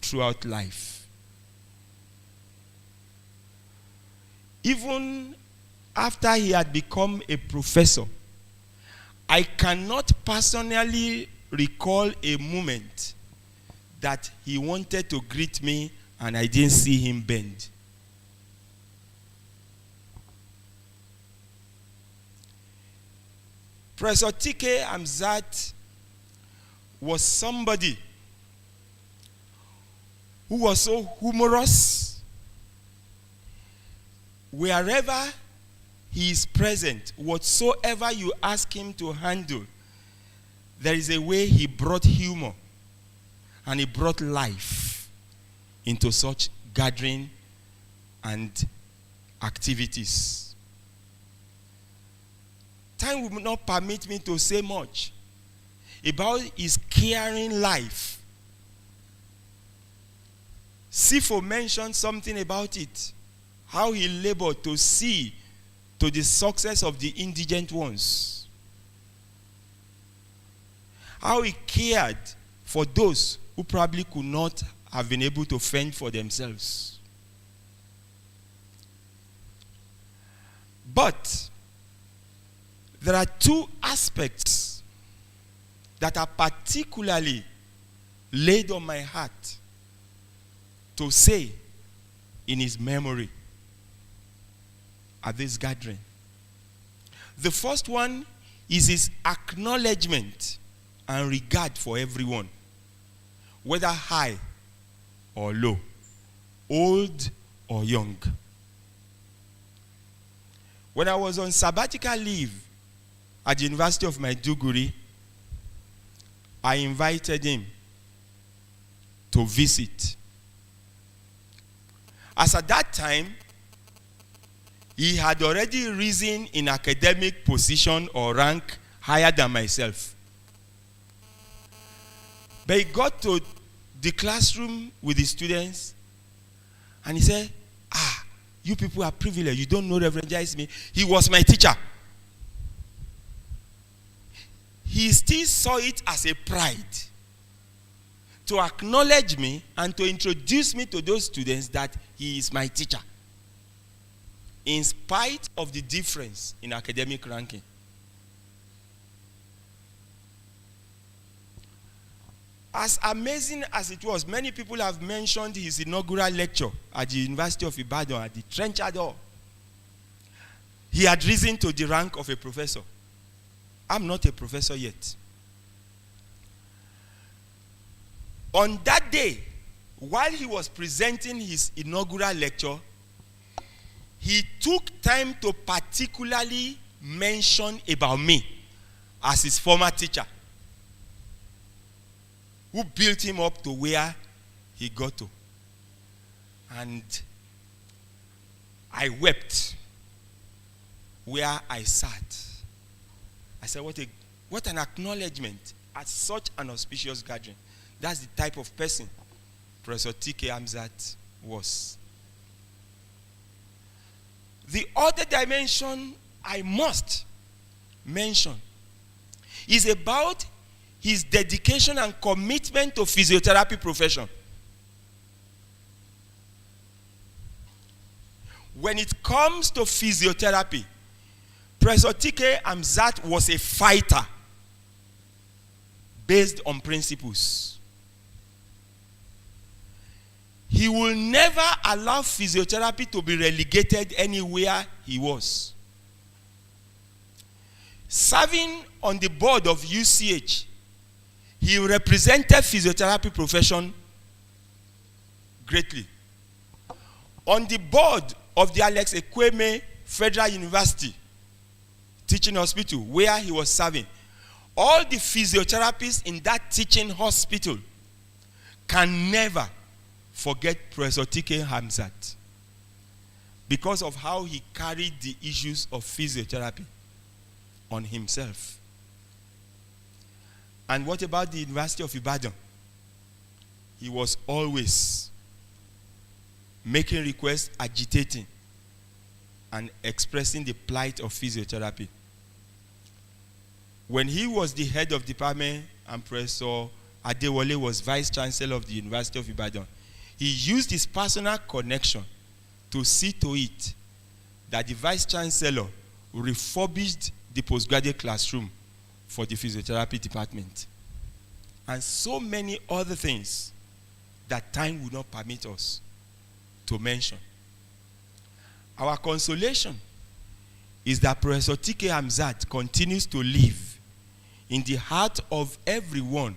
throughout life. Even after he had become a professor, I cannot personally recall a moment that he wanted to greet me and I didn't see him bend. Professor T.K. Hamzat was somebody who was so humorous. Wherever he is present, whatsoever you ask him to handle, there is a way he brought humor and he brought life into such gathering and activities. Time will not permit me to say much about his caring life. Sifo mentioned something about it, how he labored to see to the success of the indigent ones, how he cared for those who probably could not have been able to fend for themselves. But there are two aspects that are particularly laid on my heart to say in his memory at this gathering. The first one is his acknowledgement and regard for everyone, whether high or low, old or young. When I was on sabbatical leave at the University of Maiduguri, I invited him to visit. As at that time, he had already risen in academic position or rank higher than myself. But he got to the classroom with the students and he said, you people are privileged. You don't know Reverend Jaisme. He was my teacher. He still saw it as a pride to acknowledge me and to introduce me to those students that he is my teacher, in spite of the difference in academic ranking. As amazing as it was, many people have mentioned his inaugural lecture at the University of Ibadan at the Trenchard Hall. He had risen to the rank of a professor. I'm not a professor yet. On that day, while he was presenting his inaugural lecture, he took time to particularly mention about me as his former teacher, who built him up to where he got to. And I wept where I sat. I said, what an acknowledgement at such an auspicious gathering. That's the type of person Professor T.K. Hamzat was. The other dimension I must mention is about his dedication and commitment to physiotherapy profession. When it comes to physiotherapy, Professor T.K. Hamzat was a fighter based on principles. He will never allow physiotherapy to be relegated anywhere he was. Serving on the board of UCH, he represented physiotherapy profession greatly. On the board of the Alex Ekweme Federal University Teaching Hospital, where he was serving, all the physiotherapists in that teaching hospital can never forget Professor T.K. Hamzat because of how he carried the issues of physiotherapy on himself. And what about the University of Ibadan? He was always making requests, agitating, and expressing the plight of physiotherapy. When he was the head of department and Professor Adewale was Vice Chancellor of the University of Ibadan, he used his personal connection to see to it that the Vice Chancellor refurbished the postgraduate classroom for the physiotherapy department. And so many other things that time would not permit us to mention. Our consolation is that Professor T.K. Hamzat continues to live in the heart of everyone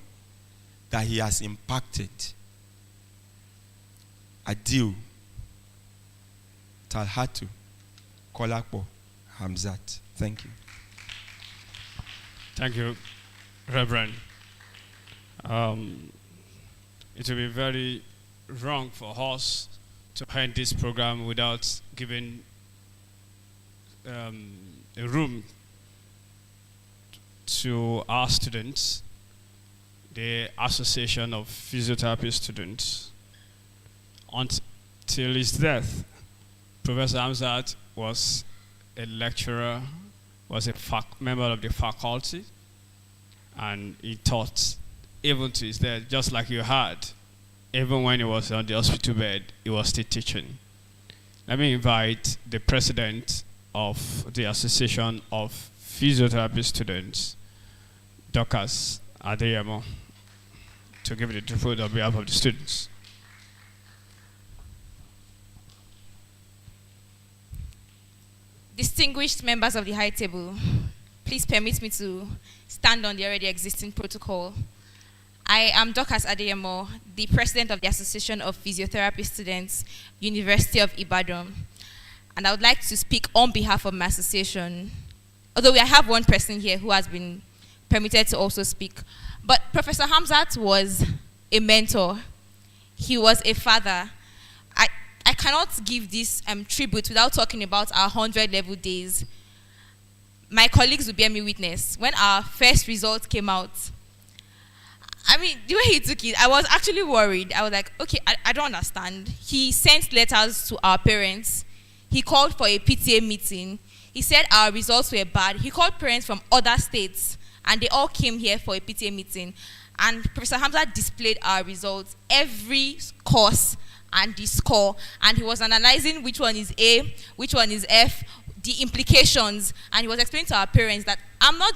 that he has impacted. Adieu, Talhatu, Kolakpo, Hamzat. Thank you. Thank you, Reverend. It will be very wrong for us to end this program without giving a room to our students, the Association of Physiotherapy Students. Until his death, Professor Hamzat was a lecturer, was a member of the faculty, and he taught even to his death, just like you had. Even when he was on the hospital bed, he was still teaching. Let me invite the president of the Association of Physiotherapy Students, Dorcas Adeyemo, to give the tribute on behalf of the students. Distinguished members of the high table, please permit me to stand on the already existing protocol. I am Dorcas Adeyemo, the president of the Association of Physiotherapy Students, University of Ibadan. And I would like to speak on behalf of my association, although I have one person here who has been permitted to also speak. But Professor Hamzat was a mentor. He was a father. I cannot give this tribute without talking about our 100-level days. My colleagues will bear me witness. When our first result came out, I mean, the way he took it, I was actually worried. I was like, okay, I don't understand. He sent letters to our parents. He called for a PTA meeting. He said our results were bad. He called parents from other states, and they all came here for a PTA meeting. And Professor Hamzat displayed our results, every course and the score. And he was analyzing which one is A, which one is F, the implications, and he was explaining to our parents that I'm not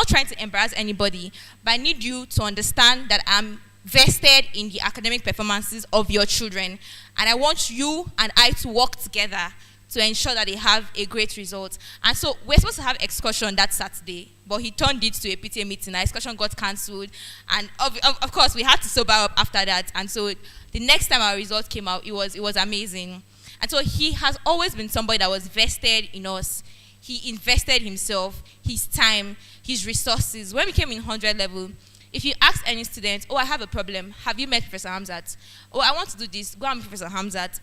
trying to embarrass anybody, but I need you to understand that I'm vested in the academic performances of your children, and I want you and I to work together to ensure that they have a great result. And so we're supposed to have excursion that Saturday, but he turned it to a PTA meeting. Our excursion got cancelled, and of course we had to sober up after that. And so the next time our results came out, it was amazing. And so he has always been somebody that was vested in us. He invested himself, his time, his resources. When we came in 100 level, if you ask any student, oh, I have a problem, have you met Professor Hamzat? Oh, I want to do this, go and meet Professor Hamzat.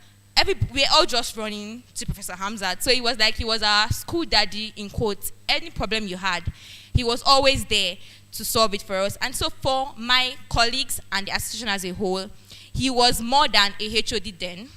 We're all just running to Professor Hamzat. So it was like he was our school daddy, in quotes. Any problem you had, he was always there to solve it for us. And so for my colleagues and the association as a whole, he was more than a HOD then.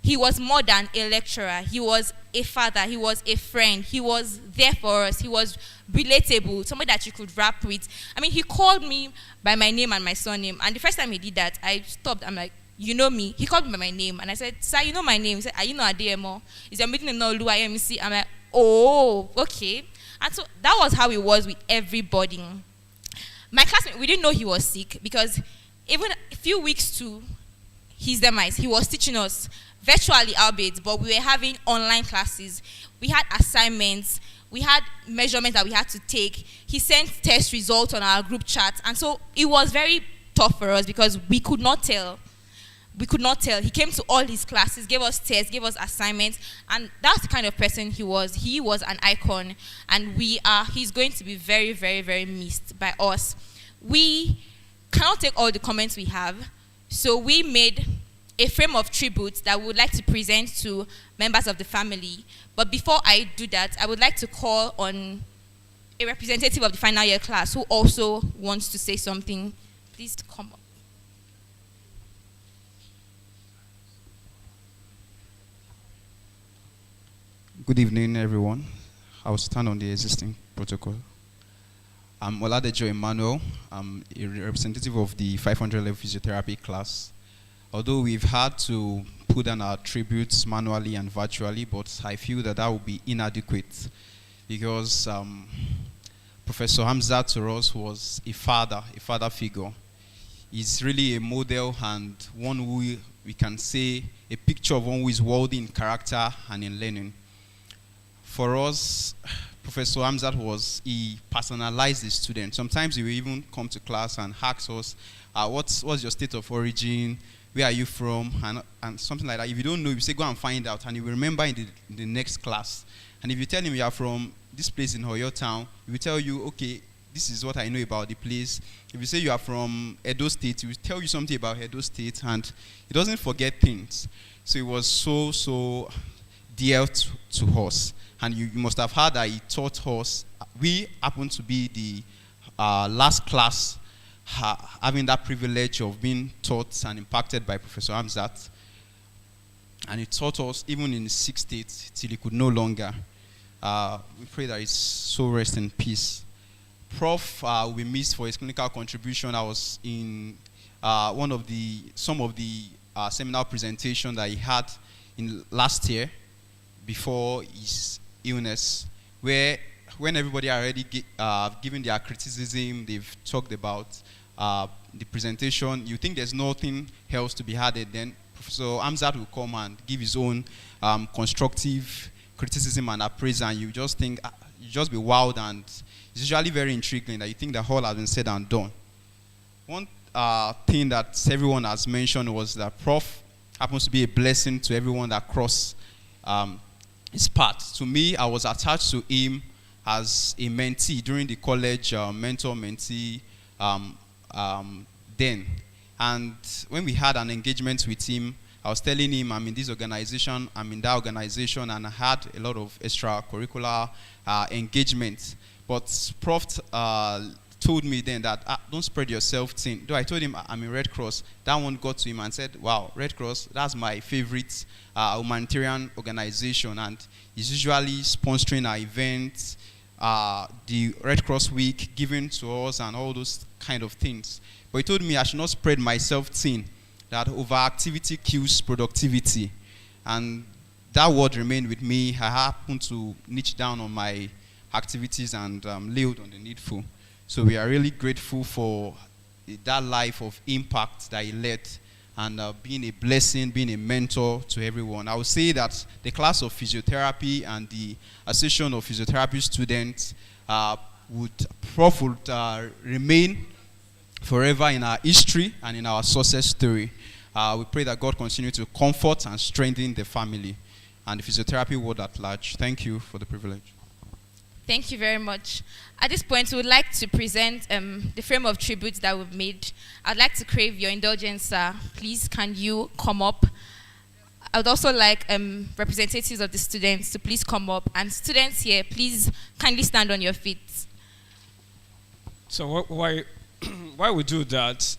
He was more than a lecturer. He was a father. He was a friend. He was there for us. He was relatable, somebody that you could rap with. I mean, he called me by my name and my surname. And the first time he did that, I stopped. I'm like, you know me? He called me by my name. And I said, sir, you know my name? He said, are you not Adeyemo? Is your middle name not Olu IMC? I'm like, oh, okay. And so that was how it was with everybody. My classmate, we didn't know he was sick because even a few weeks to his demise, he was teaching us virtually, albeit, but we were having online classes. We had assignments. We had measurements that we had to take. He sent test results on our group chat. And so it was very tough for us because we could not tell. We could not tell. He came to all his classes, gave us tests, gave us assignments, and that's the kind of person he was. He was an icon, and he's going to be very, very, very missed by us. We cannot take all the comments we have, So we made a frame of tribute that we would like to present to members of the family. But before I do that, I would like to call on a representative of the final year class who also wants to say something. Please come up. Good evening, everyone. I will stand on the existing protocol. I'm Oladejo Emmanuel. I'm a representative of the 500 level physiotherapy class. Although we've had to put down our tributes manually and virtually, but I feel that will be inadequate because Professor Hamzat to us was a father figure. He's really a model and one who we can say a picture of one who is worthy in character and in learning. For us, Professor Hamzat he personalized the student. Sometimes he will even come to class and ask us, what's your state of origin? Where are you from? And something like that. If you don't know, you say, go and find out. And he will remember in the next class. And if you tell him you are from this place in Oyo town, he will tell you, okay, this is what I know about the place. If you say you are from Edo State, he will tell you something about Edo State. And he doesn't forget things. So it was so dear to us. And you must have heard that he taught us. We happen to be the last class having that privilege of being taught and impacted by Professor Hamzat. And he taught us even in the 6th state till he could no longer. We pray that his soul rest in peace. Prof will be missed for his clinical contribution. I was in some of the seminar presentation that he had in last year before his illness, where when everybody already given their criticism, they've talked about the presentation, you think there's nothing else to be added, then Professor Hamzat will come and give his own constructive criticism and appraisal, and you just think, you just be wowed, and it's usually very intriguing that you think the whole has been said and done. One thing that everyone has mentioned was that Prof happens to be a blessing to everyone that crossed his path. To me, I was attached to him as a mentee during the college mentor-mentee then. And when we had an engagement with him, I was telling him I'm in this organization, I'm in that organization, and I had a lot of extracurricular engagements. But Prof told me then that don't spread yourself thin. Though I told him I'm in Red Cross, that one got to him and said, wow, Red Cross, that's my favorite humanitarian organization, and he's usually sponsoring our events, the Red Cross Week, giving to us and all those kind of things. But he told me I should not spread myself thin, that overactivity kills productivity. And that word remained with me. I happened to niche down on my activities and lay out on the needful. So we are really grateful for that life of impact that he led, and being a blessing, being a mentor to everyone. I would say that the class of physiotherapy and the Association of Physiotherapy Students would remain forever in our history and in our success story. We pray that God continue to comfort and strengthen the family and the physiotherapy world at large. Thank you for the privilege. Thank you very much. At this point, we would like to present the frame of tributes that we've made. I'd like to crave your indulgence, sir. Please, can you come up? I would also like representatives of the students to please come up. And students here, please kindly stand on your feet. So why we do that,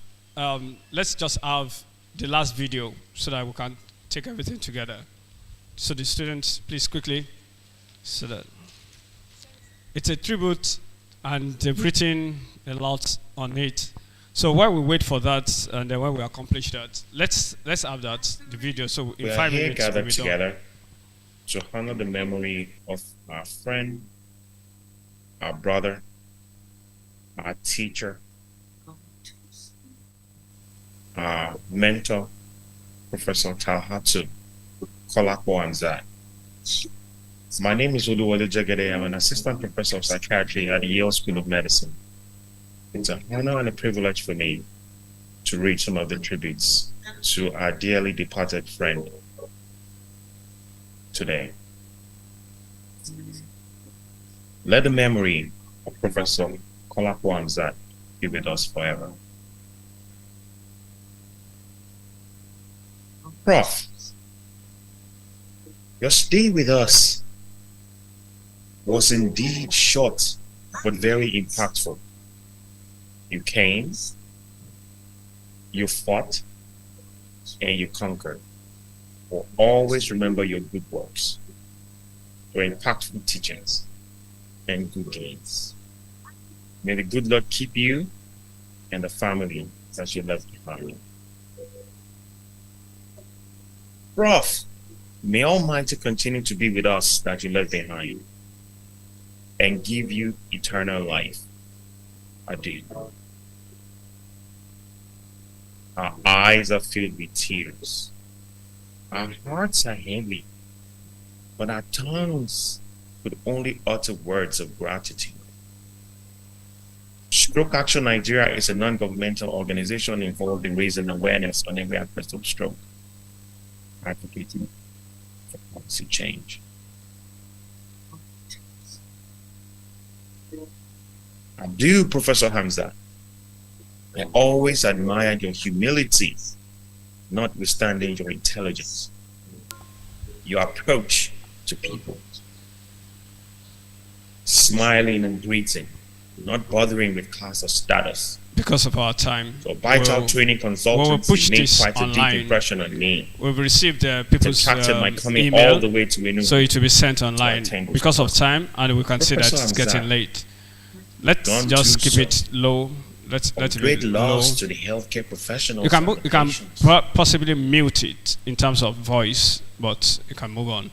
let's just have the last video so that we can take everything together. So the students, please quickly, so that it's a tribute and they've written a lot on it. So while we wait for that and then when we accomplish that, let's have that, the video. So in 5 minutes we are we'll here be gathered done. together to honor the memory of our friend, our brother, our teacher, our mentor, Professor Talhatu Kolakbo Hamzat. My name is Oluwole Jagede. I'm an assistant professor of psychiatry at the Yale School of Medicine. It's an honor and a privilege for me to read some of the tributes to our dearly departed friend today. Let the memory of Professor Kolakbo Hamzat be with us forever. Prof, your stay with us was indeed short but very impactful. You came, you fought, and you conquered. We'll always remember your good works, your impactful teachings, and good deeds. May the good Lord keep you and the family that you left behind. Prof, may Almighty continue to be with us that you left behind and give you eternal life. Adieu. Our eyes are filled with tears. Our hearts are heavy, but our tongues could only utter words of gratitude. Stroke Action Nigeria is a non-governmental organization involved in raising awareness on every aspect of stroke, advocating for policy change. Adieu, Professor Hamzat. I always admired your humility, notwithstanding your intelligence, your approach to people, smiling and greeting, not bothering with class or status. Because of our time, So vital training consultants made quite a deep impression on me. We've received people's Attracted my coming email, all the way to Enugu so it will be sent online attend because of time, and we can see that Professor it's getting Hamzat, late. Let's don't just do keep so. it low. Let's let it be Great low. loss to the healthcare professionals. You can possibly mute it in terms of voice, but you can move on.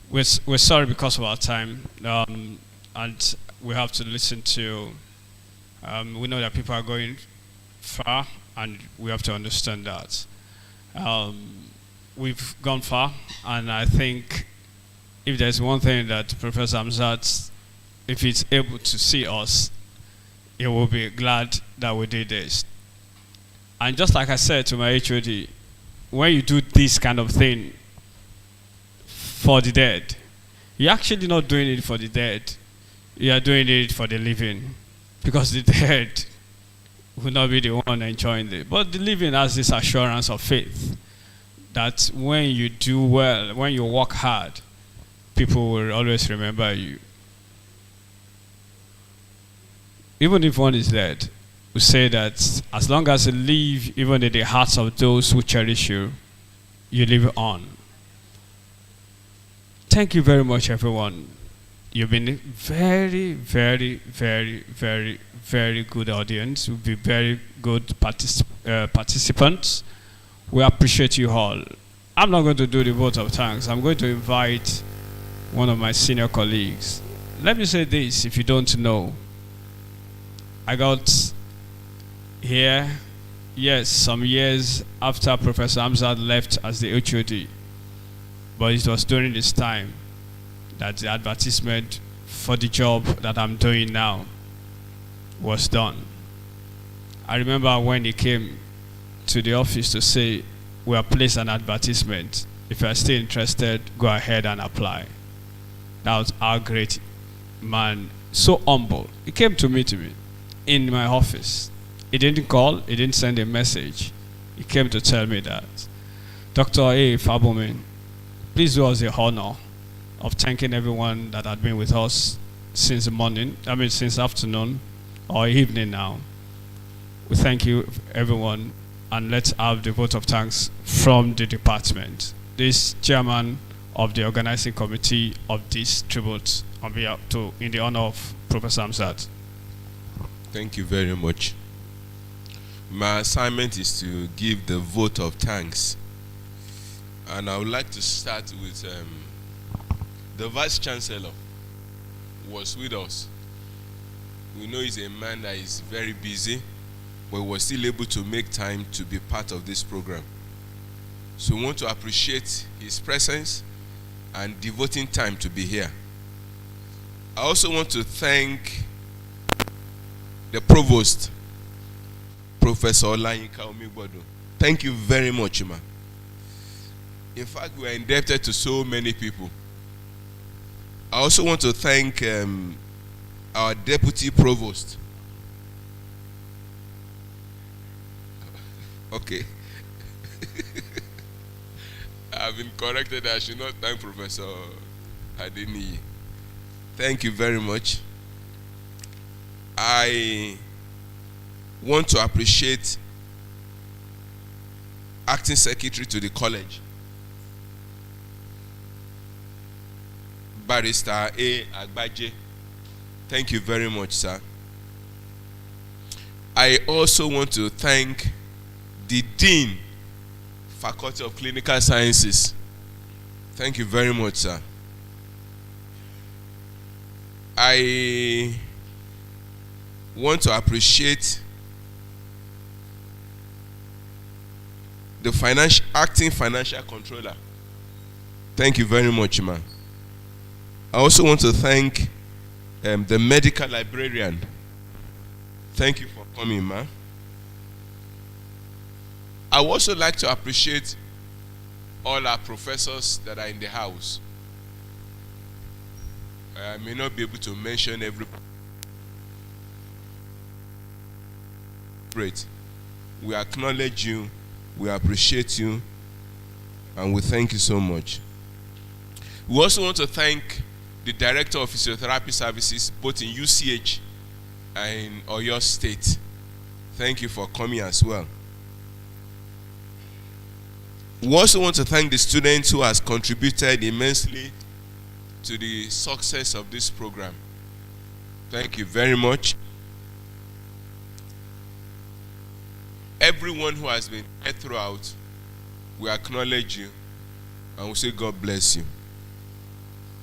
We're sorry because of our time, and we have to listen to. We know that people are going far, and we have to understand that. We've gone far, and I think if there's one thing that Professor Hamzat, if he's able to see us, he will be glad that we did this. And just like I said to my HOD, when you do this kind of thing for the dead, you're actually not doing it for the dead. You are doing it for the living. Because the dead will not be the one enjoying it. But the living has this assurance of faith that when you do well, when you work hard, people will always remember you. Even if one is dead, we say that as long as you live, even in the hearts of those who cherish you, you live on. Thank you very much, everyone. You've been very, very, very, very, very good audience. You've been very good participants. We appreciate you all. I'm not going to do the vote of thanks. I'm going to invite one of my senior colleagues. Let me say this, if you don't know. I got here, yes, some years after Professor Hamzat left as the HOD. But it was during this time that the advertisement for the job that I'm doing now was done. I remember when he came to the office to say, we have placed an advertisement. If you are still interested, go ahead and apply. That was our great man, so humble. He came to meet me in my office. He didn't call, he didn't send a message. He came to tell me that. Dr. A. Fabomin, please do us the honor of thanking everyone that had been with us since the morning, since afternoon or evening now. We thank you, everyone, and let's have the vote of thanks from the department. This chairman of the organizing committee of this tribute on behalf in the honor of Professor Hamzat. Thank you very much. My assignment is to give the vote of thanks. And I would like to start with the Vice Chancellor was with us. We know he's a man that is very busy, but was still able to make time to be part of this program. So we want to appreciate his presence and devoting time to be here. I also want to thank the Provost, Professor Olayinka Omigbodo. Thank you very much, man. In fact, we are indebted to so many people. I also want to thank our Deputy Provost. Okay. I've been corrected. I should not thank Professor Adeni. Thank you very much. I want to appreciate Acting Secretary to the college, Barrister A. Agbaje. Thank you very much, sir. I also want to thank the Dean, Faculty of Clinical Sciences. Thank you very much, sir. I want to appreciate the acting financial controller. Thank you very much, man. I also want to thank the medical librarian. Thank you for coming, man. I would also like to appreciate all our professors that are in the house. I may not be able to mention everybody. Great. We acknowledge you, we appreciate you, and we thank you so much. We also want to thank the Director of Physiotherapy Services, both in UCH and in Oyo State. Thank you for coming as well. We also want to thank the students who has contributed immensely to the success of this program. Thank you very much. Everyone who has been here throughout, we acknowledge you and we say God bless you.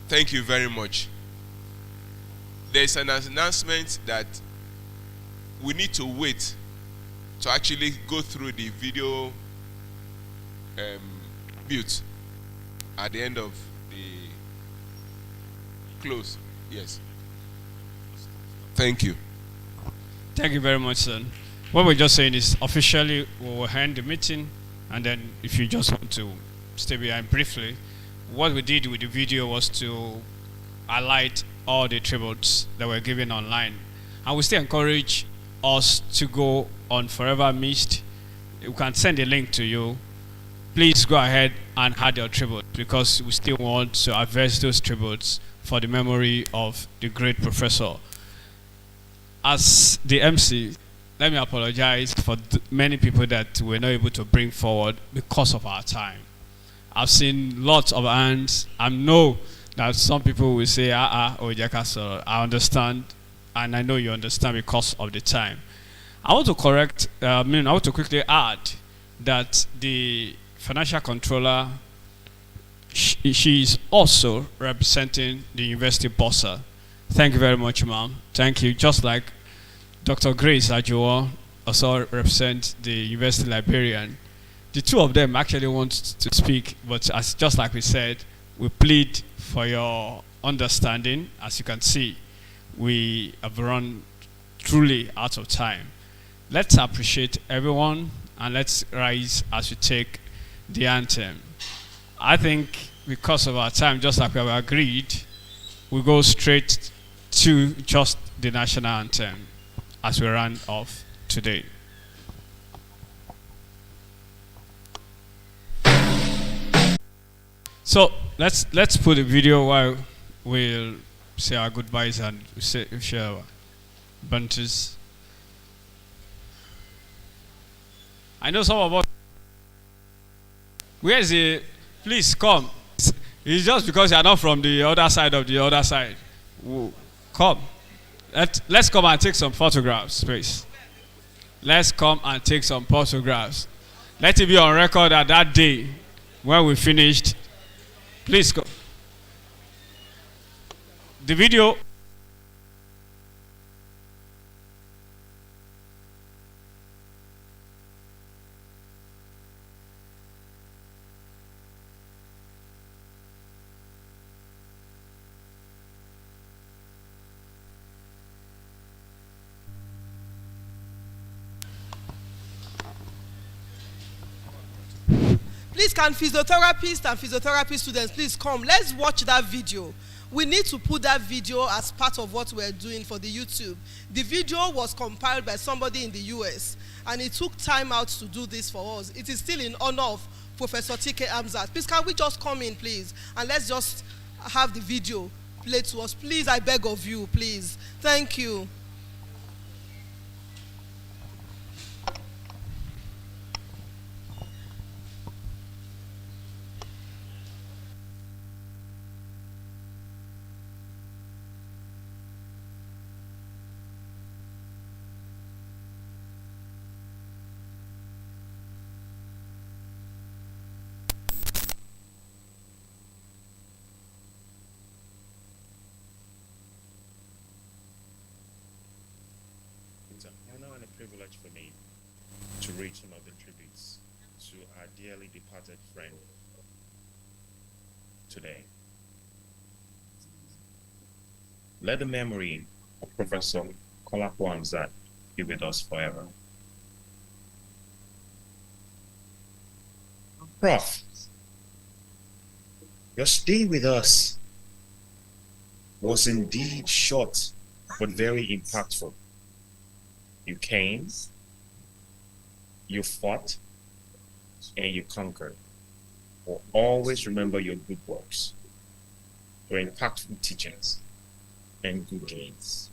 Thank you very much. There is an announcement that we need to wait to actually go through the video built at the end of the close. Yes. Thank you. Thank you very much, son. What we're just saying is officially we will end the meeting, and then if you just want to stay behind briefly, what we did with the video was to highlight all the tributes that were given online. And we still encourage us to go on Forever Missed. We can send a link to you. Please go ahead and add your tribute, because we still want to harvest those tributes for the memory of the great professor. As the MC, let me apologize for many people that were not able to bring forward because of our time. I've seen lots of hands. I know that some people will say, Chancellor, I understand, and I know you understand because of the time. I want to I want to quickly add that the financial controller, she is also representing the university bursar. Thank you very much, ma'am. Thank you. Just like Dr. Grace Ajowo also represents the university librarian. The two of them actually want to speak, but just like we said, we plead for your understanding. As you can see, we have run truly out of time. Let's appreciate everyone, and let's rise as we take the anthem. I think because of our time, just like we have agreed, we go straight to just the national anthem as we run off today. So let's put a video while we'll say our goodbyes and share our bunches. I know some of us. Where is he? Please come. It's just because you are not from the other side of the other side. Come. Let's come and take some photographs, please. Let's come and take some photographs. Let it be on record that that day when we finished. Please go. The video. Please, can physiotherapists and physiotherapy students please come? Let's watch that video. We need to put that video as part of what we're doing for the YouTube. The video was compiled by somebody in the US, and it took time out to do this for us. It is still in honor of Professor T.K. Hamzat. Please, can we just come in, please? And let's just have the video played to us. Please, I beg of you, please. Thank you. It's an honor and a privilege for me to read some of the tributes to our dearly departed friend today. Let the memory of Professor Kolapo Hamzat be with us forever. Prof, your stay with us was indeed short but very impactful. You came, you fought, and you conquered. We'll always remember your good works, your impactful teachings, and good deeds.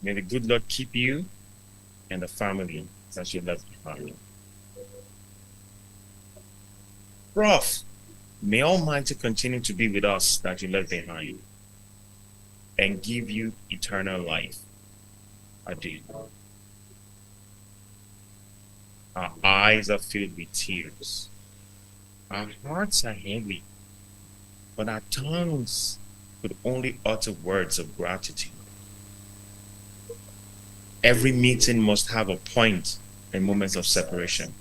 May the good Lord keep you and the family that you left behind. Prof, may Almighty continue to be with us that you left behind and give you eternal life. Adieu. Our eyes are filled with tears. Our hearts are heavy, but our tongues could only utter words of gratitude. Every meeting must have a point and moments of separation.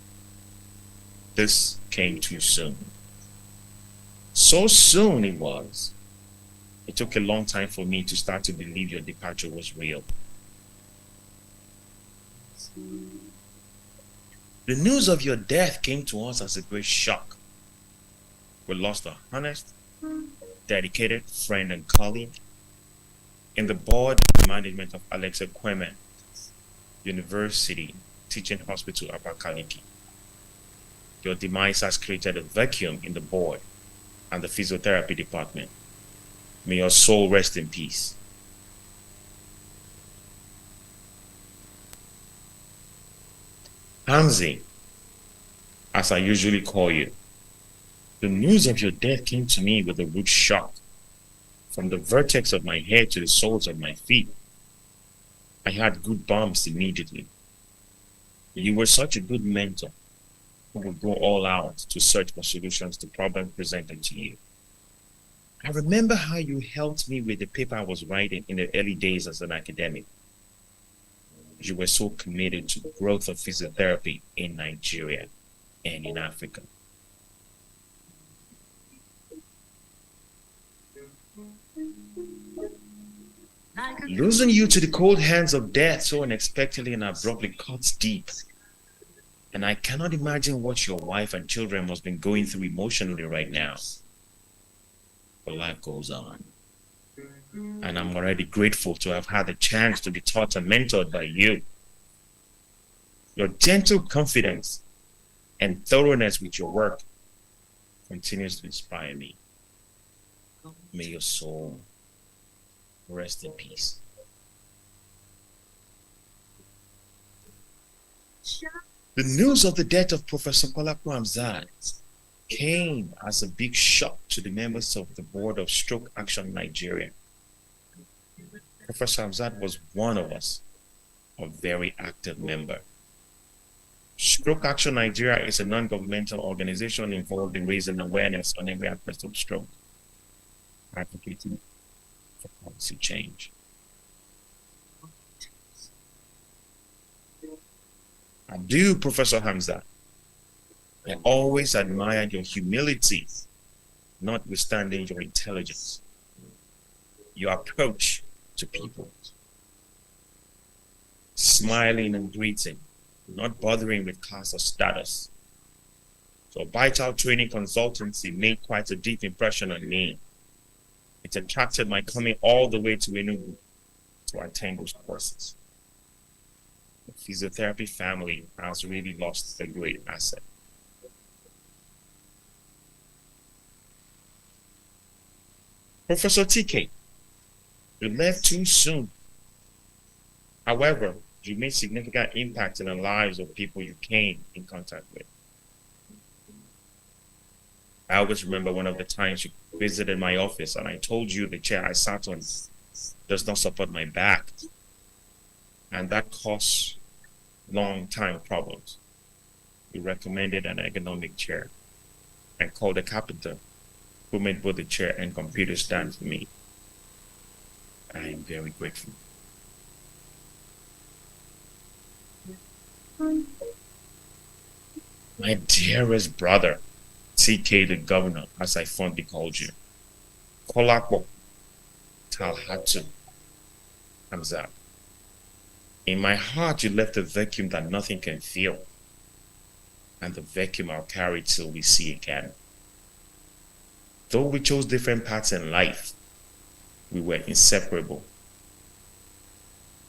This came too soon. So soon it was. It took a long time for me to start to believe your departure was real. The news of your death came to us as a great shock. We lost a honest, dedicated friend and colleague in the board and management of Alex Ekweme University Teaching Hospital, Abakaliki. Your demise has created a vacuum in the board and the physiotherapy department. May your soul rest in peace. Hamzi, as I usually call you, the news of your death came to me with a rude shock, from the vertex of my head to the soles of my feet. I had good bumps immediately. You were such a good mentor who would go all out to search for solutions to problems presented to you. I remember how you helped me with the paper I was writing in the early days as an academic. You were so committed to the growth of physiotherapy in Nigeria and in Africa. Losing you to the cold hands of death so unexpectedly and abruptly cuts deep. And I cannot imagine what your wife and children must be going through emotionally right now. But life goes on. And I'm already grateful to have had the chance to be taught and mentored by you. Your gentle confidence and thoroughness with your work continues to inspire me. May your soul rest in peace. The news of the death of Professor Kolapo Hamzat came as a big shock to the members of the Board of Stroke Action Nigeria. Professor Hamzat was one of us, a very active member. Stroke Action Nigeria is a non-governmental organization involved in raising awareness on every aspect of stroke, advocating for policy change. I do, Professor Hamzat. I always admired your humility, notwithstanding your intelligence, your approach to people, smiling and greeting, not bothering with class or status. So Vital Training Consultancy made quite a deep impression on me. It attracted my coming all the way to Enugu to attend those courses. The physiotherapy family has really lost a great asset. Professor TK, you left too soon. However, you made significant impact in the lives of people you came in contact with. I always remember one of the times you visited my office and I told you the chair I sat on does not support my back. And that caused long time problems. You recommended an ergonomic chair and called a carpenter who made both the chair and computer stand for me. I am very grateful. My dearest brother, TK the governor, as I fondly called you, Kolakbo Talhatu Hamzat. In my heart, you left a vacuum that nothing can fill, and the vacuum I'll carry till we see again. Though we chose different paths in life, we were inseparable.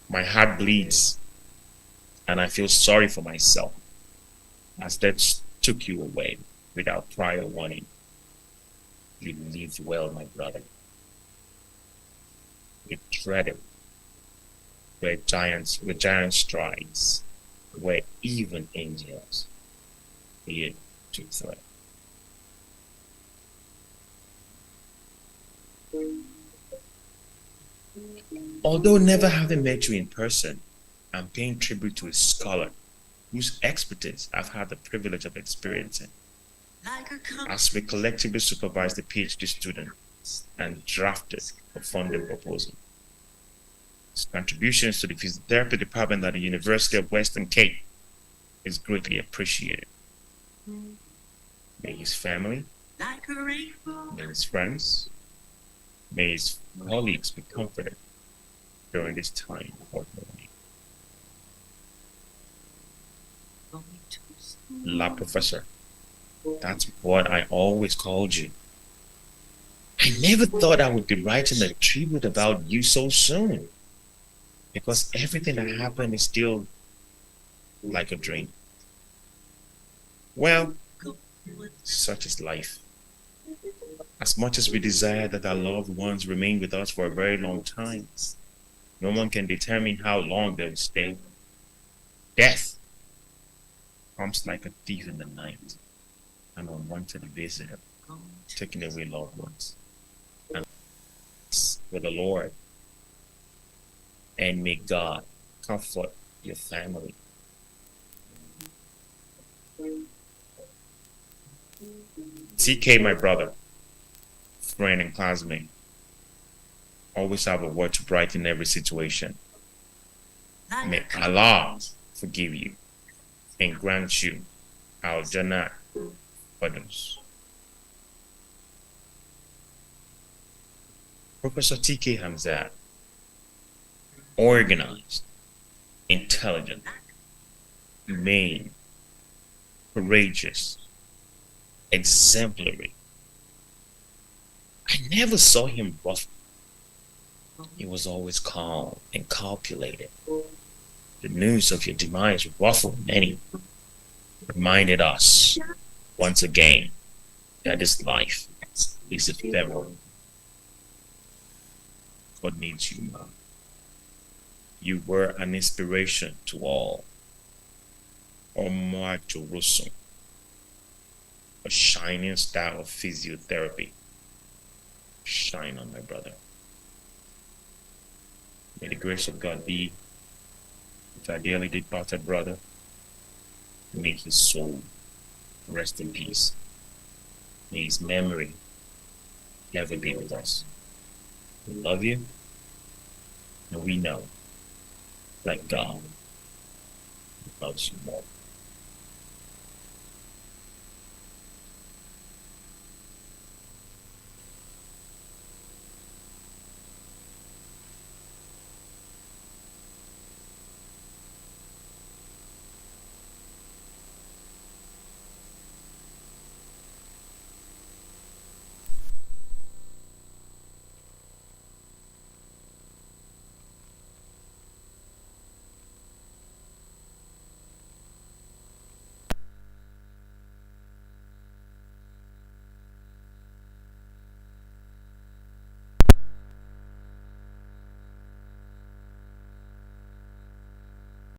My heart bleeds, and I feel sorry for myself, as death took you away without prior warning. You lived well, my brother. You dreaded where giants with giant strides, where even angels feared to tread. Although never having met you in person, I'm paying tribute to a scholar whose expertise I've had the privilege of experiencing, as we collectively supervised the PhD student and drafted a funding proposal. His contributions to the physiotherapy department at the University of Western Cape is greatly appreciated. May his family, may his friends, may his colleagues be comforted during this time of mourning. La Professor, that's what I always called you. I never thought I would be writing a tribute about you so soon, because everything that happened is still like a dream. Well, such is life. As much as we desire that our loved ones remain with us for a very long time, no one can determine how long they will stay. Death comes like a thief in the night, an unwanted visitor, taking away loved ones. And with the Lord, and may God comfort your family. TK, my brother, friend and classmate, always have a word to brighten every situation. May Allah forgive you and grant you al-Jannah Firdaus. Professor TK Hamzat, organized, intelligent, humane, courageous, exemplary. I never saw him rough. He was always calm and calculated. The news of your demise ruffled many, reminded us once again that this life is ephemeral. God needs you now. You were an inspiration to all. Omar Jerusalem, a shining star of physiotherapy. Shine on, my brother. May the grace of God be with our dearly departed brother. May his soul rest in peace. May his memory never be with us. We love you, and we know that God loves you more.